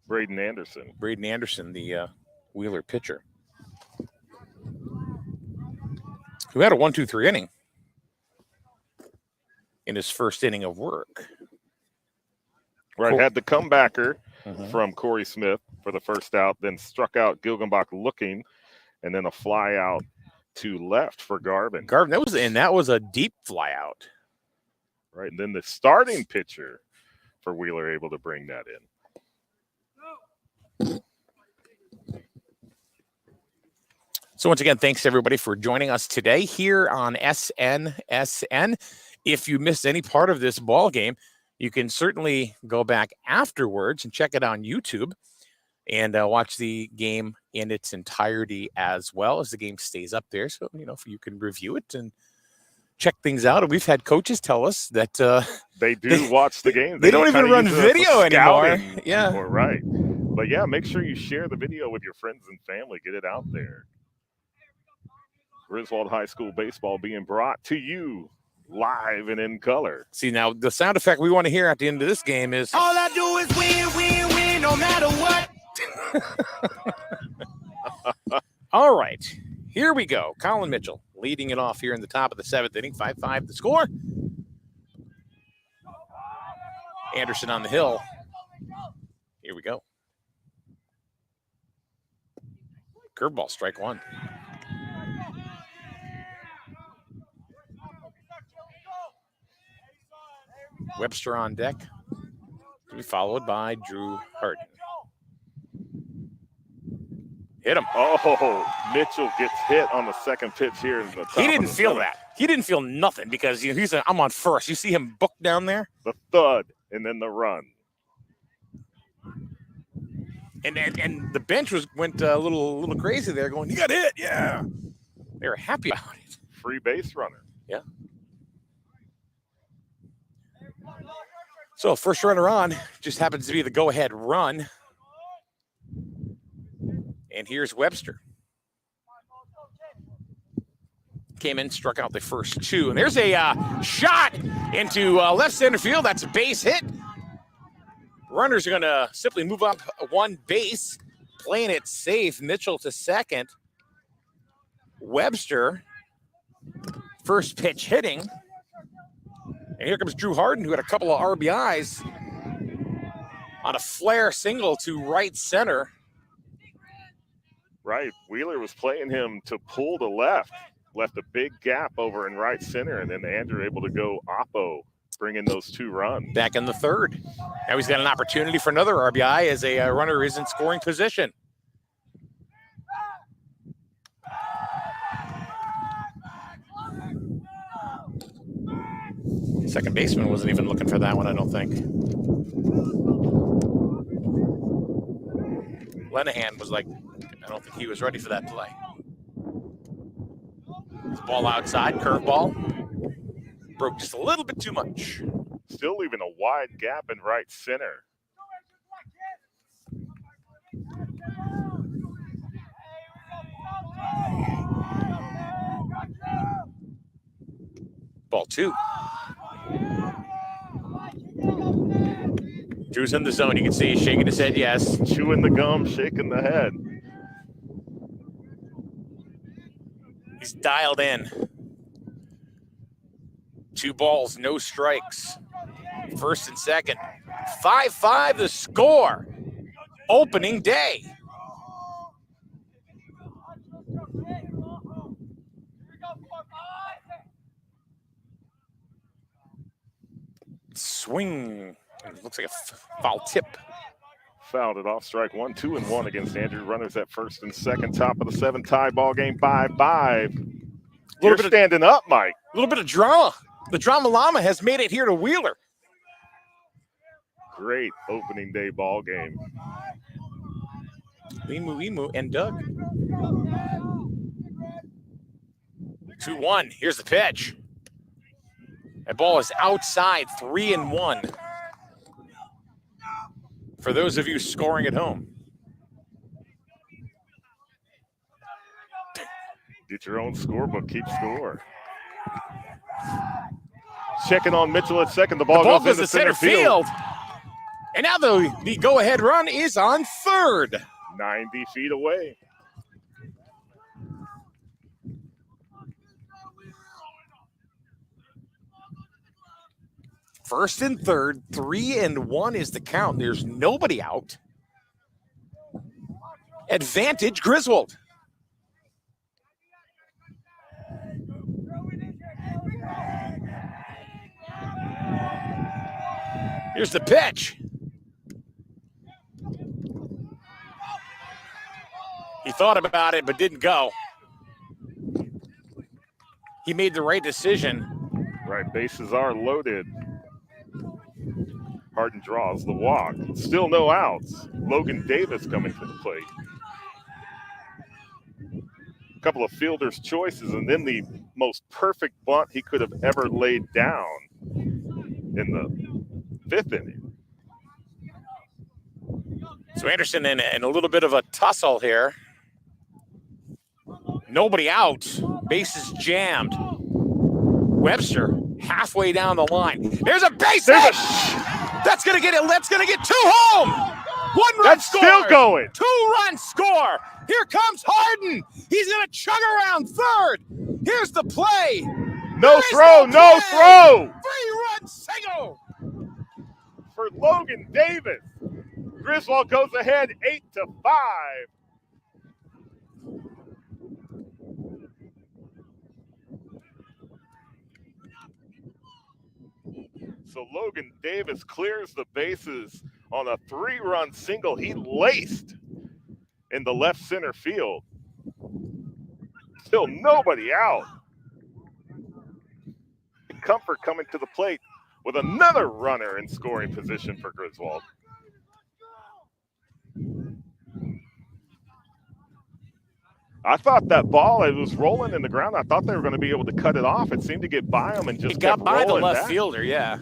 Braden Anderson. Braden Anderson, the Wheeler pitcher, who had a 1-2-3 inning in his first inning of work. Right, had the comebacker from Corey Smith for the first out, then struck out Gilgenbach looking, and then a fly out to left for Garvin. That was a deep fly out. Right, and then the starting pitcher for Wheeler able to bring that in. So once again, thanks everybody for joining us today here on SNSN. If you missed any part of this ball game, you can certainly go back afterwards and check it on YouTube and watch the game in its entirety as well as the game stays up there. So, you can review it and check things out. And we've had coaches tell us that they do watch the game. They don't even run video anymore. Yeah. Right. But yeah, make sure you share the video with your friends and family. Get it out there. Griswold High School baseball being brought to you live and in color. See, now the sound effect we want to hear at the end of this game is all I do is win, win, win, no matter what. All right, here we go. Colin Mitchell leading it off here in the top of the 7th inning. 5-5 the score. Anderson on the hill. Here we go. Curveball, strike one. Webster on deck, to be followed by Drew Harden. Hit him. Oh, Mitchell gets hit on the second pitch here. In the top he didn't feel that. He didn't feel nothing because I'm on first. You see him book down there? The thud and then the run. And the bench went a little crazy there going, he got hit, yeah. They were happy about it. Free base runner. Yeah. So first runner on just happens to be the go-ahead run. And here's Webster. Came in, struck out the first 2. And there's a shot into left center field. That's a base hit. Runners are going to simply move up one base, playing it safe. Mitchell to second. Webster, first pitch hitting. And here comes Drew Harden, who had a couple of RBIs on a flare single to right center. Right. Wheeler was playing him to pull to left. Left a big gap over in right center, and then Andrew able to go oppo, bring in those 2 runs. Back in the 3rd. Now he's got an opportunity for another RBI as a runner is in scoring position. Second baseman wasn't even looking for that one, I don't think. Linehan was like, I don't think he was ready for that play. Ball outside, curveball. Broke just a little bit too much. Still leaving a wide gap in right center. Ball 2. Drew's in the zone. You can see he's shaking his head yes. Chewing the gum, shaking the head. He's dialed in. 2 balls, no strikes. First and second. 5-5 the score. Opening day. Swing. It looks like a foul tip. Fouled it off. Strike 1, 2-1 against Andrew. Runners at first and second. Top of the 7 tie ball game. 5-5. You're standing up, Mike. A little bit of drama. The Drama Llama has made it here to Wheeler. Great opening day ball game. Emu, and Doug. 2-1. Here's the pitch. That ball is outside. 3-1. For those of you scoring at home. Get your own scorebook. Keep score. Checking on Mitchell at second. The ball goes into center field. And now the go-ahead run is on third. 90 feet away. First and third, 3-1 is the count. There's nobody out. Advantage Griswold. Here's the pitch. He thought about it, but didn't go. He made the right decision. Right, bases are loaded. Harden draws the walk. Still no outs. Logan Davis coming to the plate. A couple of fielder's choices, and then the most perfect bunt he could have ever laid down in the 5th inning. So Anderson in a little bit of a tussle here. Nobody out. Bases jammed. Webster halfway down the line. There's a base hit. That's going to get it. That's going to get 2 home. 1 run That's score. Still going. 2-run score. Here comes Harden. He's going to chug around third. Here's the play. No throw. 3-run single for Logan Davis. Griswold goes ahead 8-5. So Logan Davis clears the bases on a 3-run single he laced in the left center field. Still nobody out. Comfort coming to the plate with another runner in scoring position for Griswold. I thought that ball, it was rolling in the ground. I thought they were going to be able to cut it off. It seemed to get by him and just it got by the left back. fielder, yeah.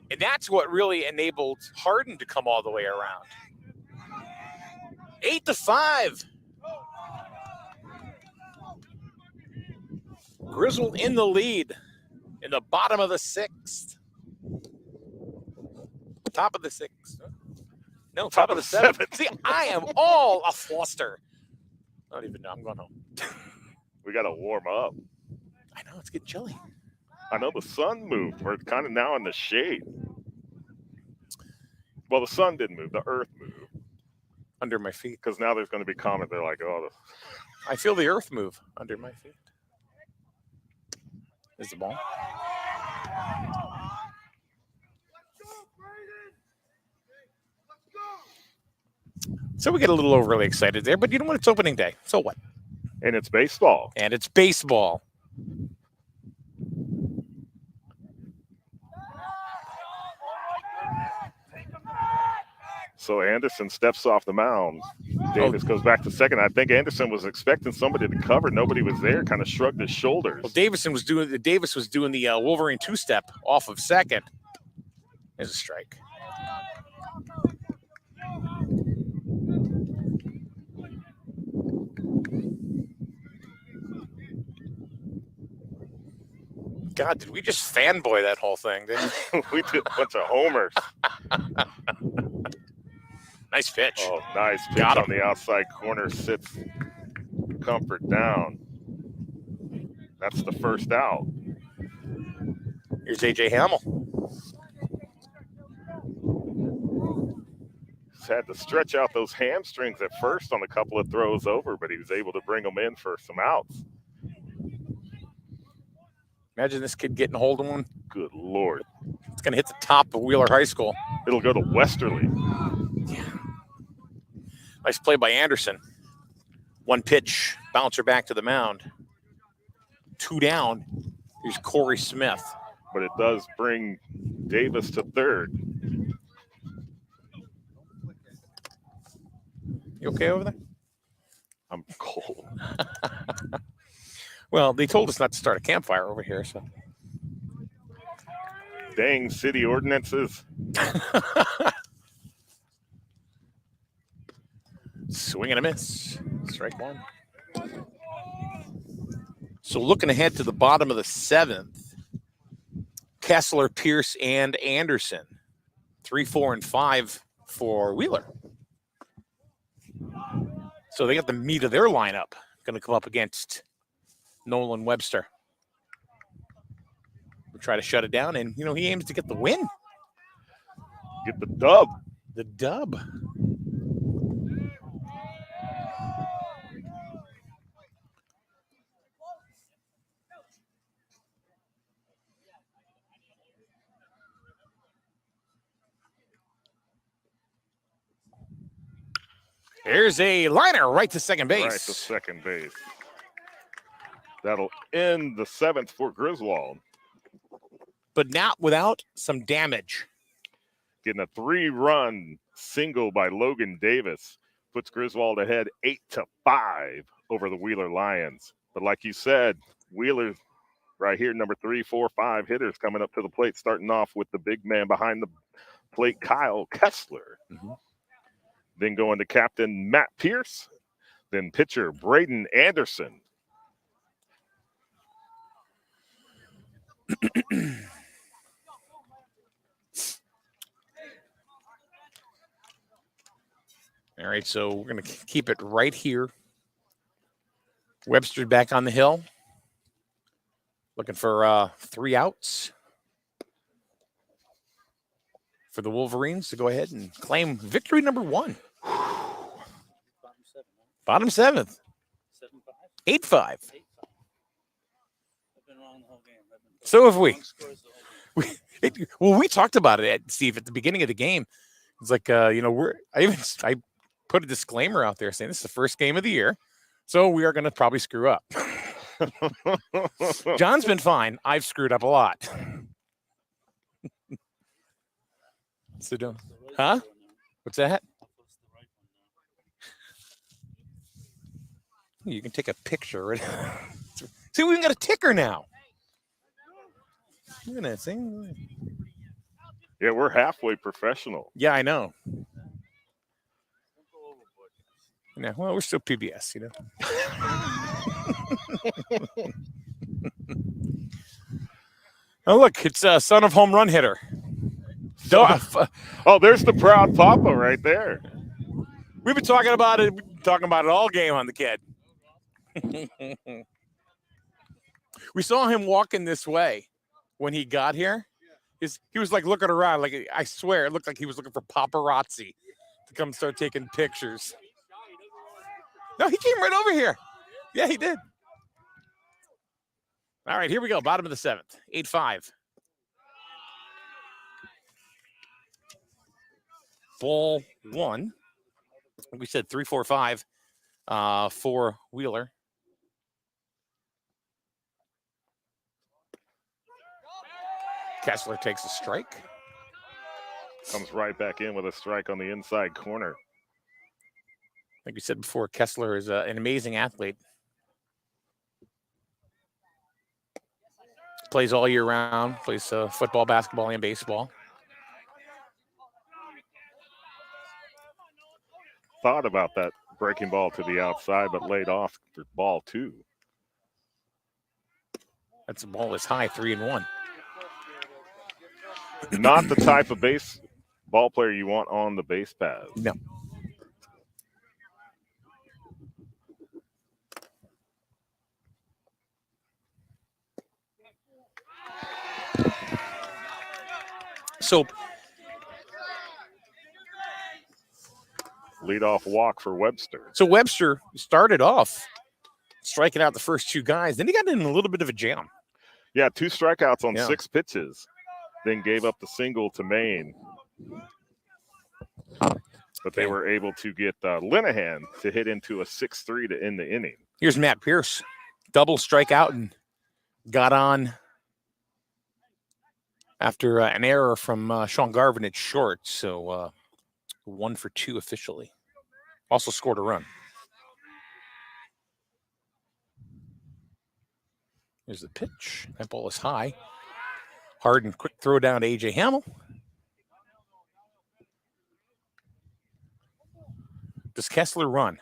And that's what really enabled Harden to come all the way around. 8-5. Griswold in the lead in the bottom of the 6th. Top of the 6th. No, top of the 7th. See, I am all a fluster. I don't even know. I'm going home. We got to warm up. I know, it's getting chilly. I know the sun moved. We're kind of now in the shade. Well, the sun didn't move. The earth moved. Under my feet. Because now there's going to be comment. They're like, oh. I feel the earth move under my feet. Is the ball. So we get a little overly excited there, but you know what? It's opening day. So what? And it's baseball. And it's baseball. So Anderson steps off the mound. Davis goes back to second. I think Anderson was expecting somebody to cover. Nobody was there. Kind of shrugged his shoulders. Well, Davis was doing the Wolverine two-step off of second. There's a strike. God, did we just fanboy that whole thing, didn't we? We did a bunch of homers. Nice pitch. Oh, nice pitch on the outside corner. Sits Comfort down. That's the first out. Here's A.J. Hamill. He's had to stretch out those hamstrings at first on a couple of throws over, but he was able to bring them in for some outs. Imagine this kid getting a hold of one. Good Lord. It's going to hit the top of Wheeler High School. It'll go to Westerly. Yeah. Nice play by Anderson. One pitch, bouncer back to the mound. 2 down. Here's Corey Smith. But it does bring Davis to third. You okay over there? I'm cold. Well, they told us not to start a campfire over here, so. Dang city ordinances. Swing and a miss. Strike one. So looking ahead to the bottom of the 7th, Kessler, Pierce, and Anderson. 3, 4, and 5 for Wheeler. So they got the meat of their lineup. Going to come up against Nolan Webster. We'll try to shut it down, and, he aims to get the win. Get the dub. The dub. There's a liner right to second base. Right to second base. That'll end the 7th for Griswold. But not without some damage. Getting a 3-run single by Logan Davis puts Griswold ahead 8-5 over the Wheeler Lions. But like you said, Wheeler right here, number 3, 4, 5 hitters coming up to the plate, starting off with the big man behind the plate, Kyle Kessler. Mm-hmm. Then going to captain Matt Pierce. Then pitcher Braden Anderson. All right, so we're going to keep it right here. Webster's back on the hill. Looking for 3 outs for the Wolverines to go ahead and claim victory number 1. Bottom 7th. 8-5. So have we. We talked about it, Steve, at the beginning of the game. It's like, I put a disclaimer out there saying this is the first game of the year, so we are going to probably screw up. John's been fine. I've screwed up a lot. So don't. Huh? What's that? You can take a picture. See, we even got a ticker now. Look at that thing. Yeah, we're halfway professional. Yeah, I know. Yeah, well, we're still PBS, Oh, look, it's a son of home run hitter. Oh, there's the proud papa right there. We've been talking about it all game on the kid. We saw him walking this way when he got here. He was like looking around, like I swear it looked like he was looking for paparazzi to come start taking pictures. No, he came right over here. Yeah, he did. All right, here we go. Bottom of the 7th. 8-5. Ball 1. We said 3, 4, 5 for Wheeler. Kessler takes a strike. Comes right back in with a strike on the inside corner. Like we said before, Kessler is an amazing athlete. Plays all year round, plays football, basketball, and baseball. Thought about that breaking ball to the outside, but laid off for ball 2. That's a ball that's high, 3-1. Not the type of ball player you want on the base paths. No. So leadoff walk for Webster. So Webster started off striking out the first 2 guys. Then he got in a little bit of a jam. Yeah, 2 strikeouts on 6 pitches. Then gave up the single to Maine. But they were able to get Linehan to hit into a 6-3 to end the inning. Here's Matt Pierce. Double strikeout and got on after an error from Sean Garvin at short. So 1 for 2 officially. Also scored a run. There's the pitch. That ball is high. Hard and quick throw down to A.J. Hamill. Does Kessler run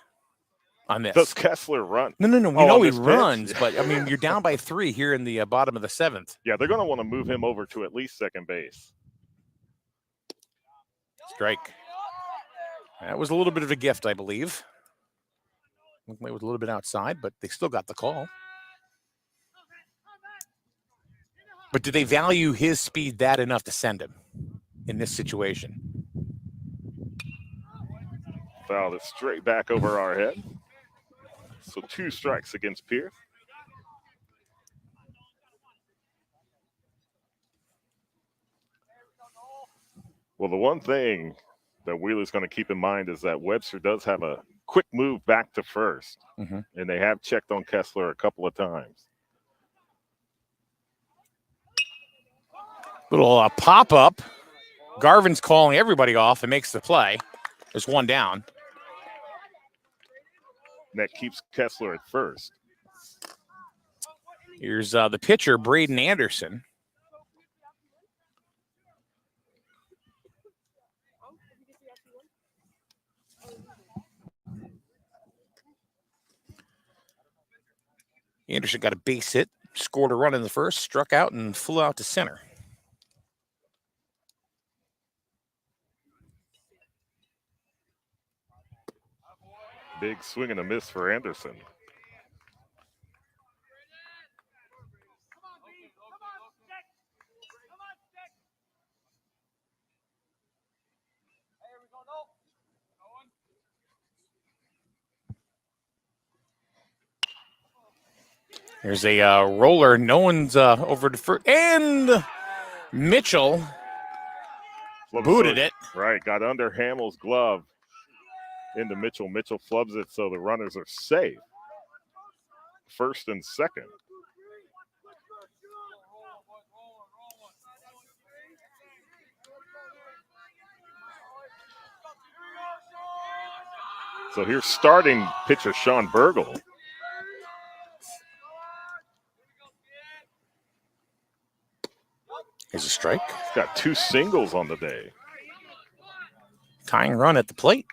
on this? Does Kessler run? No. We know he runs, but, I mean, you're down by 3 here in the bottom of the 7th. Yeah, they're going to want to move him over to at least second base. Strike. That was a little bit of a gift, I believe. Looked like it was a little bit outside, but they still got the call. But do they value his speed that enough to send him in this situation? Fouled it straight back over our head. So 2 strikes against Pierce. Well, the one thing that Wheeler's going to keep in mind is that Webster does have a quick move back to first. Mm-hmm. And they have checked on Kessler a couple of times. Little pop-up. Garvin's calling everybody off and makes the play. There's 1 down. And that keeps Kessler at first. Here's the pitcher, Braden Anderson. Anderson got a base hit, scored a run in the first, struck out, and flew out to center. Big swing and a miss for Anderson. There's a roller. No one's over to first. And Mitchell booted it. Right, got under Hamill's glove into Mitchell. Mitchell flubs it, so the runners are safe. First and second. So here's starting pitcher Sean Burgle. Here's a strike. He's got 2 singles on the day. Tying run at the plate.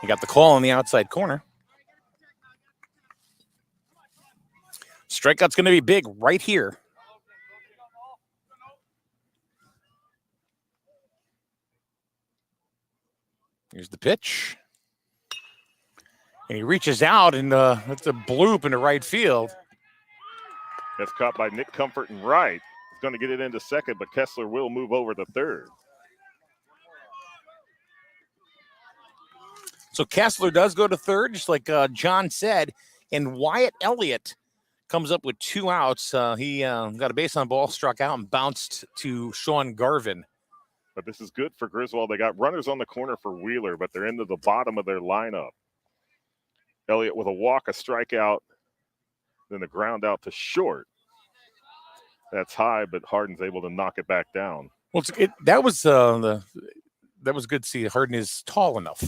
He got the call on the outside corner. Strikeout's going to be big right here. Here's the pitch. And he reaches out, and that's a bloop into right field. That's caught by Nick Comfort in right. He's going to get it into second, but Kessler will move over to third. So Kessler does go to third, just like John said, and Wyatt Elliott comes up with 2 outs. He got a base on ball, struck out, and bounced to Sean Garvin. But this is good for Griswold. They got runners on the corner for Wheeler, but they're into the bottom of their lineup. Elliott with a walk, a strikeout, then the ground out to short. That's high, but Harden's able to knock it back down. Well, that was good to see. Harden is tall enough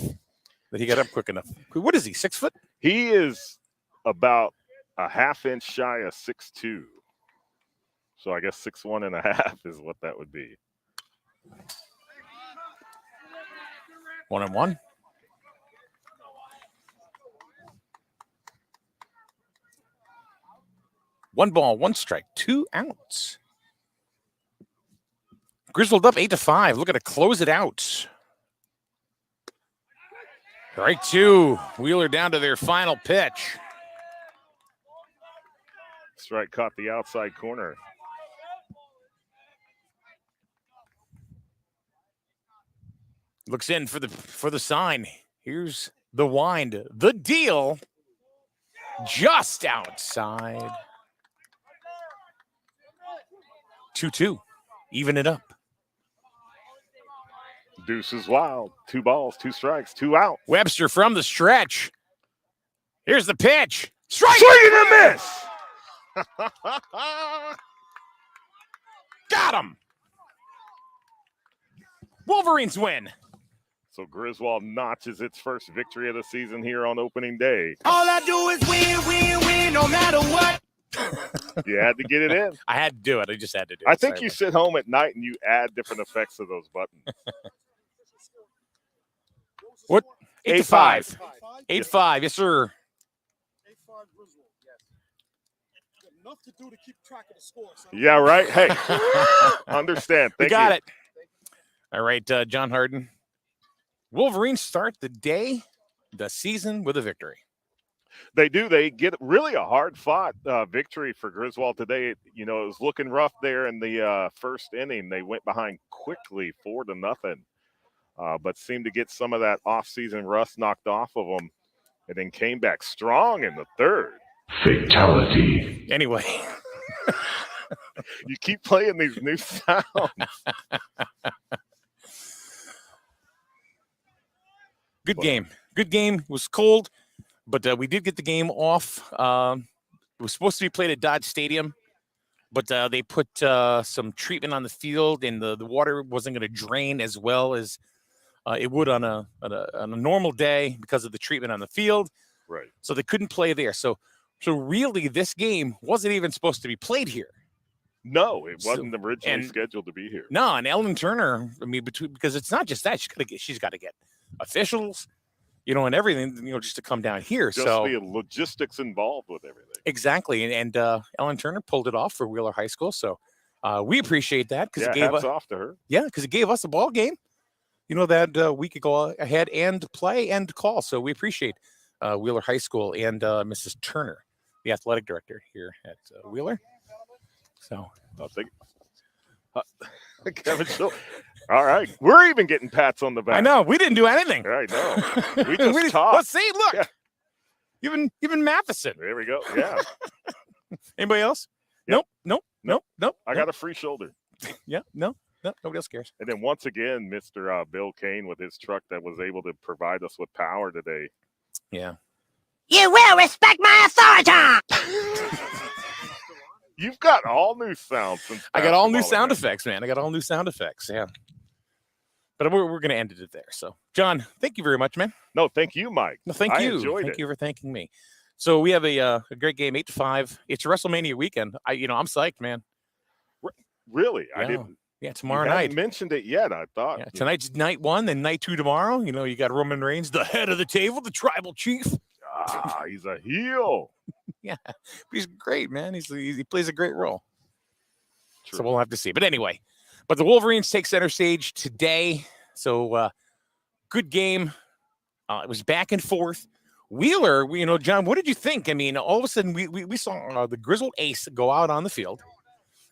that he got up quick enough. What is he, 6 foot? He is about a half inch shy of 6'2". So I guess 6'1.5" is what that would be. 1-1. One ball, one strike, 2 outs. Griswold up 8-5. Looking to close it out. Right 2. Wheeler down to their final pitch. Strike caught the outside corner. Looks in for the sign. Here's the wind. The deal. Just outside. 2-2. Even it up. Deuce is wild. 2 balls, 2 strikes, 2 out. Webster from the stretch. Here's the pitch. Strike! Swing and a miss! Got him! Wolverines win. So Griswold notches its first victory of the season here on opening day. All I do is win, win, win, no matter what. You had to get it in. I had to do it. I just had to do it. I think you sit home at night and you add different effects to those buttons. What? 8-5. 8-5. Yes, sir. 8-5 Griswold. Yes. Enough to do to keep track of the score. So Yeah, right? Hey, understand. We Thank got you. it. All right, John Harden. Wolverines start the season with a victory. They do. They get really a hard-fought victory for Griswold today. You know, it was looking rough there in the first inning. They went behind quickly, 4-0, but seemed to get some of that off-season rust knocked off of them, and then came back strong in the third. Fatality. Anyway. You keep playing these new sounds. Good game. Good game. It was cold, but we did get the game off. It was supposed to be played at Dodge Stadium, but they put some treatment on the field, and the water wasn't going to drain as well as it would on a normal day because of the treatment on the field. Right. So they couldn't play there. So really, this game wasn't even supposed to be played here. No, it wasn't originally scheduled to be here. No, and Ellen Turner, I mean, because it's not just that. She's got to get officials, and everything, just to come down here. Just so the logistics involved with everything. Exactly. And Ellen Turner pulled it off for Wheeler High School. So we appreciate that because it gave hats off to her. Yeah, because it gave us a ball game, that we could go ahead and play and call. So we appreciate Wheeler High School and Mrs. Turner, the athletic director here at Wheeler. So I'll take it. Kevin Schultz. All right. We're even getting pats on the back. I know. We didn't do anything. I know. We just talked. Let's see. Look. Yeah. Even Matheson. There we go. Yeah. Anybody else? Yep. Nope. I got a free shoulder. Yeah. No. Nobody else cares. And then once again, Mr. Bill Kane with his truck that was able to provide us with power today. Yeah. You will respect my authority. You've got all new sounds. I got all new sound effects, man. I got all new sound effects. Yeah. But we're going to end it there. So, John, thank you very much, man. No, thank you, Mike. No, thank you. Thank you for thanking me. So we have a great game, 8-5. It's WrestleMania weekend. I'm psyched, man. Really? Yeah. I didn't. Yeah, tomorrow you night. hadn't mentioned it yet, I thought. Yeah, tonight's night 1, then night 2 tomorrow. You got Roman Reigns, the head of the table, the tribal chief. He's a heel. Yeah, but he's great, man. He plays a great role. True. So we'll have to see. But anyway, the Wolverines take center stage today. So good game. It was back and forth. Wheeler, John, what did you think? I mean, all of a sudden we saw the Griswold ace go out on the field,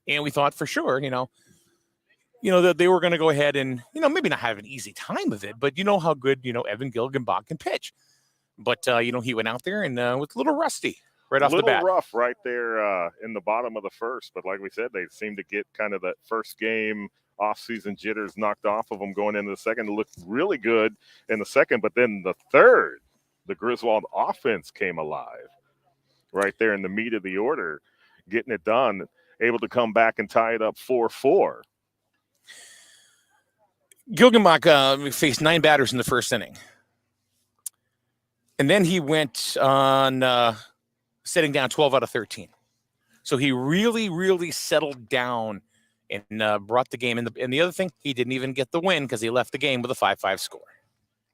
and we thought for sure, that they were going to go ahead and, maybe not have an easy time of it, but how good, Evan Gilgenbach can pitch. But, he went out there and was a little rusty right off the bat. A little rough right there in the bottom of the first. But like we said, they seemed to get kind of that first game off-season jitters knocked off of them going into the second. It looked really good in the second. But then the third, the Griswold offense came alive right there in the meat of the order, getting it done, able to come back and tie it up 4-4. Gilgenbach faced 9 batters in the first inning. And then he went on setting down 12 out of 13. So he really, really settled down and brought the game in. And the other thing, he didn't even get the win because he left the game with a 5-5 score.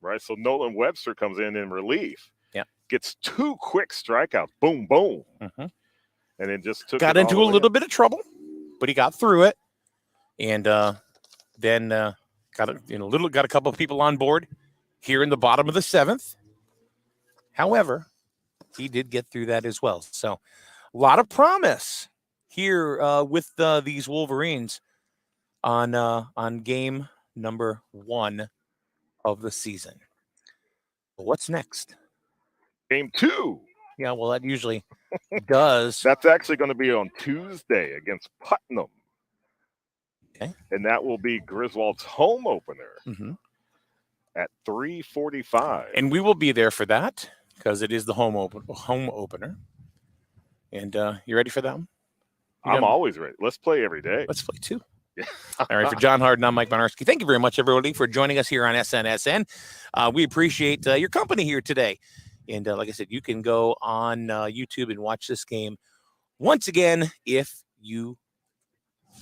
Right, so Nolan Webster comes in relief. Yeah. Gets 2 quick strikeouts. Boom, boom. Mm-hmm. And then just took got it into a little bit of trouble, but he got through it. And then got a couple of people on board here in the bottom of the 7th. However, he did get through that as well. So a lot of promise here with these Wolverines on game number 1 of the season. What's next? Game 2. Yeah, well, that usually does. That's actually going to be on Tuesday against Putnam. Okay. And that will be Griswold's home opener at 3:45. And we will be there for that because it is the home opener. And you ready for that one? I'm always ready. Let's play every day. Let's play 2. Yeah. All right, for John Harden, I'm Mike Bonarski. Thank you very much, everybody, for joining us here on SNSN. We appreciate your company here today. And like I said, you can go on YouTube and watch this game once again if you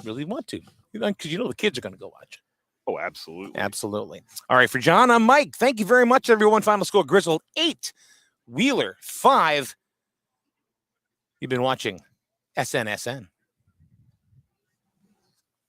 really want to. Because the kids are going to go watch it. Oh, absolutely. Absolutely. All right, for John, I'm Mike. Thank you very much, everyone. Final score, Griswold 8, Wheeler 5. You've been watching SNSN.